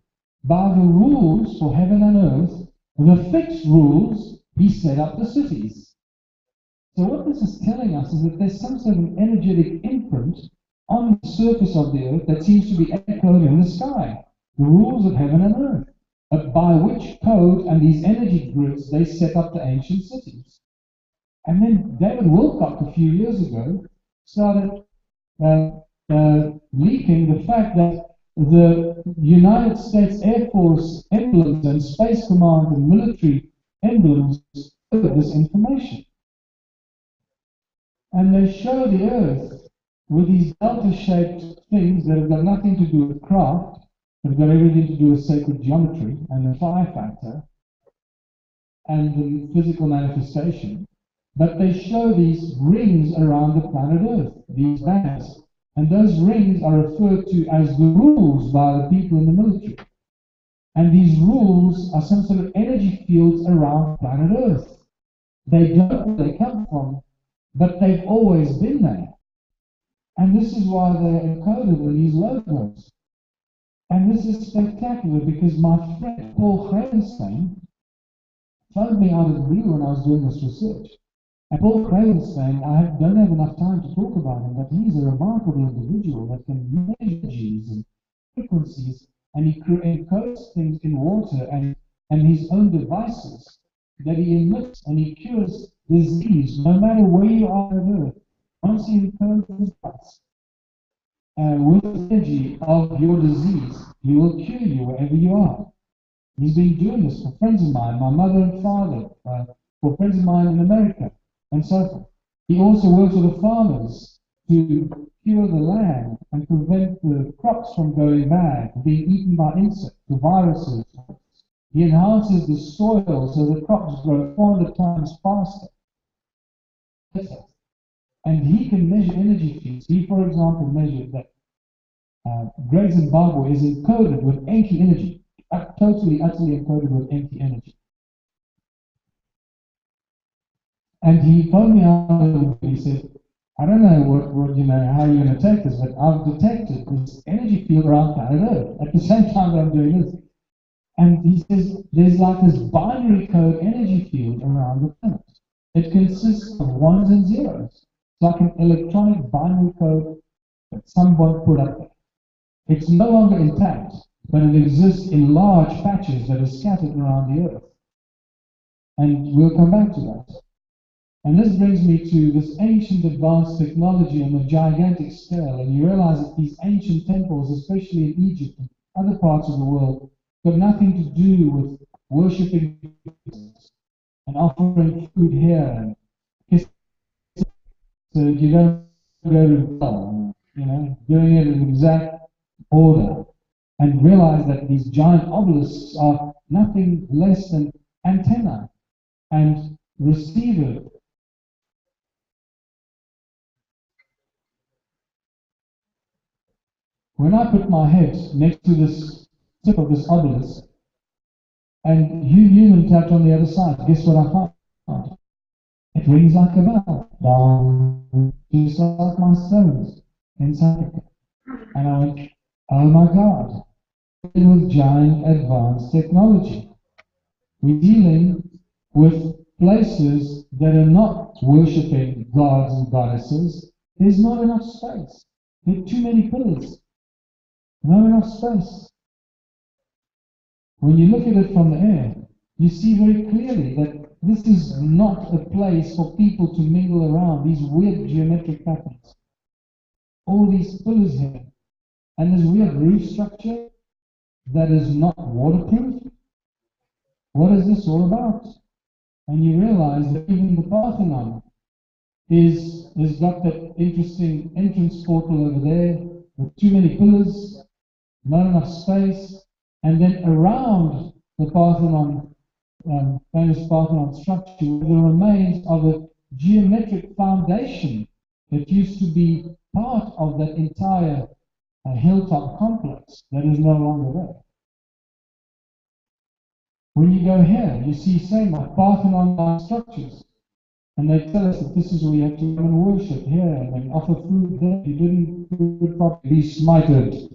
by the rules for heaven and earth, the fixed rules, he set up the cities. So what this is telling us is that there's some sort of energetic imprint on the surface of the earth that seems to be echoed in the sky. The rules of heaven and earth. By which code and these energy grids they set up the ancient cities. And then David Wilcock a few years ago started leaking the fact that the United States Air Force emblems and Space Command and military emblems showed this information. And they show the Earth with these delta-shaped things that have got nothing to do with craft, they've got everything to do with sacred geometry and the fire factor and the physical manifestation. But they show these rings around the planet Earth, these bands. And those rings are referred to as the rules by the people in the military. And these rules are some sort of energy fields around planet Earth. They don't know where they come from, but they've always been there. And this is why they're encoded in these logos. And this is spectacular because my friend Paul Kravenstein phoned me out of the blue when I was doing this research. And Paul Kravenstein, I don't have enough time to talk about him, but he's a remarkable individual that can measure energies and frequencies, and he encodes things in water and his own devices that he emits, and he cures disease no matter where you are on earth. Once he encodes his device with the energy of your disease, he will cure you wherever you are. He's been doing this for friends of mine, my mother and father, for friends of mine in America, and so forth. He also works with the farmers to cure the land and prevent the crops from going bad, being eaten by insects, the viruses. He enhances the soil so the crops grow 400 times faster. And he can measure energy fields. He, for example, measured that Great Zimbabwe is encoded with Enki energy, totally, utterly encoded with Enki energy. And he phoned me out and he said, I don't know how you're going to take this, but I've detected this energy field around planet Earth at the same time that I'm doing this. And he says there's like this binary code energy field around the planet. It consists of ones and zeros. It's like an electronic binary code that someone put up there. It's no longer intact, but it exists in large patches that are scattered around the Earth. And we'll come back to that. And this brings me to this ancient advanced technology on a gigantic scale. And you realize that these ancient temples, especially in Egypt and other parts of the world, got nothing to do with worshipping and offering food here and kissing. So you don't go to hell, doing it in exact order. And realize that these giant obelisks are nothing less than antenna and receiver. When I put my head next to this tip of this obelisk, and Hugh Newman tapped on the other side, guess what I found? It rings like a bell. Down, just like my stones in South Africa. And I went, oh my God, it was giant advanced technology. We're dealing with places that are not worshipping gods and goddesses, there's not enough space. There are too many pillars. Not enough space. When you look at it from the air, you see very clearly that this is not a place for people to mingle around, these weird geometric patterns. All these pillars here. And this weird roof structure that is not waterproof. What is this all about? And you realize that even the Parthenon is got that interesting entrance portal over there with too many pillars, not enough space, and then around the Parthenon, famous Parthenon structure, the remains of a geometric foundation that used to be part of that entire hilltop complex that is no longer there. When you go here, you see same like Parthenon structures. And they tell us that this is where you have to come and worship here and offer food there. You didn't do it properly, be smited.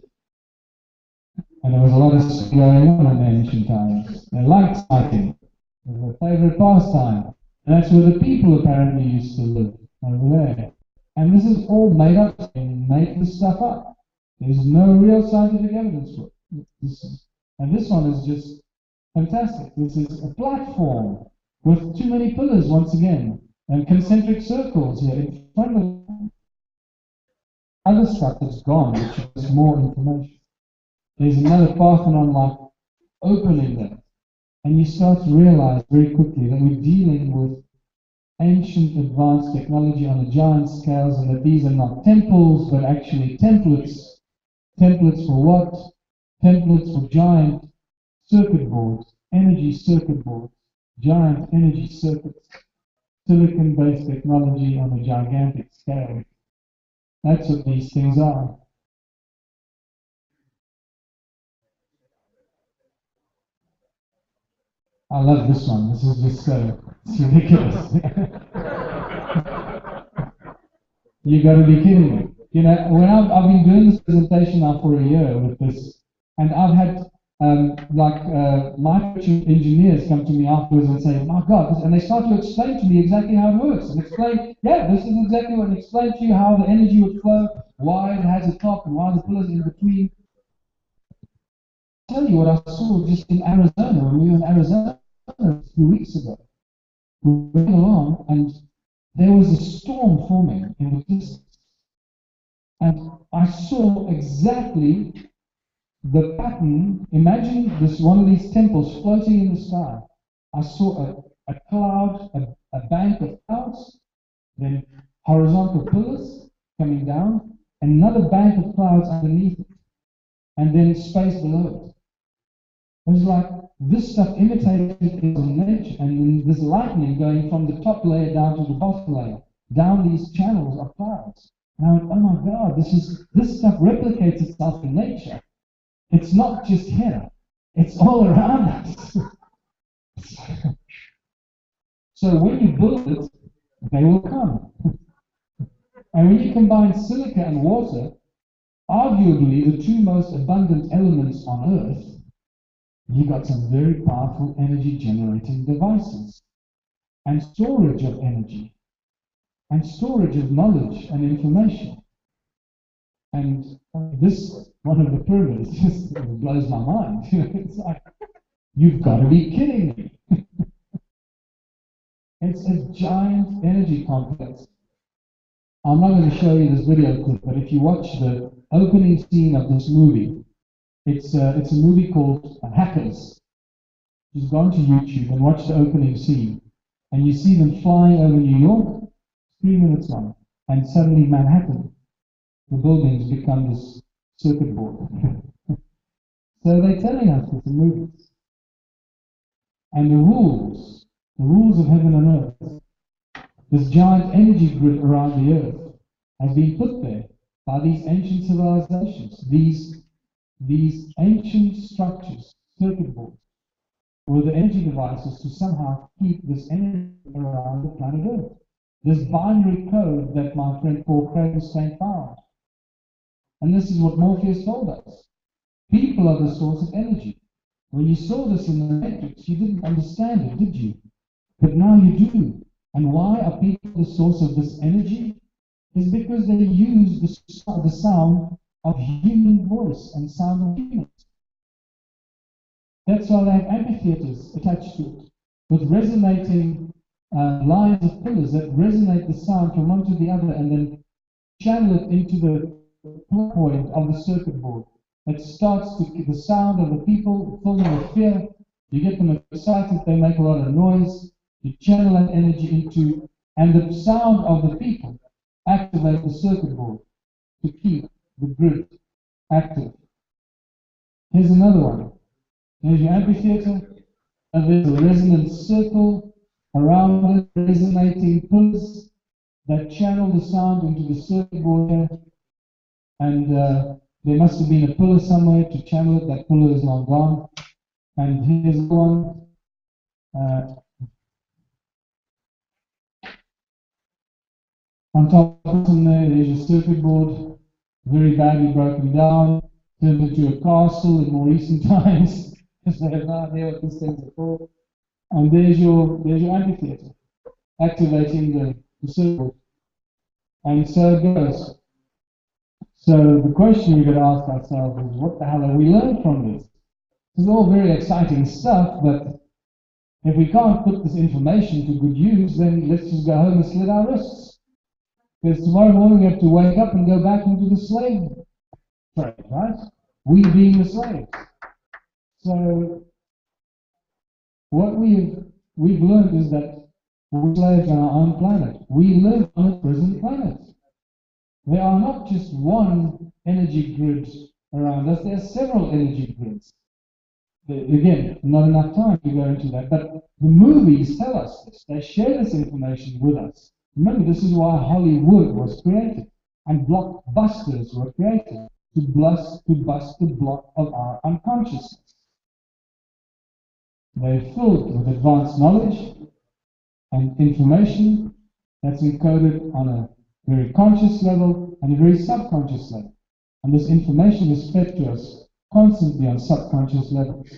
And there was a lot of stuff going on in the ancient times. They liked smiting. It was their favorite pastime. And that's where the people apparently used to live, over there. And this is all made up and make this stuff up. There's no real scientific evidence for it. And this one is just fantastic. This is a platform with too many pillars once again, and concentric circles here in front of them. Other stuff that's gone, which is more information. There's another Parthenon-like opening there. And you start to realize very quickly that we're dealing with ancient advanced technology on a giant scale, and that these are not temples, but actually templates. Templates for what? Templates for giant circuit boards, energy circuit boards, giant energy circuits, silicon-based technology on a gigantic scale. That's what these things are. I love this one. This is just it's ridiculous. You got to be kidding me. You know, when I've been doing this presentation now for a year with this, and I've had microchip engineers come to me afterwards and say, "My God," and they start to explain to me exactly how it works, and explain, yeah, this is exactly what, and explain to you how the energy would flow, why it has a top, and why the pillars in between. I'll tell you what I saw just in Arizona when we were in Arizona a few weeks ago. We went along, and there was a storm forming in the distance. And I saw exactly the pattern. Imagine this one of these temples floating in the sky. I saw a cloud, a bank of clouds, then horizontal pillars coming down, another bank of clouds underneath it, and then space below it. It was like this stuff imitated in nature, and then this lightning going from the top layer down to the bottom layer, down these channels of clouds. And I went, oh my God, this stuff replicates itself in nature. It's not just here, it's all around us. So when you build it, they will come. And when you combine silica and water, arguably the two most abundant elements on Earth, you got some very powerful energy generating devices, and storage of energy, and storage of knowledge and information. And this, one of the pyramids, just blows my mind. It's like, you've got to be kidding me. It's a giant energy complex. I'm not going to show you this video clip, but if you watch the opening scene of this movie, it's a movie called Hackers. Just go onto YouTube and watch the opening scene, and you see them flying over New York, 3 minutes long, and suddenly Manhattan, the buildings become this circuit board. So they're telling us it's a movie. And the rules of heaven and earth, this giant energy grid around the earth, has been put there by these ancient civilizations. These ancient structures, circuit boards, were the energy devices to somehow keep this energy around the planet Earth. This binary code that my friend Paul Kragenstein found. And this is what Morpheus told us. People are the source of energy. When you saw this in the Matrix, you didn't understand it, did you? But now you do. And why are people the source of this energy? Is because they use the sound of human voice and sound of humans. That's why they have amphitheaters attached to it, with resonating lines of pillars that resonate the sound from one to the other and then channel it into the plug point of the circuit board. It starts to the sound of the people, fill them with fear. You get them excited, they make a lot of noise. You channel that energy into, and the sound of the people activate the circuit board to keep the grid active. Here's another one. There's your amphitheater, and there's a resonance circle around it, resonating pillars that channel the sound into the circuit board here. And there must have been a pillar somewhere to channel it. That pillar is long gone. And here's one. On top of there's your circuit board, very badly broken down, turned into a castle in more recent times, because they have no idea what these things are for. And there's your amphitheater, activating the circuit board. And so it goes. So the question we've got to ask ourselves is, what the hell have we learned from this? This is all very exciting stuff, but if we can't put this information to good use, then let's just go home and slit our wrists. Because tomorrow morning we have to wake up and go back into the slave trade, right? We being the slaves. So what we've learned is that we're slaves on our own planet. We live on a prison planet. There are not just one energy grid around us, there are several energy grids. Again, not enough time to go into that, but the movies tell us this. They share this information with us. Remember, this is why Hollywood was created, and blockbusters were created, to bust the block of our unconsciousness. They're filled with advanced knowledge and information that's encoded on a very conscious level and a very subconscious level. And this information is fed to us constantly on subconscious levels.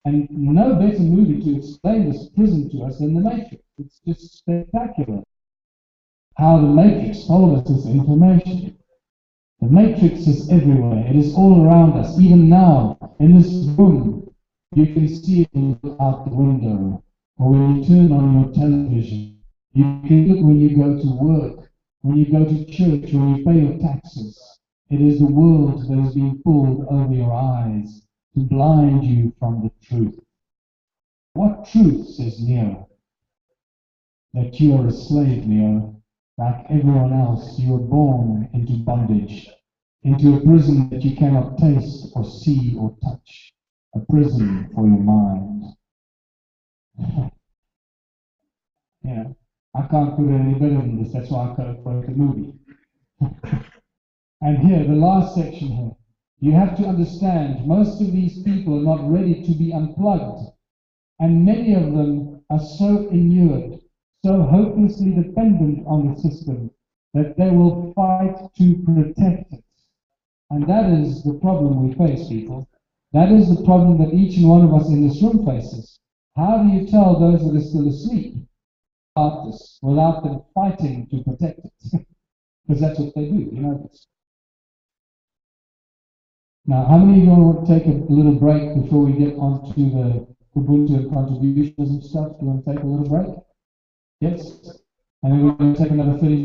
And no better movie to explain this prison to us than The Matrix. It's just spectacular how The Matrix told us this information. The Matrix is everywhere. It is all around us. Even now, in this room, you can see it when you look out the window, or when you turn on your television. You can look when you go to work, when you go to church, when you pay your taxes. It is the world that is being pulled over your eyes to blind you from the truth. What truth, says Neo? That you are a slave, Neo. Like everyone else, you were born into bondage, into a prison that you cannot taste or see or touch, a prison for your mind. Yeah, I can't put it any better than this, that's why I quote the movie. And here, the last section here, you have to understand, most of these people are not ready to be unplugged, and many of them are so inured, so hopelessly dependent on the system that they will fight to protect it. And that is the problem we face, people. That is the problem that each and one of us in this room faces. How do you tell those that are still asleep about this without them fighting to protect it? Because that's what they do, you know this. Now, how many of you want to take a little break before we get on to the Ubuntu and contributions and stuff? Do you want to take a little break? Yes? And then we're going to take another 30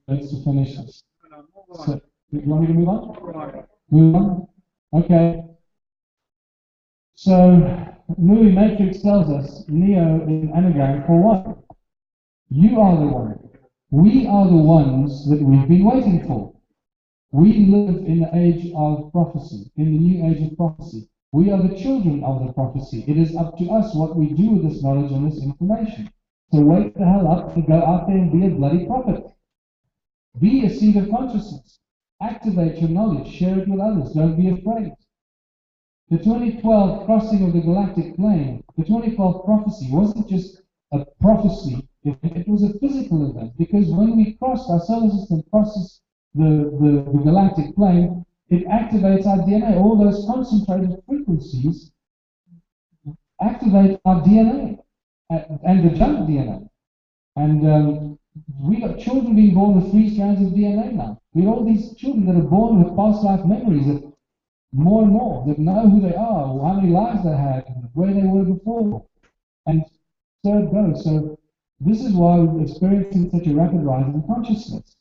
minutes to finish this. So, you want me to move on? Move on? Okay. So, movie Matrix tells us, Neo is an anagram for one. You are the one. We are the ones that we've been waiting for. We live in the age of prophecy, in the new age of prophecy. We are the children of the prophecy. It is up to us what we do with this knowledge and this information. So wake the hell up and go out there and be a bloody prophet. Be a seed of consciousness. Activate your knowledge. Share it with others. Don't be afraid. The 2012 crossing of the galactic plane, the 2012 prophecy wasn't just a prophecy. It was a physical event, because when we crossed, our solar system crosses the galactic plane, it activates our DNA. All those concentrated frequencies activate our DNA. and the junk DNA. And we got children being born with 3 strands of DNA now. We have all these children that are born with past life memories that more and more, that know who they are, or how many lives they had, and where they were before. And so it goes. So this is why we're experiencing such a rapid rise in consciousness.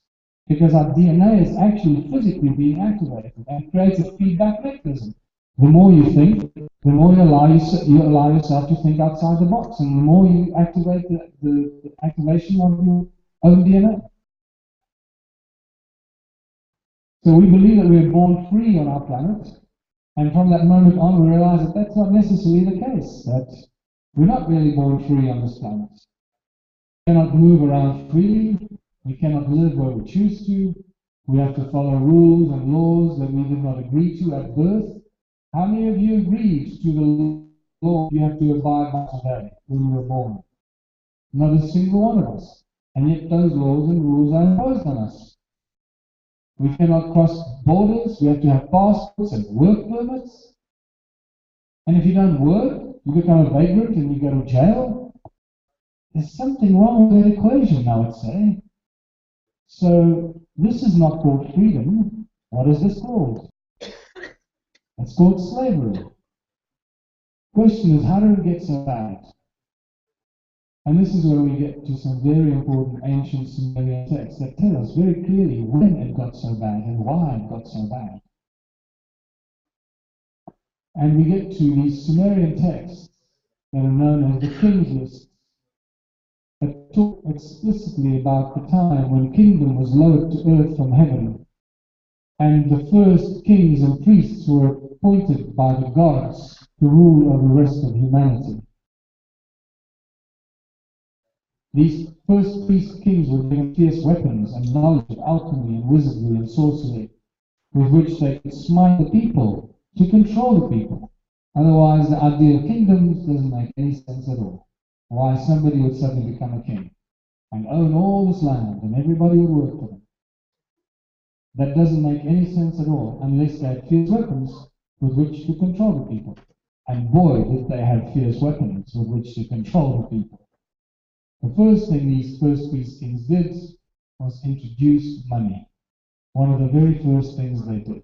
Because our DNA is actually physically being activated and creates a feedback mechanism. The more you think, the more you allow yourself to think outside the box, and the more you activate the activation of your own DNA. So we believe that we are born free on our planet, and from that moment on we realize that that's not necessarily the case, that we're not really born free on this planet. We cannot move around freely, we cannot live where we choose to, we have to follow rules and laws that we did not agree to at birth. How many of you agreed to the law you have to abide by today when you were born? Not a single one of us. And yet those laws and rules are imposed on us. We cannot cross borders, we have to have passports and work permits. And if you don't work, you become a vagrant and you go to jail. There's something wrong with that equation, I would say. So this is not called freedom. What is this called? It's called slavery. Question is, how did it get so bad? And this is where we get to some very important ancient Sumerian texts that tell us very clearly when it got so bad and why it got so bad. And we get to these Sumerian texts that are known as the King's List, that talk explicitly about the time when kingdom was lowered to earth from heaven, and the first kings and priests were appointed by the gods to rule over the rest of humanity. These first priest kings were given fierce weapons and knowledge of alchemy and wizardry and sorcery, with which they could smite the people to control the people. Otherwise, the idea of kingdoms doesn't make any sense at all. Why somebody would suddenly become a king and own all this land and everybody would work for them. That doesn't make any sense at all unless they had fierce weapons with which to control the people. And boy, did they have fierce weapons with which to control the people. The first thing these first priest kings did was introduce money. One of the very first things they did.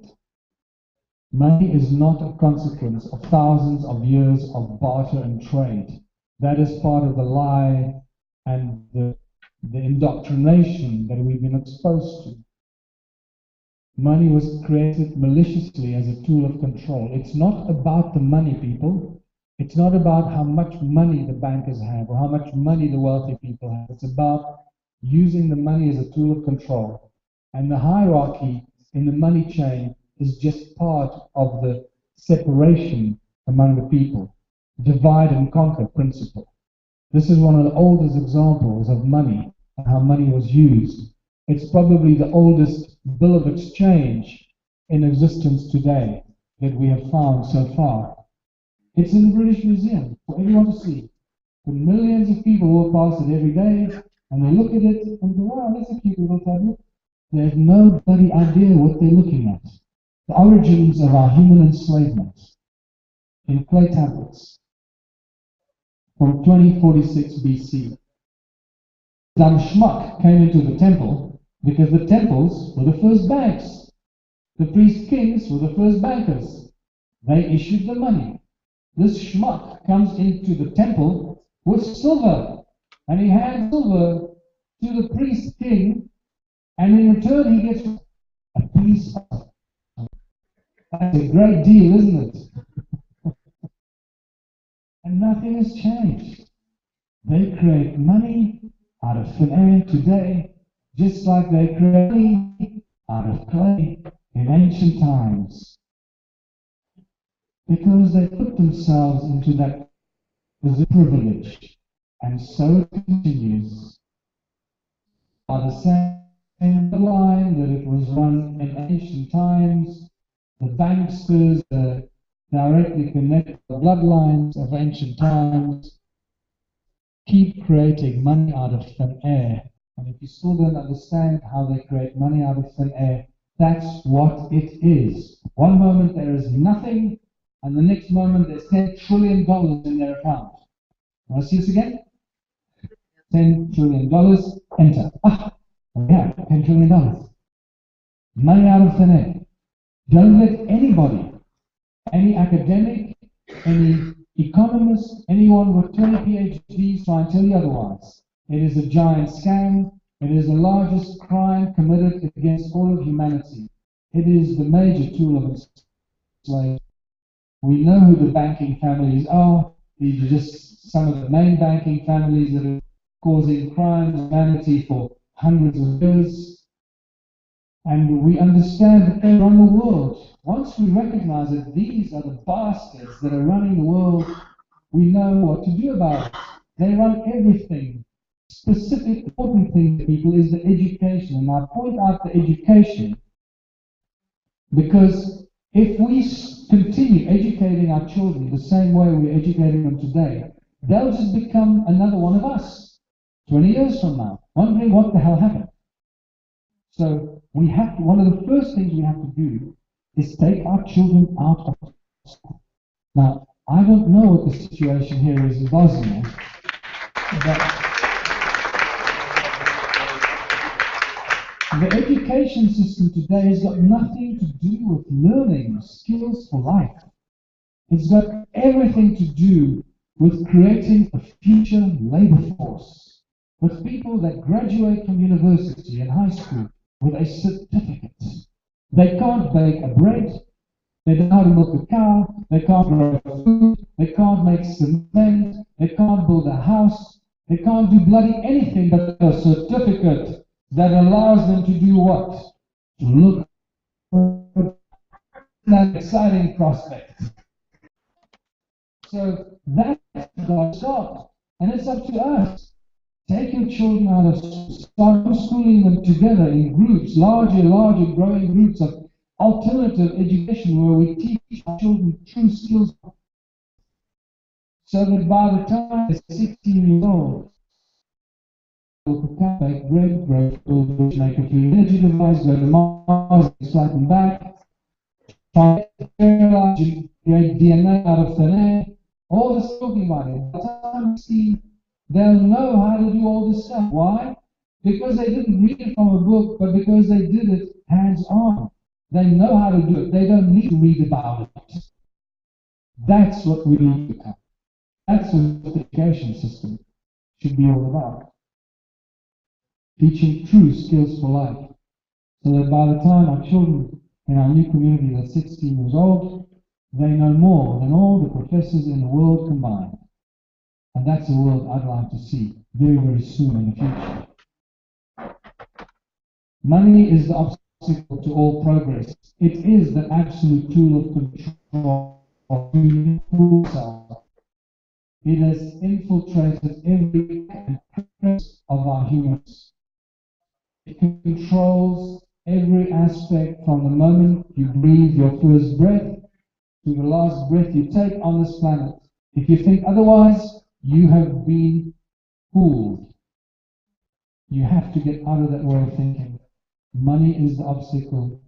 Money is not a consequence of thousands of years of barter and trade. That is part of the lie and the indoctrination that we've been exposed to. Money was created maliciously as a tool of control. It's not about the money, people. It's not about how much money the bankers have or how much money the wealthy people have. It's about using the money as a tool of control. And the hierarchy in the money chain is just part of the separation among the people. Divide and conquer principle. This is one of the oldest examples of money and how money was used. It's probably the oldest bill of exchange in existence today that we have found so far. It's in the British Museum for everyone to see. But millions of people walk past it every day and they look at it and go, wow, that's a cute little tablet. They have no bloody idea what they're looking at. The origins of our human enslavement in clay tablets from 2046 BC. Some schmuck came into the temple because the temples were the first banks. The priest kings were the first bankers. They issued the money. This schmuck comes into the temple with silver, and he hands silver to the priest king, and in return he gets a piece of. That's a great deal, isn't it? And nothing has changed. They create money out of thin air today, just like they create money out of clay in ancient times. Because they put themselves into that privilege. And so it continues. By the same line that it was run in ancient times, the banksters directly connect the bloodlines of ancient times, keep creating money out of thin air. And if you still don't understand how they create money out of thin air, that's what it is. One moment there is nothing, and the next moment there's $10 trillion in their account. Want to see this again? $10 trillion, enter. We have $10 trillion. Money out of thin air. Don't let anybody, any academic, any economist, anyone with 20 PhDs try and tell you otherwise. It is a giant scam. It is the largest crime committed against all of humanity. It is the major tool of enslavement. We know who the banking families are. These are just some of the main banking families that are causing crime and humanity for hundreds of years. And we understand that they run the world. Once we recognize that these are the bastards that are running the world, we know what to do about it. They run everything. Specific important thing to people is the education. And I point out the education because if we continue educating our children the same way we're educating them today, they'll just become another one of us 20 years from now, wondering what the hell happened. So we have to, one of the first things we have to do is take our children out of school. Now, I don't know what the situation here is in Bosnia, but the education system today has got nothing to do with learning skills for life. It's got everything to do with creating a future labor force, with people that graduate from university and high school with a certificate. They can't bake a bread, they don't know how to milk a cow, they can't grow food, they can't make cement, they can't build a house, they can't do bloody anything but a certificate that allows them to do what? To look for that exciting prospect. So that's God's job. And it's up to us. Take your children out of school, start schooling them together in groups, larger, growing groups of alternative education where we teach our children true skills so that by the time they're 16 years old, bake bread, grow food, make a free energy device, go to Mars, flight and back, try to create DNA out of thin air, all this talking about it. By the time 16, they'll know how to do all this stuff. Why? Because they didn't read it from a book, but because they did it hands-on. They know how to do it. They don't need to read about it. That's what we need to become. That's what the education system should be all about. Teaching true skills for life. So that by the time our children in our new community are 16 years old, they know more than all the professors in the world combined. And that's the world I'd like to see very, very soon in the future. Money is the obstacle to all progress. It is the absolute tool of control of human self. It has infiltrated every aspect of our humans. It controls every aspect from the moment you breathe your first breath to the last breath you take on this planet. If you think otherwise, you have been fooled. You have to get out of that way of thinking. Money is the obstacle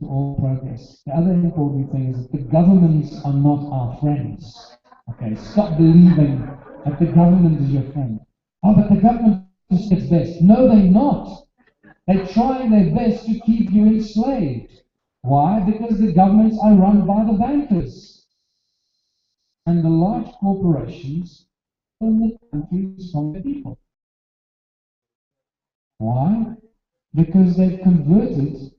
to all progress. The other important thing is that the governments are not our friends. Okay, stop believing that the government is your friend. Oh, but the government is its best. No, they're not. They're trying their best to keep you enslaved. Why? Because the governments are run by the bankers. And the large corporations own the countries from the people. Why? Because they've converted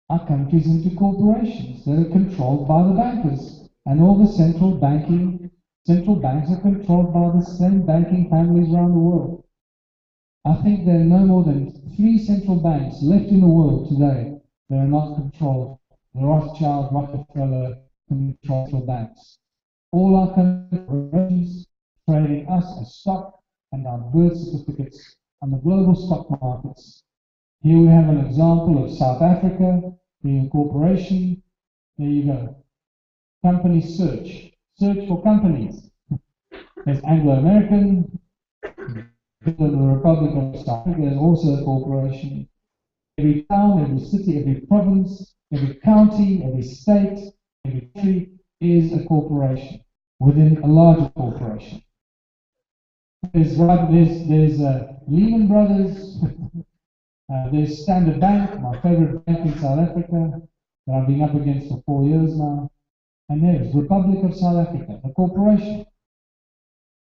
our countries into corporations that are controlled by the bankers. And all the central banks are controlled by the same banking families around the world. I think there are no more than 3 central banks left in the world today that are not controlled. The Rothschild, Rockefeller controlled banks. All our corporations trading us as stock and our birth certificates on the global stock markets. Here we have an example of South Africa being a corporation. There you go. Company search. Search for companies. There's Anglo-American. The Republic of South Africa is also a corporation. Every town, every city, every province, every county, every state, every country is a corporation within a larger corporation. There's Lehman Brothers, there's Standard Bank, my favorite bank in South Africa, that I've been up against for 4 years now. And there's Republic of South Africa, the corporation.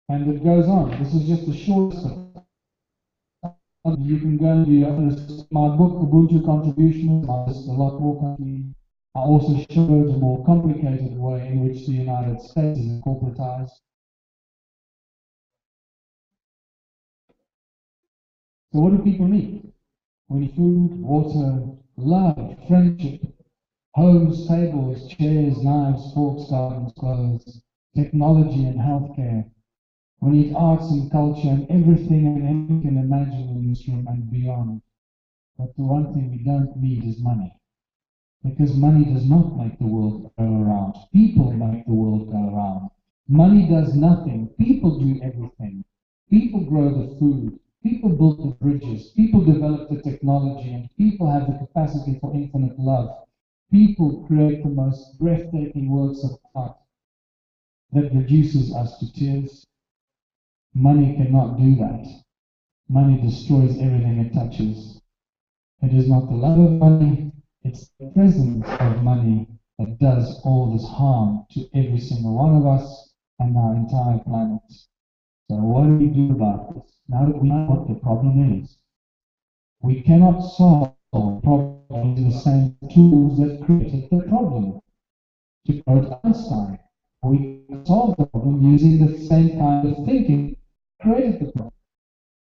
And it goes on. This is just a short stuff. You can go and do my book, Ubuntu Contributions. There's a lot more countries. I also show the more complicated way in which the United States is corporatized. So what do people need? We need food, water, love, friendship, homes, tables, chairs, knives, forks, gardens, clothes, technology and healthcare. We need arts and culture and everything and anything you can imagine in this room and beyond. But the one thing we don't need is money. Because money does not make the world go around. People make the world go around. Money does nothing. People do everything. People grow the food. People build the bridges. People develop the technology. And people have the capacity for infinite love. People create the most breathtaking works of art that reduces us to tears. Money cannot do that. Money destroys everything it touches. It is not the love of money, it's the presence of money that does all this harm to every single one of us and our entire planet. So what do we do about this? Now that we know what the problem is, we cannot solve the problem using the same tools that created the problem. To quote Einstein, we can solve the problem using the same kind of thinking that created the problem.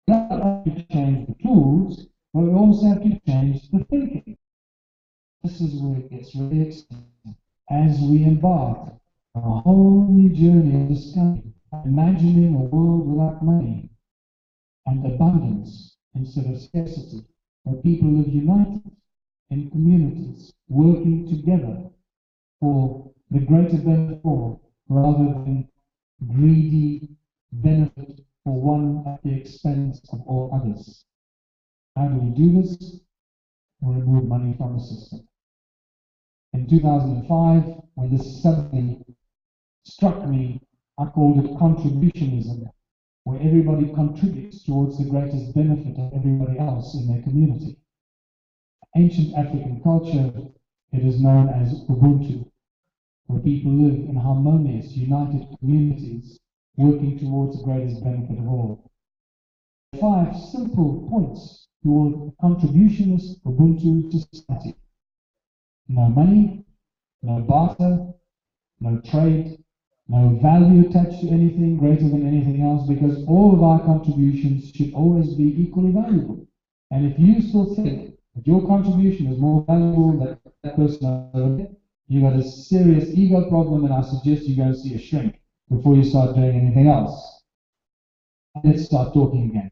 We don't have to change the tools, but we also have to change the thinking. This is where it gets really exciting. As we embark on a whole new journey of discovery, imagining a world without money and abundance instead of scarcity, where people live united in communities, working together for the greater benefit rather than greedy benefit for one at the expense of all others. How do we do this? We remove money from the system. In 2005, when this suddenly struck me, I called it contributionism, where everybody contributes towards the greatest benefit of everybody else in their community. Ancient African culture, it is known as Ubuntu, where people live in harmonious, united communities, working towards the greatest benefit of all. 5 simple points toward a contributionist Ubuntu society. No money, no barter, no trade, no value attached to anything greater than anything else, because all of our contributions should always be equally valuable. And if you still think that your contribution is more valuable than that person over there, you've got a serious ego problem, and I suggest you go and see a shrink before you start doing anything else. Let's start talking again.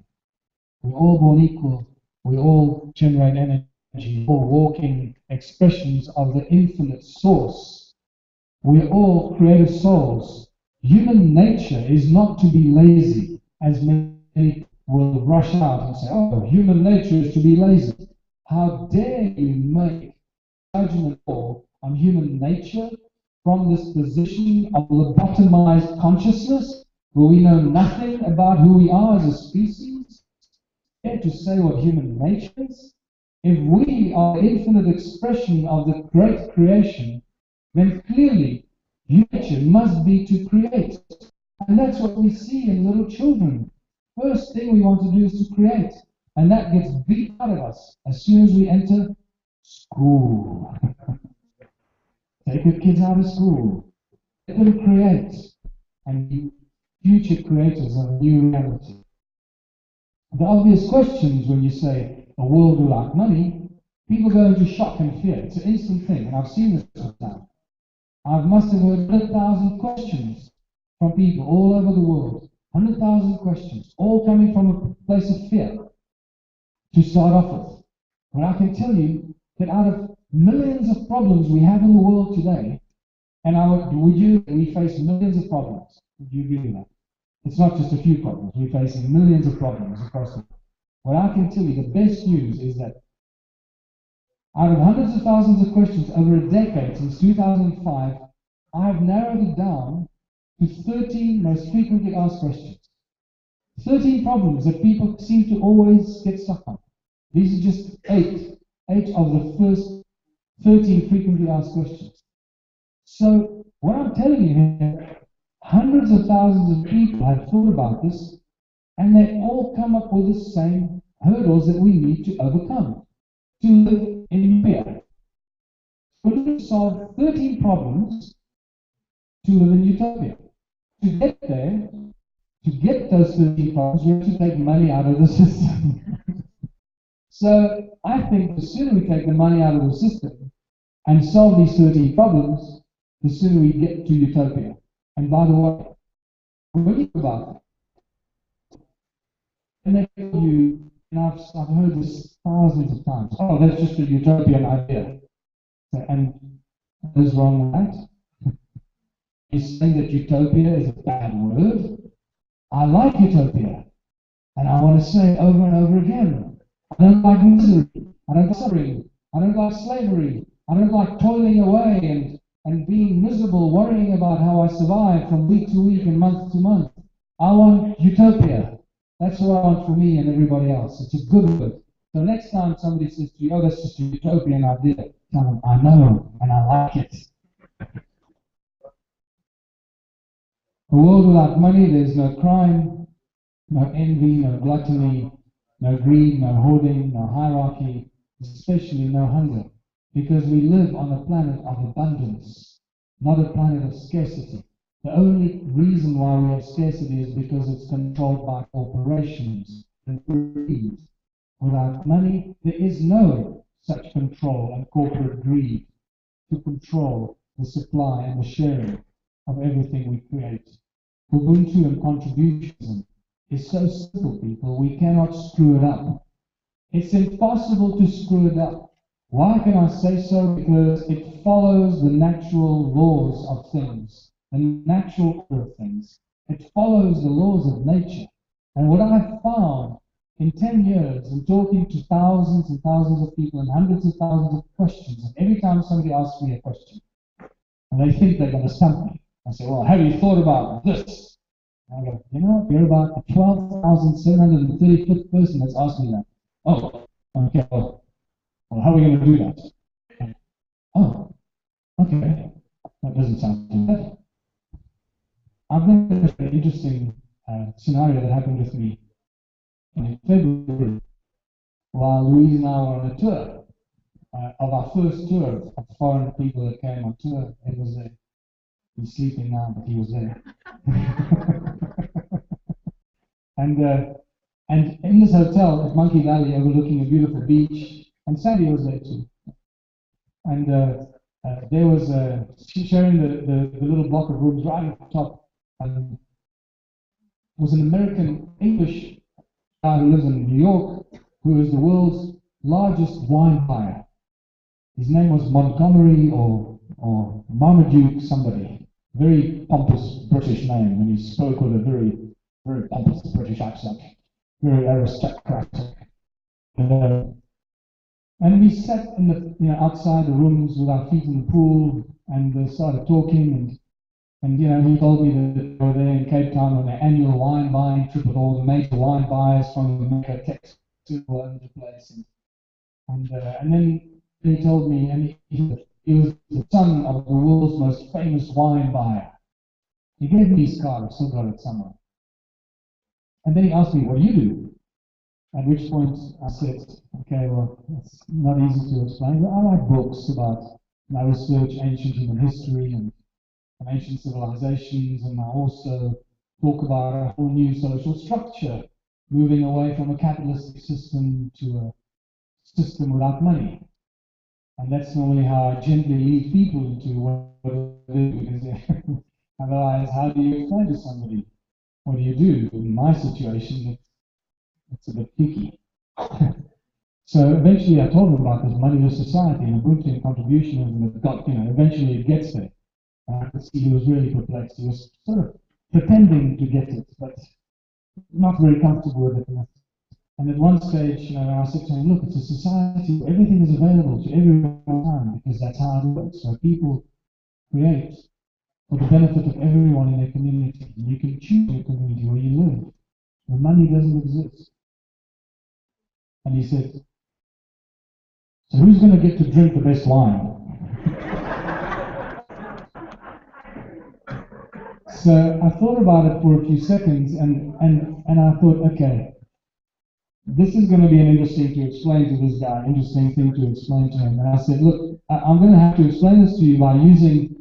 We're all born equal. We all generate energy. We're all walking expressions of the infinite source. We're all creative souls. Human nature is not to be lazy, as many will rush out and say, oh, human nature is to be lazy. How dare you make judgment call on human nature from this position of lobotomized consciousness, where we know nothing about who we are as a species? To say what human nature is? If we are the infinite expression of the great creation, then clearly nature must be to create. And that's what we see in little children. First thing we want to do is to create. And that gets beat out of us as soon as we enter school. Take your kids out of school. Let them create and be future creators of a new reality. The obvious questions when you say a world without money, people go into shock and fear. It's an instant thing, and I've seen this now. I must have heard 100,000 questions from people all over the world. 100,000 questions, all coming from a place of fear to start off with. But I can tell you that out of millions of problems we have in the world today, and we face millions of problems. Would you agree with that? It's not just a few problems. We're facing millions of problems across the world. What I can tell you, the best news is that out of hundreds of thousands of questions over a decade, since 2005, I have narrowed it down to 13 most frequently asked questions. 13 problems that people seem to always get stuck on. These are just eight of the first 13 frequently asked questions. So what I'm telling you here, hundreds of thousands of people have thought about this, and they all come up with the same hurdles that we need to overcome to live in utopia. We're going to solve 13 problems to live in utopia. To get there, to get those 13 problems, we have to take money out of the system. So I think the sooner we take the money out of the system and solve these 13 problems, the sooner we get to utopia. And by the way, when you think about it, and they tell you, and I've heard this thousands of times, oh, that's just a utopian idea. And what is wrong with that? You're saying that utopia is a bad word? I like utopia. And I want to say it over and over again. I don't like misery. I don't like suffering. I don't like slavery. I don't like toiling away and being miserable, worrying about how I survive from week to week and month to month. I want utopia. That's what I want for me and everybody else. It's a good word. So next time somebody says to you, oh, that's just a utopian idea, tell them, I know and I like it. A world without money, there's no crime, no envy, no gluttony, no greed, no hoarding, no hierarchy, especially no hunger. Because we live on a planet of abundance, not a planet of scarcity. The only reason why we have scarcity is because it's controlled by corporations and greed. Without money, there is no such control and corporate greed to control the supply and the sharing of everything we create. Ubuntu and contributionism is so simple, people, we cannot screw it up. It's impossible to screw it up. Why can I say so? Because it follows the natural laws of things, the natural order of things. It follows the laws of nature. And what I've found in 10 years, and talking to thousands and thousands of people and hundreds of thousands of questions, and every time somebody asks me a question, and they think they're going to stump me, I say, well, have you thought about this? And I go, you know, you're about the 12,735th person that's asked me that. Oh, okay, well, how are we going to do that? Oh, okay, that doesn't sound too bad. I've got an interesting scenario that happened with me in February while Louise and I were on a tour of our first tour of foreign people that came on tour. It was there. He's sleeping now, but he was there. And in this hotel at Monkey Valley, overlooking a beautiful beach, and Sandy was there too. And there was sharing the little block of rooms right at the top. Was an American English guy who lives in New York, who is the world's largest wine buyer. His name was Montgomery or Marmaduke somebody. Very pompous British name, and he spoke with a very, very pompous British accent, very aristocratic. And we sat in the outside the rooms with our feet in the pool, and they started talking, and he told me that they were there in Cape Town on their annual wine buying trip with all the major wine buyers from America, Texas, all over the place, and then he told me, and he was the son of the world's most famous wine buyer. He gave me his card, I've still got it somewhere. And then he asked me, what do you do? At which point I said, okay, well, it's not easy to explain, but I write books about, I research ancient human history and ancient civilizations, and I also talk about a whole new social structure, moving away from a capitalistic system to a system without money. And that's normally how I gently lead people into what they do. Otherwise, how do you explain to somebody? What do you do? In my situation, it's a bit picky. So eventually I told him about this moneyless society and Ubuntu and contributionism that got, eventually it gets there. And I could see he was really perplexed. He was sort of pretending to get it, but not very comfortable with it. And at one stage, I said to him, look, it's a society where everything is available to everyone all the time, because that's how it works. So people create for the benefit of everyone in their community. You can choose your community where you live. The money doesn't exist. And he said, so who's going to get to drink the best wine? So I thought about it for a few seconds, and I thought, okay, this is going to be an interesting to explain to this guy, interesting thing to explain to him. And I said, look, I'm going to have to explain this to you by using,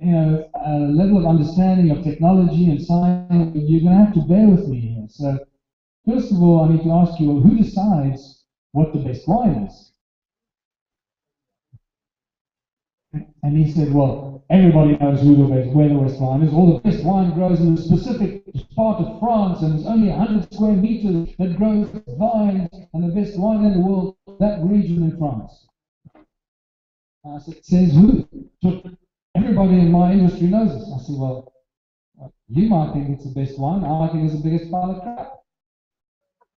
a level of understanding of technology and science. You're going to have to bear with me here. So first of all, I need to ask you, well, who decides what the best wine is? And he said, well, everybody knows where the best wine is. All the best wine grows in a specific part of France, and there's only 100 square meters that grows vines, and the best wine in the world, that region in France. I said, says who? So everybody in my industry knows this. I said, well, you might think it's the best wine, I think it's the biggest pile of crap.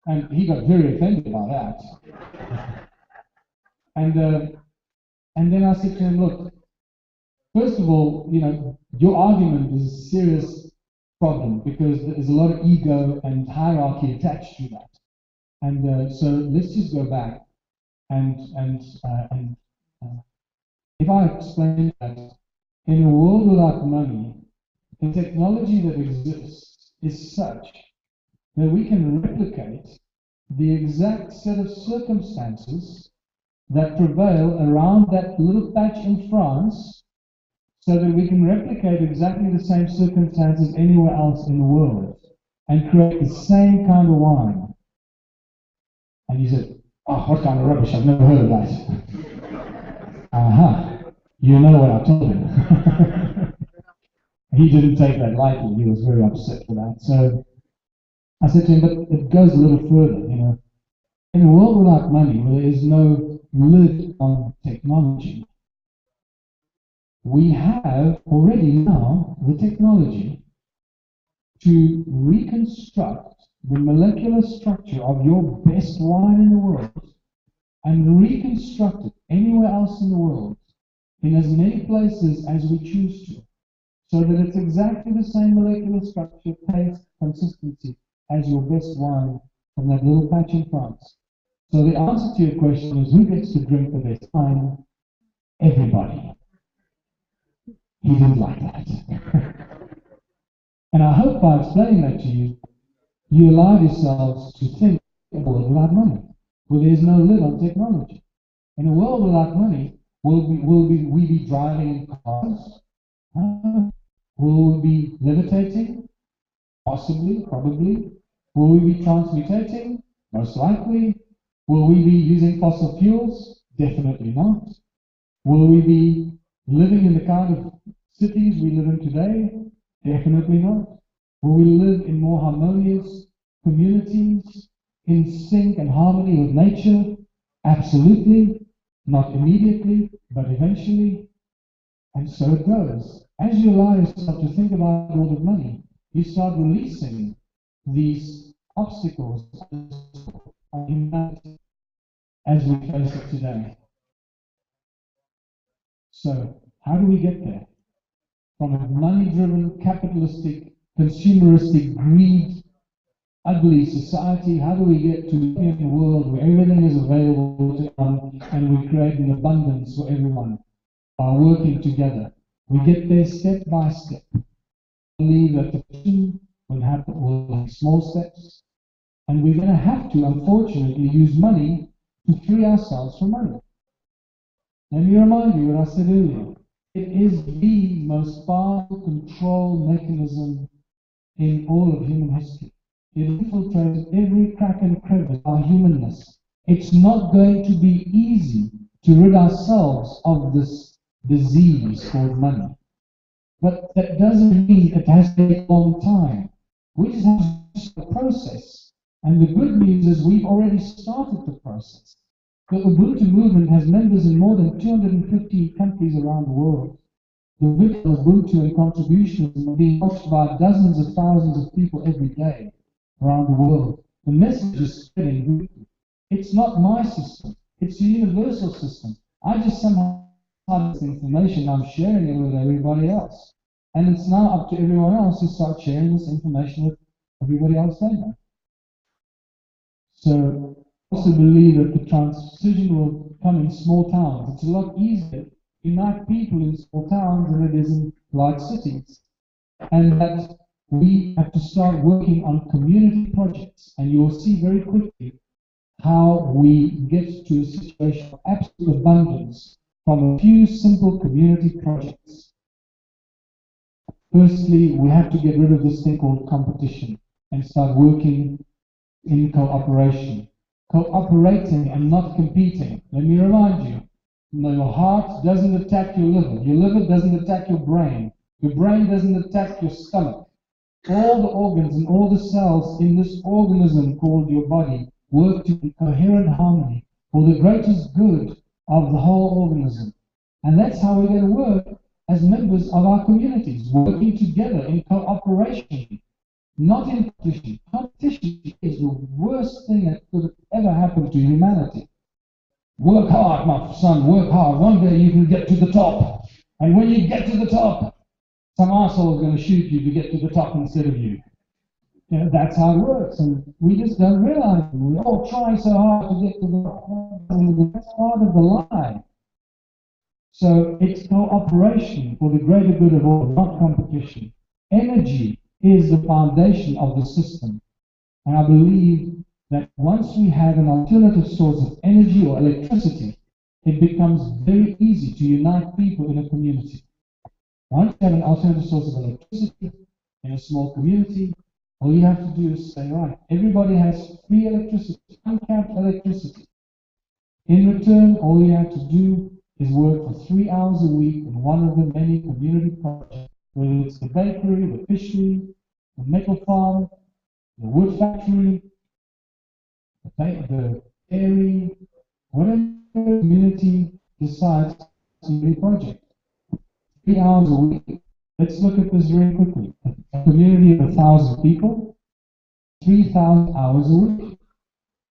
And he got very offended about that. And then I said to him, look, first of all, your argument is a serious problem because there's a lot of ego and hierarchy attached to that. And so let's just go back and if I explain that in a world without money, the technology that exists is such that we can replicate the exact set of circumstances that prevail around that little patch in France, so that we can replicate exactly the same circumstances anywhere else in the world and create the same kind of wine. And he said, oh, what kind of rubbish, I've never heard of that. Aha, you know what I told him. He didn't take that lightly, he was very upset with that. So I said to him, but it goes a little further, In a world without money, where there is no lid on technology, we have already now the technology to reconstruct the molecular structure of your best wine in the world and reconstruct it anywhere else in the world in as many places as we choose to, so that it's exactly the same molecular structure, taste, consistency as your best wine from that little patch in France. So the answer to your question is, who gets to drink the best wine? Everybody. He didn't like that. And I hope by explaining that to you, you allow yourselves to think in a world without money, where there is no lid on technology. In a world without money, will we be driving in cars? Will we be levitating? Possibly, probably. Will we be transmutating? Most likely. Will we be using fossil fuels? Definitely not. Will we be living in the kind of cities we live in today? Definitely not. Will we live in more harmonious communities, in sync and harmony with nature? Absolutely. Not immediately, but eventually. And so it goes. As you allow yourself to think about the world of money, you start releasing these obstacles on humanity as we face it today. So, how do we get there? From a money-driven, capitalistic, consumeristic, greed, ugly society, how do we get to a world where everything is available to everyone and we create an abundance for everyone by working together? We get there step by step. I believe that the team will have small steps, and we're going to have to, unfortunately, use money to free ourselves from money. Let me remind you what I said earlier. It is the most powerful control mechanism in all of human history. It infiltrates every crack and crevice of our humanness. It's not going to be easy to rid ourselves of this disease called money. But that doesn't mean it has to take a long time. We just have to start the process. And the good news is we've already started the process. The Ubuntu movement has members in more than 250 countries around the world. The video of Ubuntu and contributions are being watched by dozens of thousands of people every day around the world. The message is spreading. It's not my system. It's a universal system. I just somehow have this information. I'm sharing it with everybody else. And it's now up to everyone else to start sharing this information with everybody else they know. So I also believe that the transition will come in small towns. It's a lot easier to unite people in small towns than it is in large cities. And that we have to start working on community projects. And you will see very quickly how we get to a situation of absolute abundance from a few simple community projects. Firstly, we have to get rid of this thing called competition and start working in cooperation. Cooperating and not competing. Let me remind you, your heart doesn't attack your liver doesn't attack your brain doesn't attack your stomach. All the organs and all the cells in this organism called your body work in coherent harmony for the greatest good of the whole organism. And that's how we're going to work as members of our communities, working together in cooperation, not in competition. Competition is the worst thing that could have ever happened to humanity. Work hard, my son, work hard. One day you can get to the top. And when you get to the top, some arsehole is going to shoot you to get to the top instead of you. You know, that's how it works. And we just don't realize it. We all try so hard to get to the top. That's part of the lie. So it's cooperation for the greater good of all, not competition. Energy is the foundation of the system. And I believe that once we have an alternative source of energy or electricity, it becomes very easy to unite people in a community. Once you have an alternative source of electricity in a small community, all you have to do is say, right, everybody has free electricity, uncapped electricity. In return, all you have to do is work for 3 hours a week in one of the many community projects, whether it's the bakery, the fishery, the metal farm, the wood factory, the dairy, whatever the community decides to be a project. 3 hours a week. Let's look at this very quickly. A community of 1,000 people, 3,000 hours a week.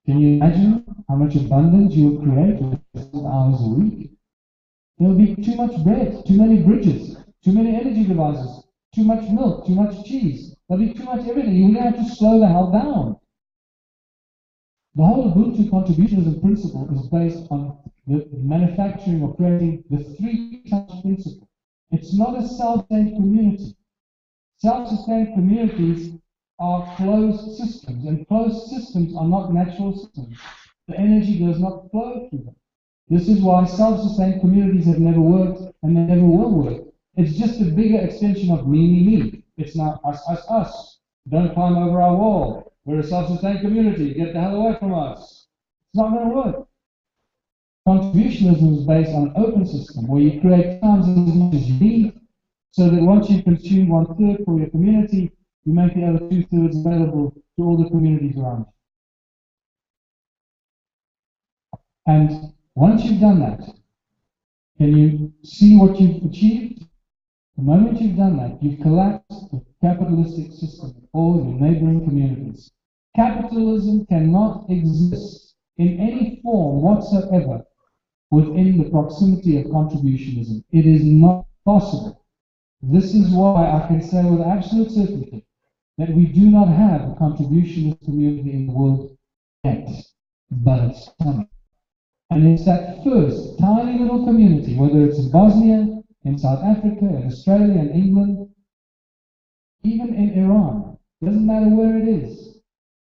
Can you imagine how much abundance you'll create with 3,000 hours a week? There'll be too much bread, too many bridges, too many energy devices, too much milk, too much cheese. There'll be too much everything. You're going to have to slow the hell down. The whole Ubuntu contributionism principle is based on the manufacturing or creating the three-touch principle. It's not a self-sustained community. Self-sustained communities are closed systems, and closed systems are not natural systems. The energy does not flow through them. This is why self-sustained communities have never worked and they never will work. It's just a bigger extension of me. It's now us. Don't climb over our wall. We're a self-sustained community. Get the hell away from us. It's not going to work. Contributionism is based on an open system where you create times as much as you need, so that once you consume 1/3 for your community, you make the other 2/3 available to all the communities around you. And once you've done that, can you see what you've achieved? The moment you've done that, you've collapsed the capitalistic system of all your neighboring communities. Capitalism cannot exist in any form whatsoever within the proximity of contributionism. It is not possible. This is why I can say with absolute certainty that we do not have a contributionist community in the world yet, but it's coming. And it's that first tiny little community, whether it's in Bosnia, in South Africa, in Australia, in England, even in Iran, doesn't matter where it is,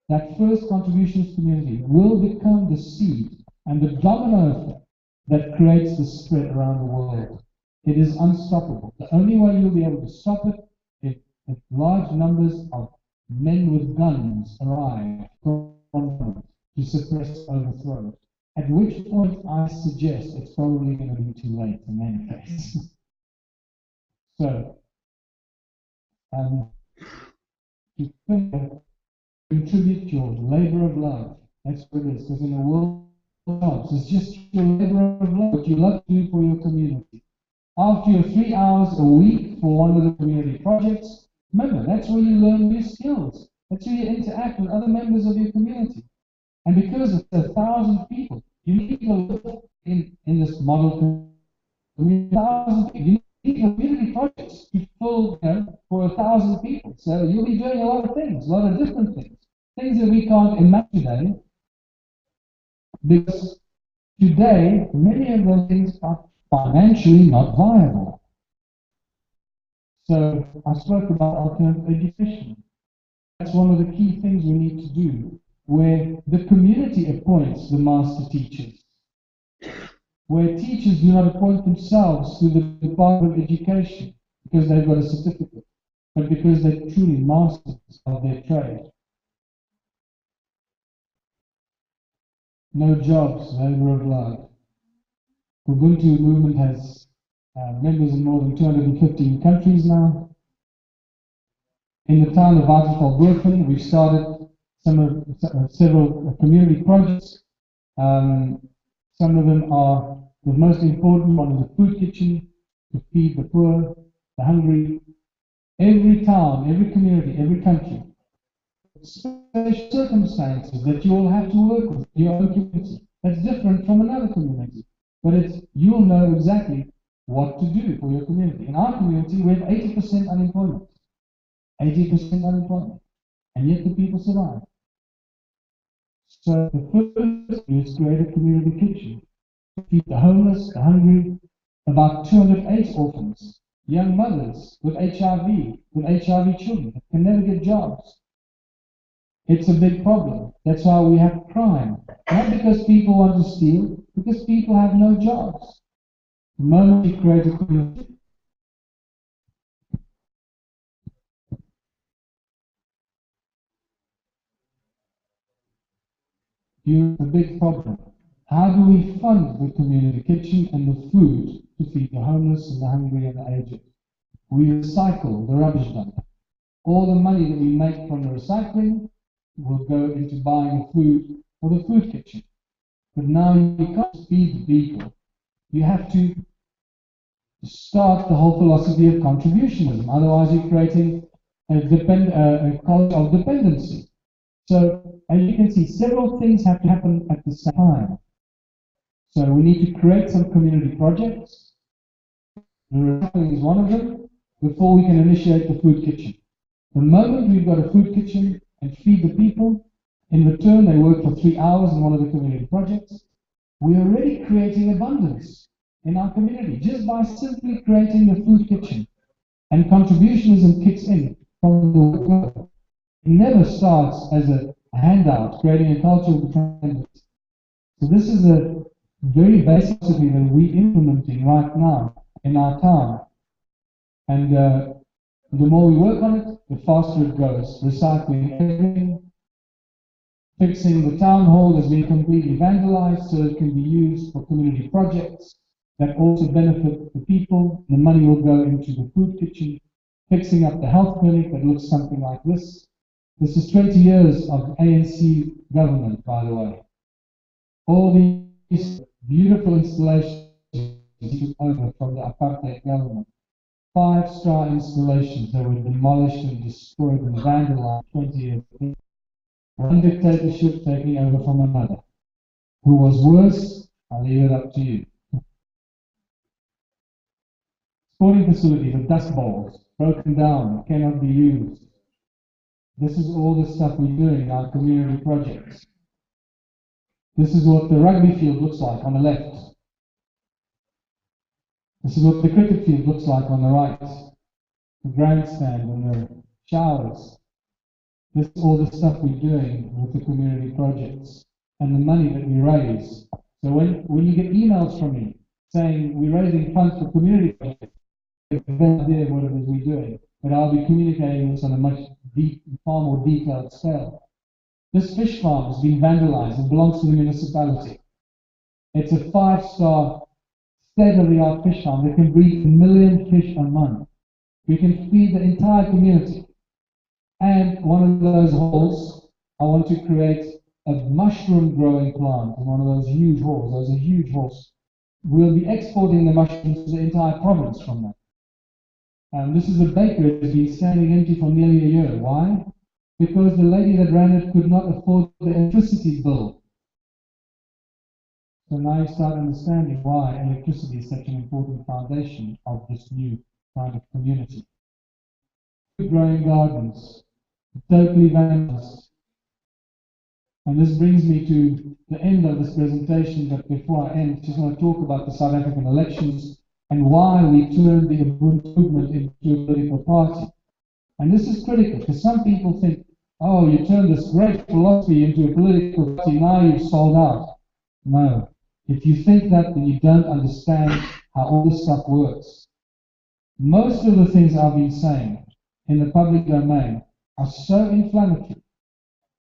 that first contributionist community will become the seed and the domino effect that creates the spread around the world. It is unstoppable. The only way you'll be able to stop it is if large numbers of men with guns arrive to suppress, overthrow it. At which point I suggest it's probably going to be too late in any case. So, to contribute your labor of love. That's what it is. Because in the world of jobs, it's just your labor of love, what you love to do for your community. After your 3 hours a week for one of the community projects, remember, that's where you learn new skills. That's where you interact with other members of your community. And because it's 1,000 people, you need to live in this model community. 1,000 people. You need community projects to fill, for 1,000 people. So you'll be doing a lot of things, a lot of different things. Things that we can't imagine today, Because today, many of those things are financially not viable. So I spoke about alternative education. That's one of the key things we need to do, where the community appoints the master teachers, where teachers do not appoint themselves to the Department of Education because they've got a certificate, but because they're truly masters of their trade. No jobs, labor of love. The Ubuntu movement has members in more than 215 countries now. In the town of Waterval-Boven, we've started several community projects. Some of them are, the most important one is a food kitchen to feed the poor, the hungry. Every town, every community, every country, special circumstances that you will have to work with your own community. That's different from another community. But you'll know exactly what to do for your community. In our community, we have 80% unemployment. 80% unemployment. And yet the people survive. So the first is create a community kitchen to feed the homeless, the hungry, about 208 orphans, young mothers with HIV children that can never get jobs. It's a big problem. That's why we have crime. Not because people want to steal, because people have no jobs. The moment you create a community, you have a big problem. How do we fund the community kitchen and the food to feed the homeless and the hungry and the aged? We recycle the rubbish dump. All the money that we make from the recycling will go into buying food for the food kitchen. But now you can't feed the people. You have to start the whole philosophy of contributionism. Otherwise, you're creating a culture of dependency. So, as you can see, several things have to happen at the same time. So, we need to create some community projects. The recycling is one of them before we can initiate the food kitchen. The moment we've got a food kitchen and feed the people, in return they work for 3 hours in one of the community projects, we're already creating abundance in our community just by simply creating the food kitchen. And contributionism kicks in from the word go. It never starts as a handout, creating a culture of dependence. So this is a very basic philosophy that we're implementing right now in our town. And the more we work on it, the faster it goes. Recycling everything, fixing the town hall has been completely vandalized so it can be used for community projects that also benefit the people. The money will go into the food kitchen, fixing up the health clinic that looks something like this. This is 20 years of ANC government, by the way. All these beautiful installations took over from the apartheid government. 5-star installations that were demolished and destroyed and vandalized 20 years ago. One dictatorship taking over from another. Who was worse? I'll leave it up to you. Sporting facilities are dust bowls, broken down, cannot be used. This is all the stuff we're doing in our community projects. This is what the rugby field looks like on the left. This is what the cricket field looks like on the right. The grandstand and the showers. This is all the stuff we're doing with the community projects and the money that we raise. So when you get emails from me saying we're raising funds for community projects, you have no idea what it is we're doing. But I'll be communicating this on a much far more detailed scale. This fish farm has been vandalized. It belongs to the municipality. It's a 5-star state-of-the-art fish farm that can breed 1 million fish a month. We can feed the entire community. And one of those halls, I want to create a mushroom growing plant in one of those huge halls. Those are huge halls. We'll be exporting the mushrooms to the entire province from that. And this is a bakery that's been standing empty for nearly a year. Why? Because the lady that ran it could not afford the electricity bill. So now you start understanding why electricity is such an important foundation of this new kind of community. Growing gardens, totally vandalized. And this brings me to the end of this presentation, but before I end, I just want to talk about the South African elections and why we turned the Ubuntu movement into a political party. And this is critical, because some people think, oh, you turned this great philosophy into a political party, now you've sold out. No. If you think that, then you don't understand how all this stuff works. Most of the things I've been saying in the public domain are so inflammatory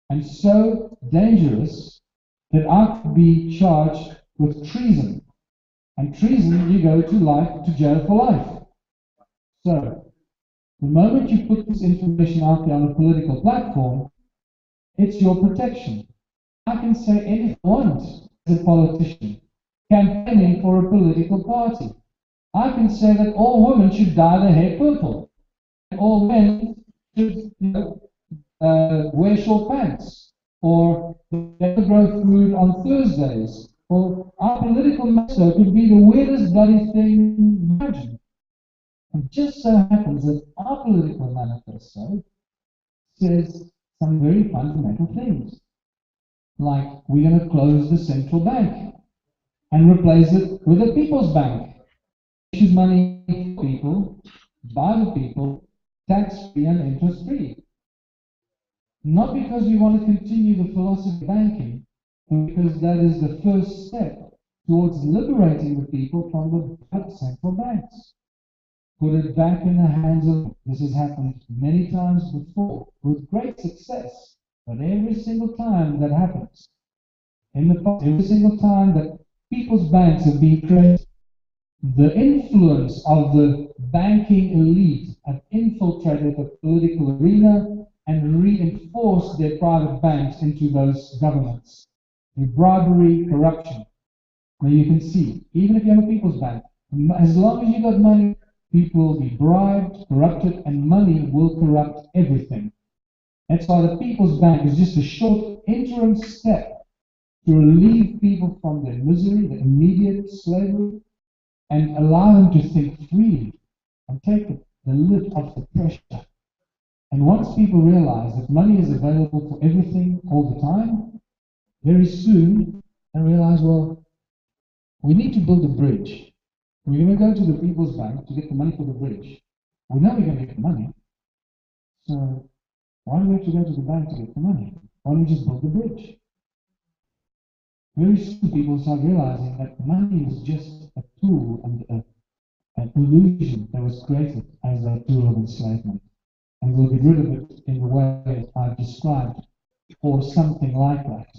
and so dangerous that I could be charged with treason. And treason, you go to jail for life. So, the moment you put this information out there on a political platform, it's your protection. I can say anything I want as a politician, campaigning for a political party. I can say that all women should dye their hair purple, and all men should wear short pants, or never grow food on Thursdays. Or our political manifesto could be the weirdest bloody thing imagined. It just so happens that our political manifesto says some very fundamental things, like we're going to close the central bank and replace it with a people's bank. Issues money for people, by the people, tax-free and interest-free. Not because we want to continue the philosophy of banking, but because that is the first step towards liberating the people from the central banks. Put it back in the hands of, this has happened many times before, with great success, but every single time that happens, in the past, every single time that people's banks have been created, the influence of the banking elite have infiltrated the political arena and reinforced their private banks into those governments through bribery, corruption. Now you can see, even if you have a people's bank, as long as you got money, people will be bribed, corrupted, and money will corrupt everything. That's why the people's bank is just a short interim step to relieve people from their misery, the immediate slavery, and allow them to think freely and take the lid off the pressure. And once people realize that money is available for everything all the time, very soon they realize, well, we need to build a bridge. We're going to go to the People's Bank to get the money for the bridge. We know we're going to get the money, so why do we have to go to the bank to get the money? Why don't we just build the bridge? Very soon people start realizing that money is just a tool and an illusion that was created as a tool of enslavement. And we'll get rid of it in the way I've described, or something like that.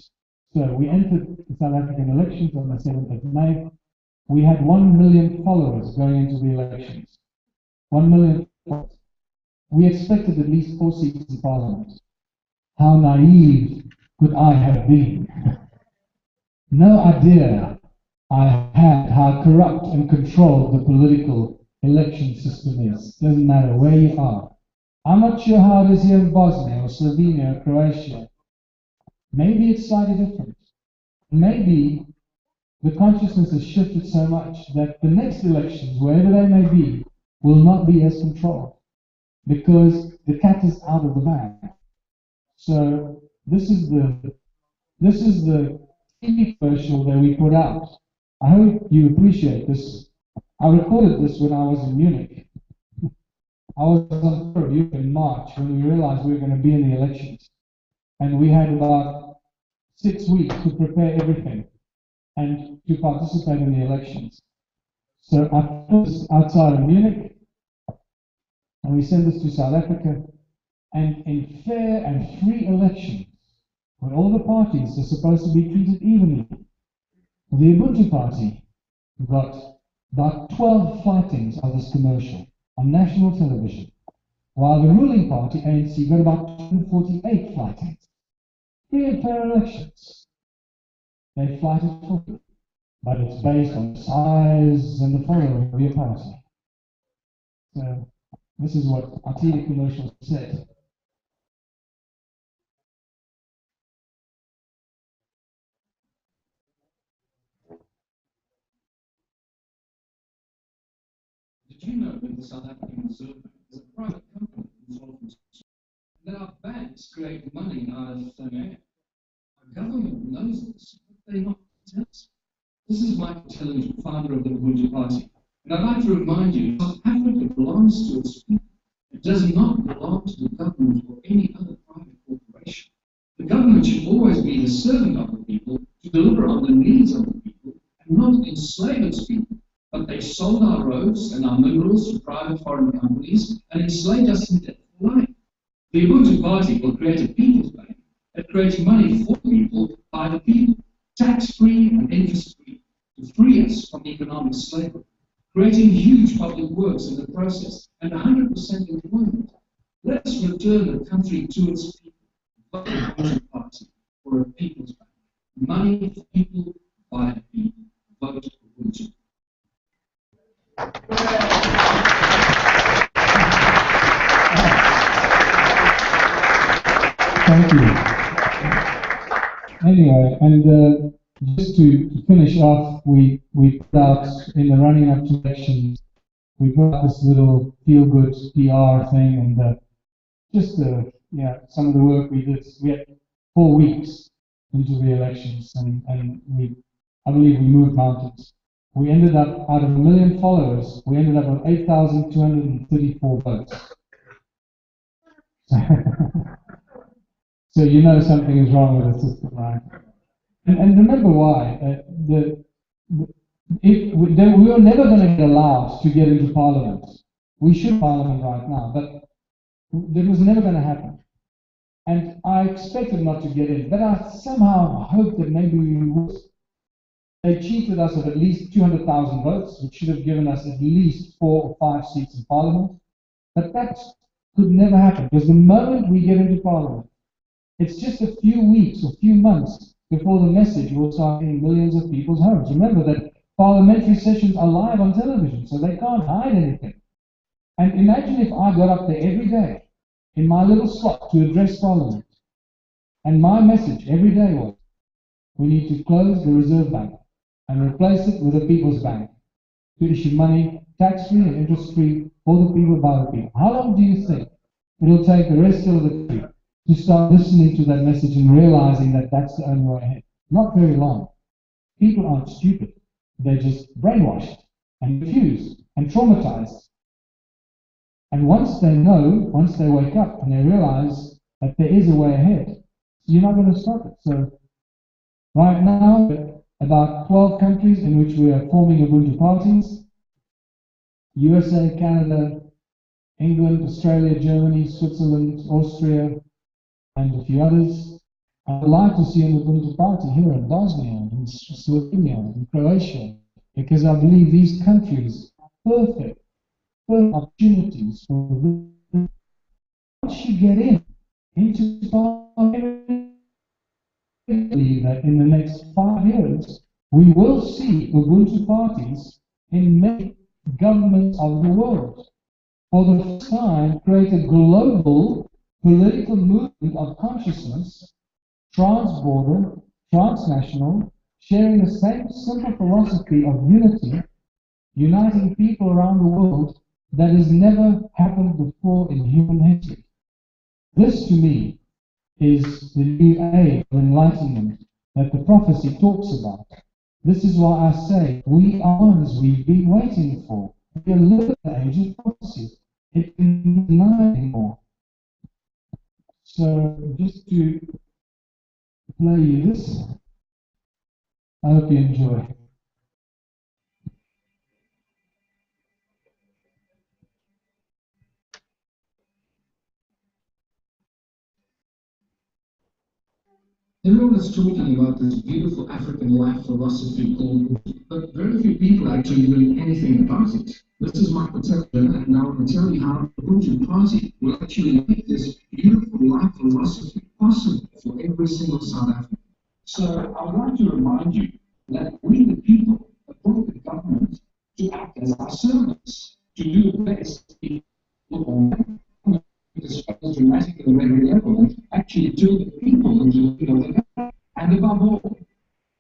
So we entered the South African elections on the 7th of May. We had 1 million followers going into the elections. 1 million followers. We expected at least 4 seats in Parliament. How naive could I have been? No idea I had how corrupt and controlled the political election system is. Doesn't matter where you are. I'm not sure how it is here in Bosnia or Slovenia or Croatia. Maybe it's slightly different. Maybe the consciousness has shifted so much that the next elections, wherever they may be, will not be as controlled, because the cat is out of the bag. So this is the TV commercial that we put out. I hope you appreciate this. I recorded this when I was in Munich. I was on tour of Europe in March when we realized we were going to be in the elections. And we had about 6 weeks to prepare everything and to participate in the elections. So I put this outside of Munich, and we sent this to South Africa. And in fair and free elections, when all the parties are supposed to be treated evenly, the Ubuntu Party got about 12 fightings of this commercial on national television, while the ruling party, ANC, got about 248 fightings. Free and fair elections. They fight it for free, but it's based on size and the following of your party. So this is what our TV commercial said. Did you know that the South African Reserve Bank is a private company involved in that our banks create money out of thin air? The government knows this, but they're not telling us. This is Michael Telling, founder of the Ubuntu Party. And I'd like to remind you, South Africa belongs to its people. It does not belong to the government or any other private corporation. The government should always be the servant of the people, to deliver on the needs of the people, and not enslave its people. But they sold our roads and our minerals to private foreign companies and enslaved us in debt for life. The Ubuntu Party will create a people's bank that creates money for the people, by the people, tax-free and interest-free, to free us from economic slavery, creating huge public works in the process and 100% employment. Let us return the country to its people. Vote the Ubuntu Party for a people's bank. Money for people, by the people. Vote Ubuntu. Thank you. Anyway, and just to finish off, we put out in the running up to elections, we put out this little feel-good PR thing, and some of the work we did. We had 4 weeks into the elections, and I believe we moved mountains. We ended up, out of 1 million followers, we ended up with 8,234 votes. So you know something is wrong with the system, right? And remember why. We were never going to get allowed to get into Parliament. We should Parliament right now, but that was never going to happen. And I expected not to get in, but I somehow hoped that maybe we would. They cheated us of at least 200,000 votes, which should have given us at least 4 or 5 seats in Parliament. But that could never happen, because the moment we get into Parliament, it's just a few weeks or few months before the message will start in millions of people's homes. Remember that parliamentary sessions are live on television, so they can't hide anything. And imagine if I got up there every day in my little slot to address Parliament, and my message every day was, we need to close the Reserve Bank and replace it with a People's Bank to issue money tax-free and interest-free for the people, by the people. How long do you think it'll take the rest of the country to start listening to that message and realizing that that's the only way ahead? Not very long. People aren't stupid. They're just brainwashed and confused and traumatized. And once they know, once they wake up and they realize that there is a way ahead, you're not going to stop it. So right now, about 12 countries in which we are forming Ubuntu parties: USA, Canada, England, Australia, Germany, Switzerland, Austria, and a few others. I would like to see an Ubuntu party here in Bosnia, in Slovenia, in Croatia, because I believe these countries are perfect opportunities for this. Once you get into parliament, I believe that in the next 5 years, we will see Ubuntu parties in many governments of the world. For the first time, create a global political movement of consciousness, trans-border, transnational, sharing the same simple philosophy of unity, uniting people around the world that has never happened before in human history. This, to me, is the new age of enlightenment that the prophecy talks about. This is why I say we are ones we've been waiting for. We are living the age of prophecy. It can be denied anymore. So, just to play you this, I hope you enjoy. Everyone is talking about this beautiful African life philosophy called, but very few people are actually doing anything about it. This is Michael Taylor, and now I'm going to tell you how the Ubuntu Party will actually make this beautiful life philosophy possible for every single South African. So I would like to remind you that we, the people, appoint the government to act as our servants, to do the best in dramatic at every level, actually to the people and to the government. And above all,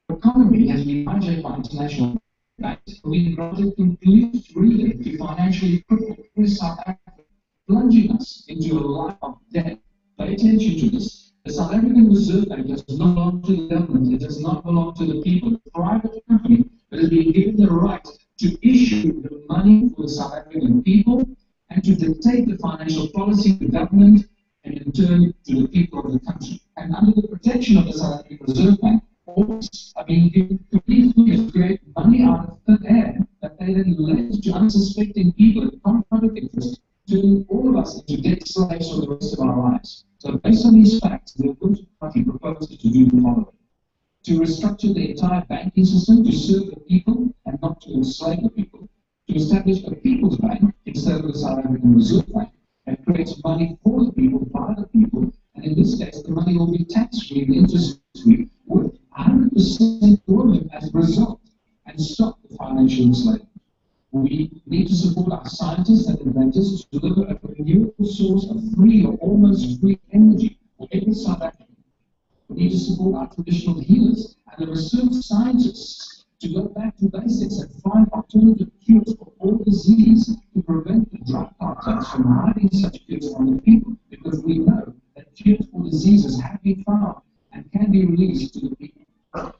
the economy has been hijacked by international banks. We granted complete freedom to financially cripple South Africa, plunging us into a life of debt. Pay attention to this. The South African Reserve Bank does not belong to the government, it does not belong to the people. A private company that has been given the right to issue the money for the South African people and to dictate the financial policy of the government and in turn to the people of the country. And under the protection of the South African Reserve Bank, always have been given complete freedom to create money out of thin air that they then lend to unsuspecting people at compounded interest, turning all of us into debt slaves for the rest of our lives. So based on these facts, the Opposition Party proposes to do the following: to restructure the entire banking system to serve the people and not to enslave the people, to establish a people's bank instead of the South African Reserve Bank that creates money for the people, by the people, and in this case, the money will be tax-free and interest-free, with 100% government as a result, and stop the financial enslavement. We need to support our scientists and inventors to deliver a renewable source of free or almost free energy for every South African. We need to support our traditional healers and the research scientists to go back to basics and find alternative cures for all disease to prevent the drug cartels from hiding such cures from the people, because we know that cures for diseases have been found and can be released to the people.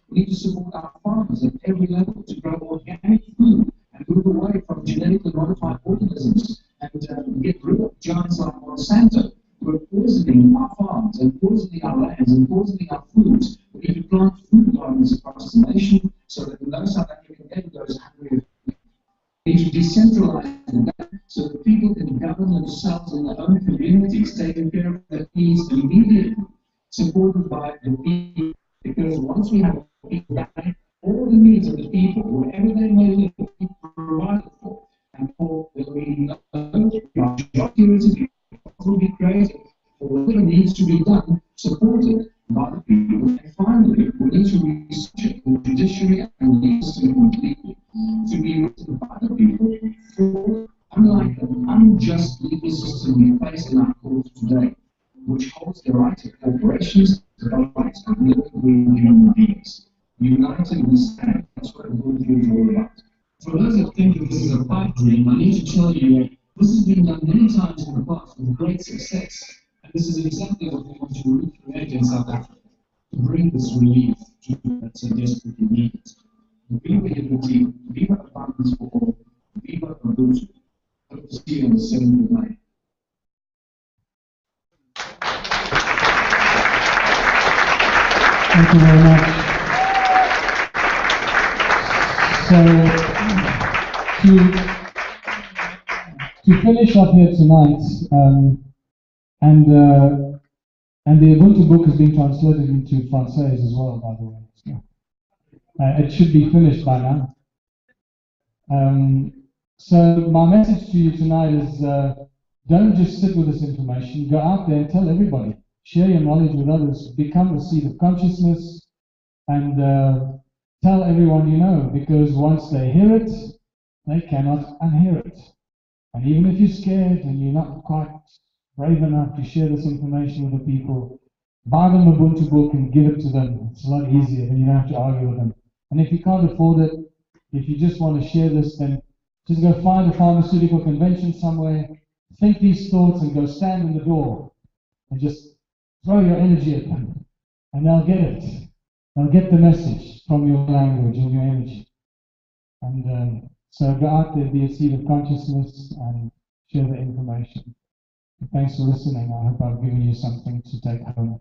We need to support our farmers at every level to grow organic food and move away from genetically modified organisms and get rid of giants like Monsanto who are poisoning our farms and poisoning our lands and poisoning our foods. We need to plant food gardens across the nation so that no South African ever goes hungry. We need to decentralize the government so that people can govern themselves in their own communities, taking care of their needs immediately, supported by the people. Because once we have people back, all the needs of the people, wherever they may live, will be provided for. And for there will be no job security, will be created for whatever needs to be done, supported by the people. And finally, we need to restructure the judiciary and legal system completely to be written by the people for, unlike the unjust legal system we face in our courts today, which holds the rights of corporations, the rights of living human beings. United we stand. That's what a worldview is all about. For those that think that this is a pipe dream, I need to tell you that this has been done many times in the past with great success. And this is exactly what we want to recreate in South Africa, to bring this relief to people that so desperately need it. Viva Liberty, Viva Abundance for All, Viva Ubuntu. Hope to see you on the 7th of May. Thank you very much. So, to finish up here tonight, and the Ubuntu book has been translated into Francais as well, by the way. So, it should be finished by now. So my message to you tonight is, don't just sit with this information. Go out there and tell everybody. Share your knowledge with others. Become a seed of consciousness, and tell everyone you know, because once they hear it, they cannot unhear it. And even if you're scared and you're not quite brave enough to share this information with the people, buy them a Ubuntu book and give it to them. It's a lot easier, then you don't have to argue with them. And if you can't afford it, if you just want to share this, then just go find a pharmaceutical convention somewhere, think these thoughts and go stand in the door and just throw your energy at them. And they'll get it. They'll get the message from your language and your energy. And so go out there, be a seed of consciousness, and share the information. And thanks for listening. I hope I've given you something to take home.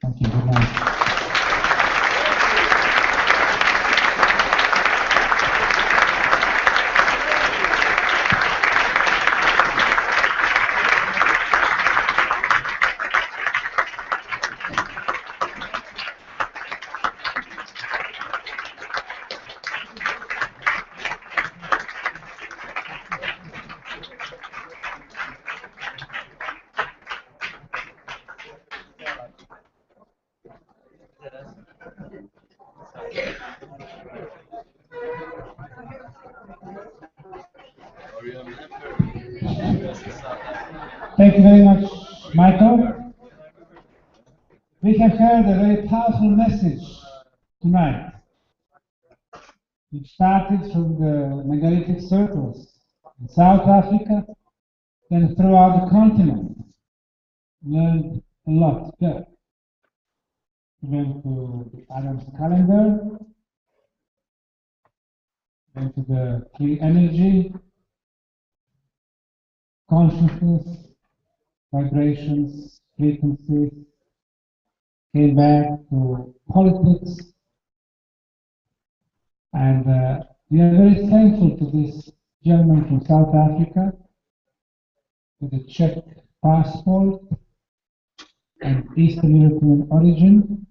Thank you. Good night. Thank you very much, Michael. We have heard a very powerful message tonight. It started from the megalithic circles in South Africa, then throughout the continent. Learned a lot there. We went to Adam's calendar, went to the free energy, consciousness, vibrations, frequencies, came back to politics, and we are very thankful to this gentleman from South Africa with a Czech passport and Eastern European origin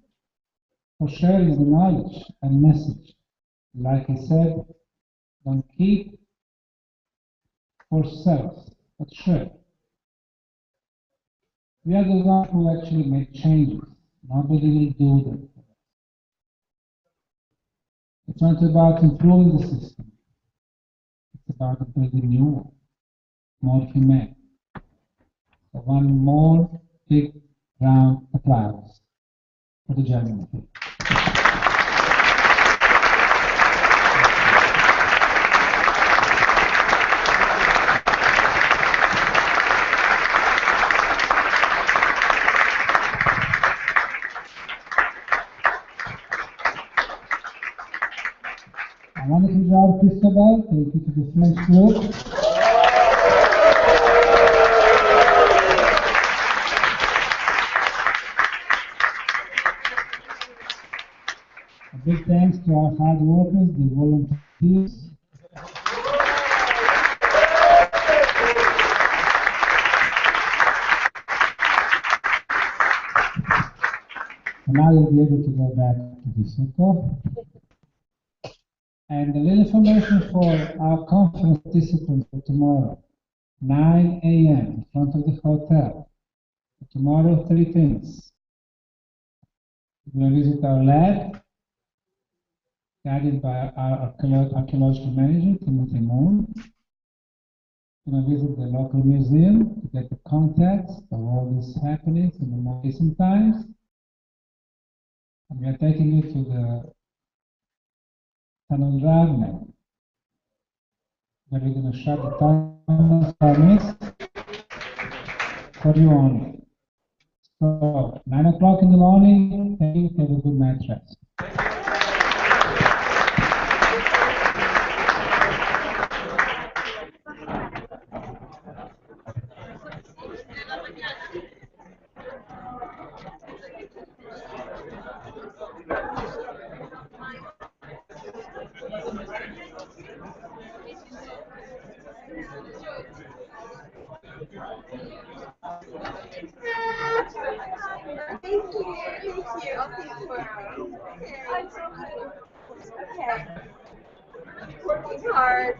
for sharing the knowledge and message. Like I said, don't keep for self, but share. We are the ones who actually make changes. Nobody will do them. It's not about improving the system. It's about building new one, more humane. So one more big round applause for the gentleman. A wonderful job, Cristobal. Take you to the French group. A big thanks to our hard workers, the volunteers. And now you'll be able to go back to the circle. And a little information for our conference participants for tomorrow. 9 a.m. in front of the hotel. Tomorrow, 3 things. We're going to visit our lab, guided by our archaeological manager, Timothy Moon. We're going to visit the local museum to get the context of all these happenings in the more recent times. And we are taking you to the tunnel Ravne, where we're going to shut the tunnel for you only. So, 9 o'clock in the morning, thank you, have a good night rest. Thank you. I'll see you tomorrow. Okay. Working hard.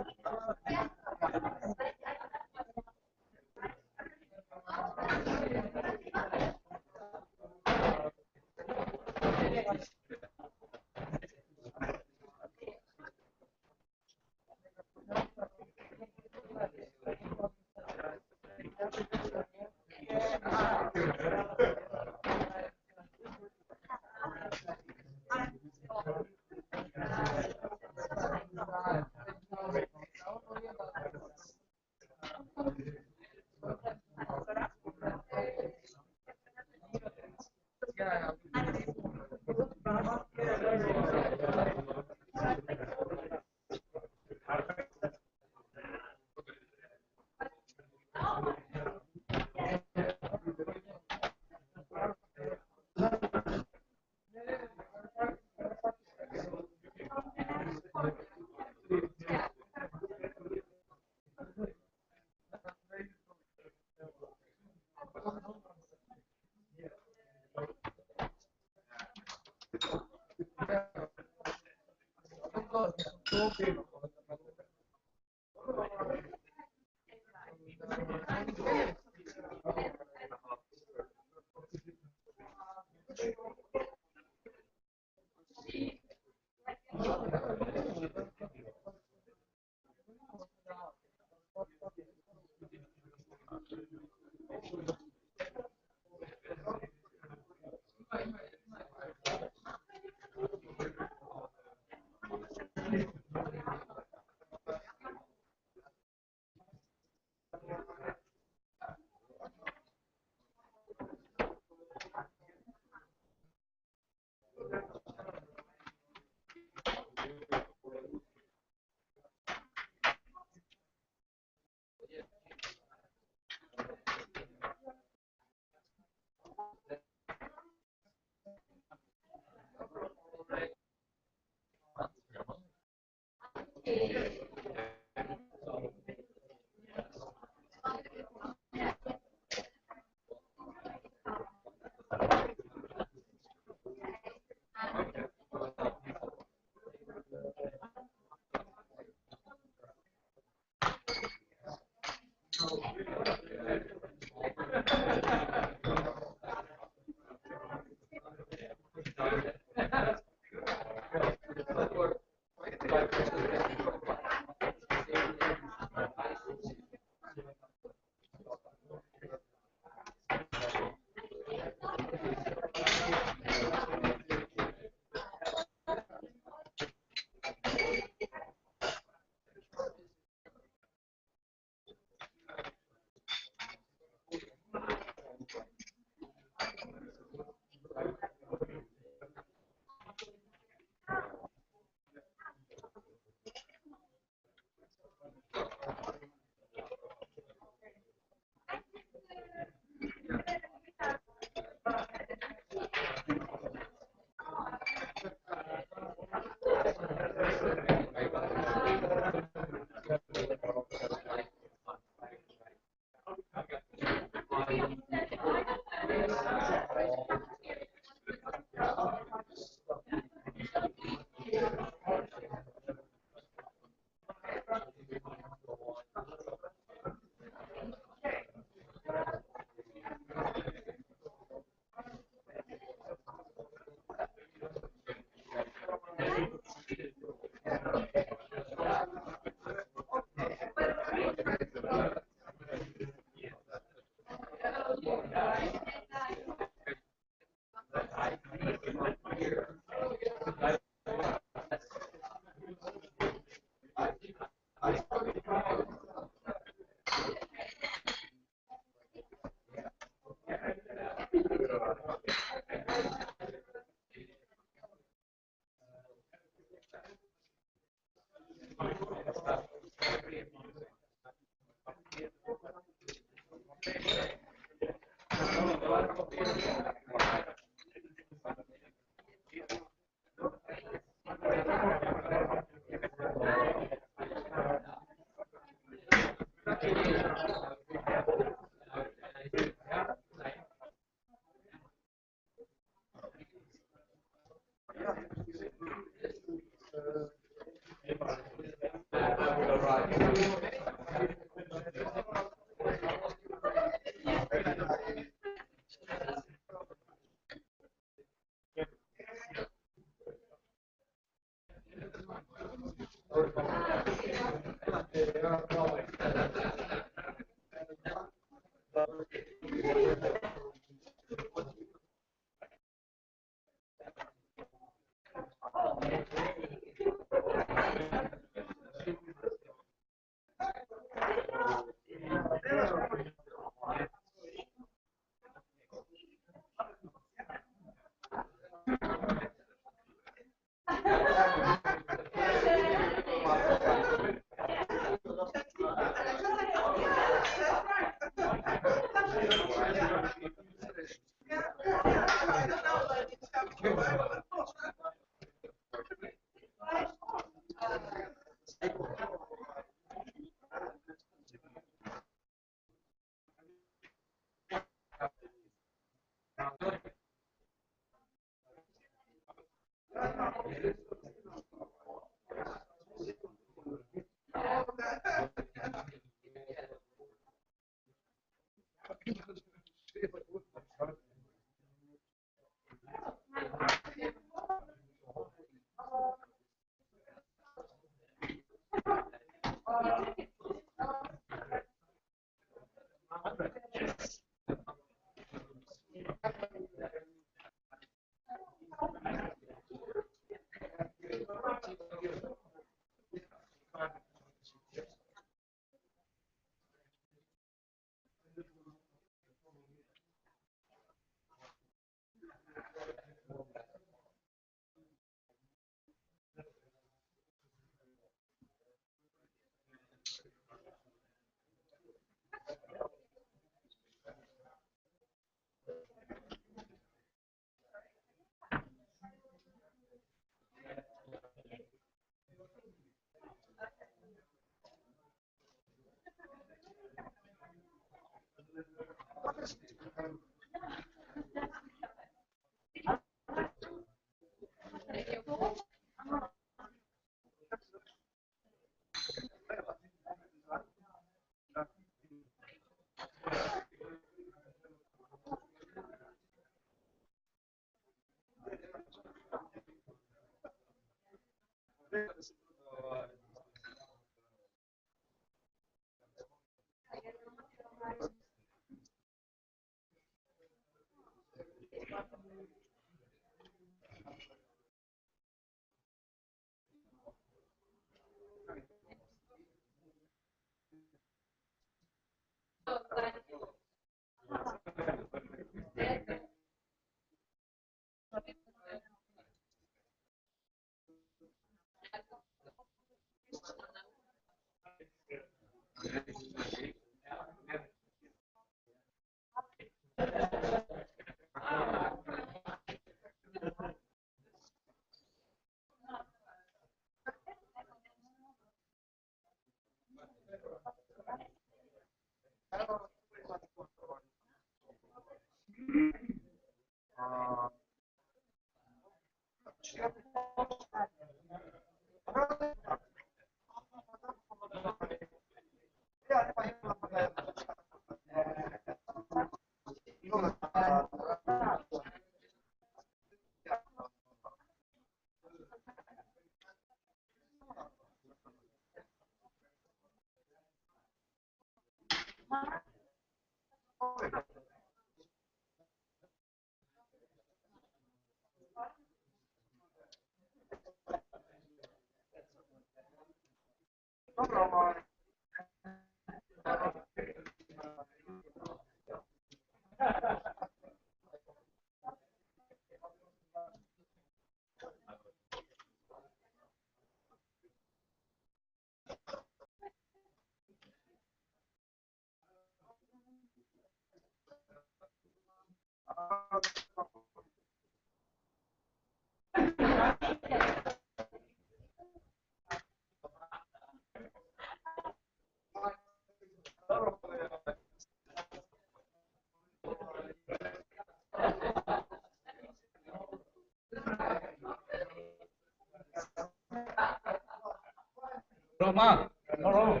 Roma. No.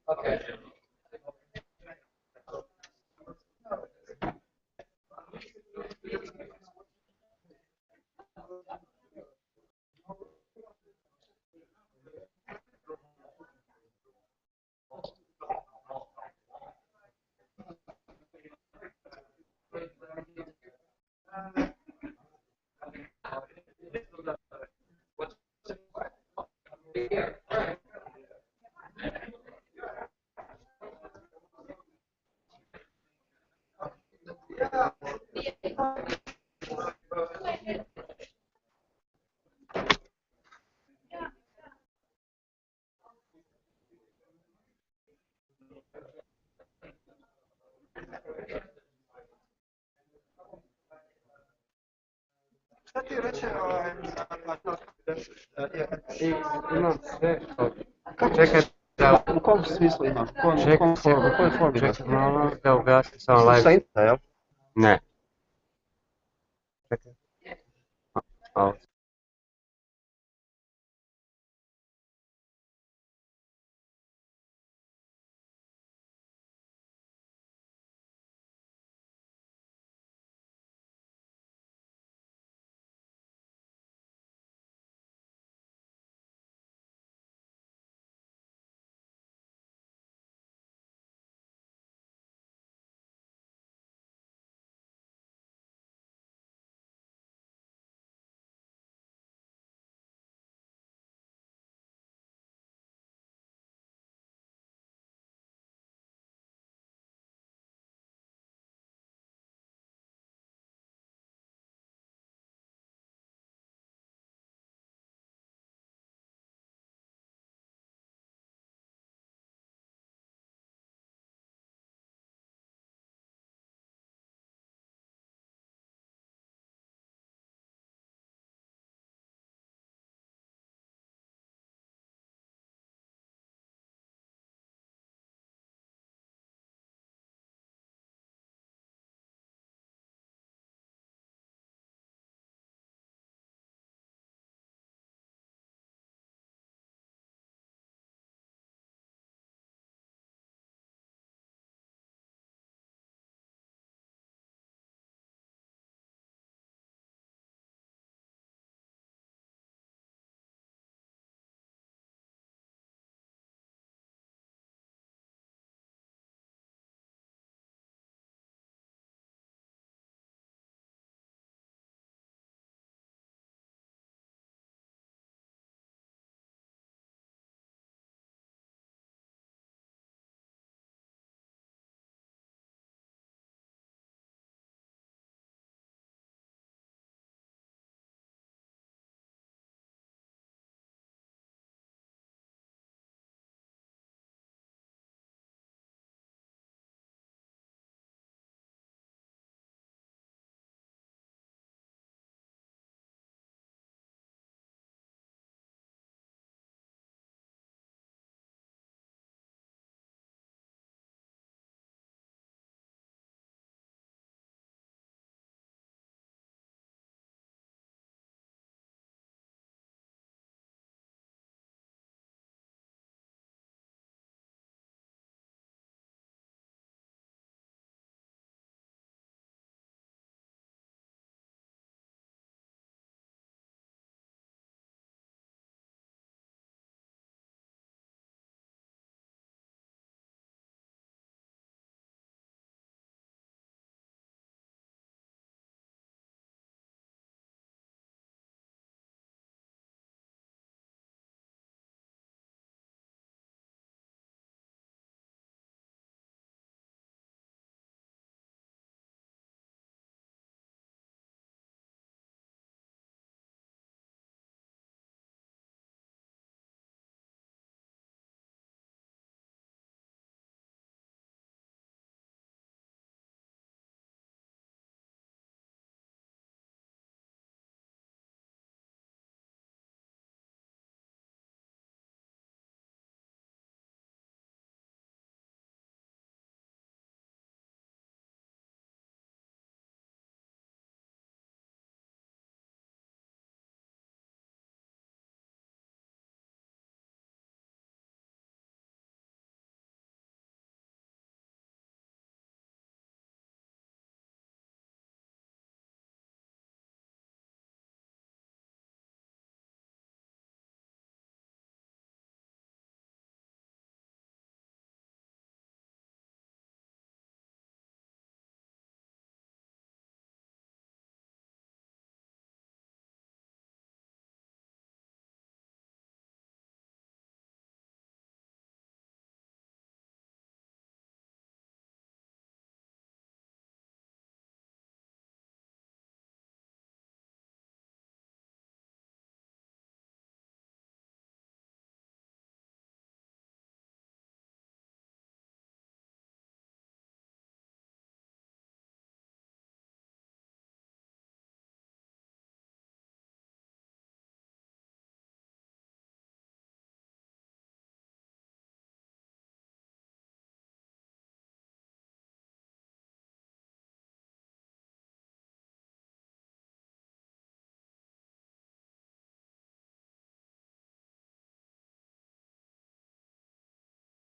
Okay. Šta ti reče imam sve što... Čekaj da... U kom smislu imaš? U kojoj formi? Čekaj malo da ugasim samo live. Sa Insta, jel? Ne. Čekaj.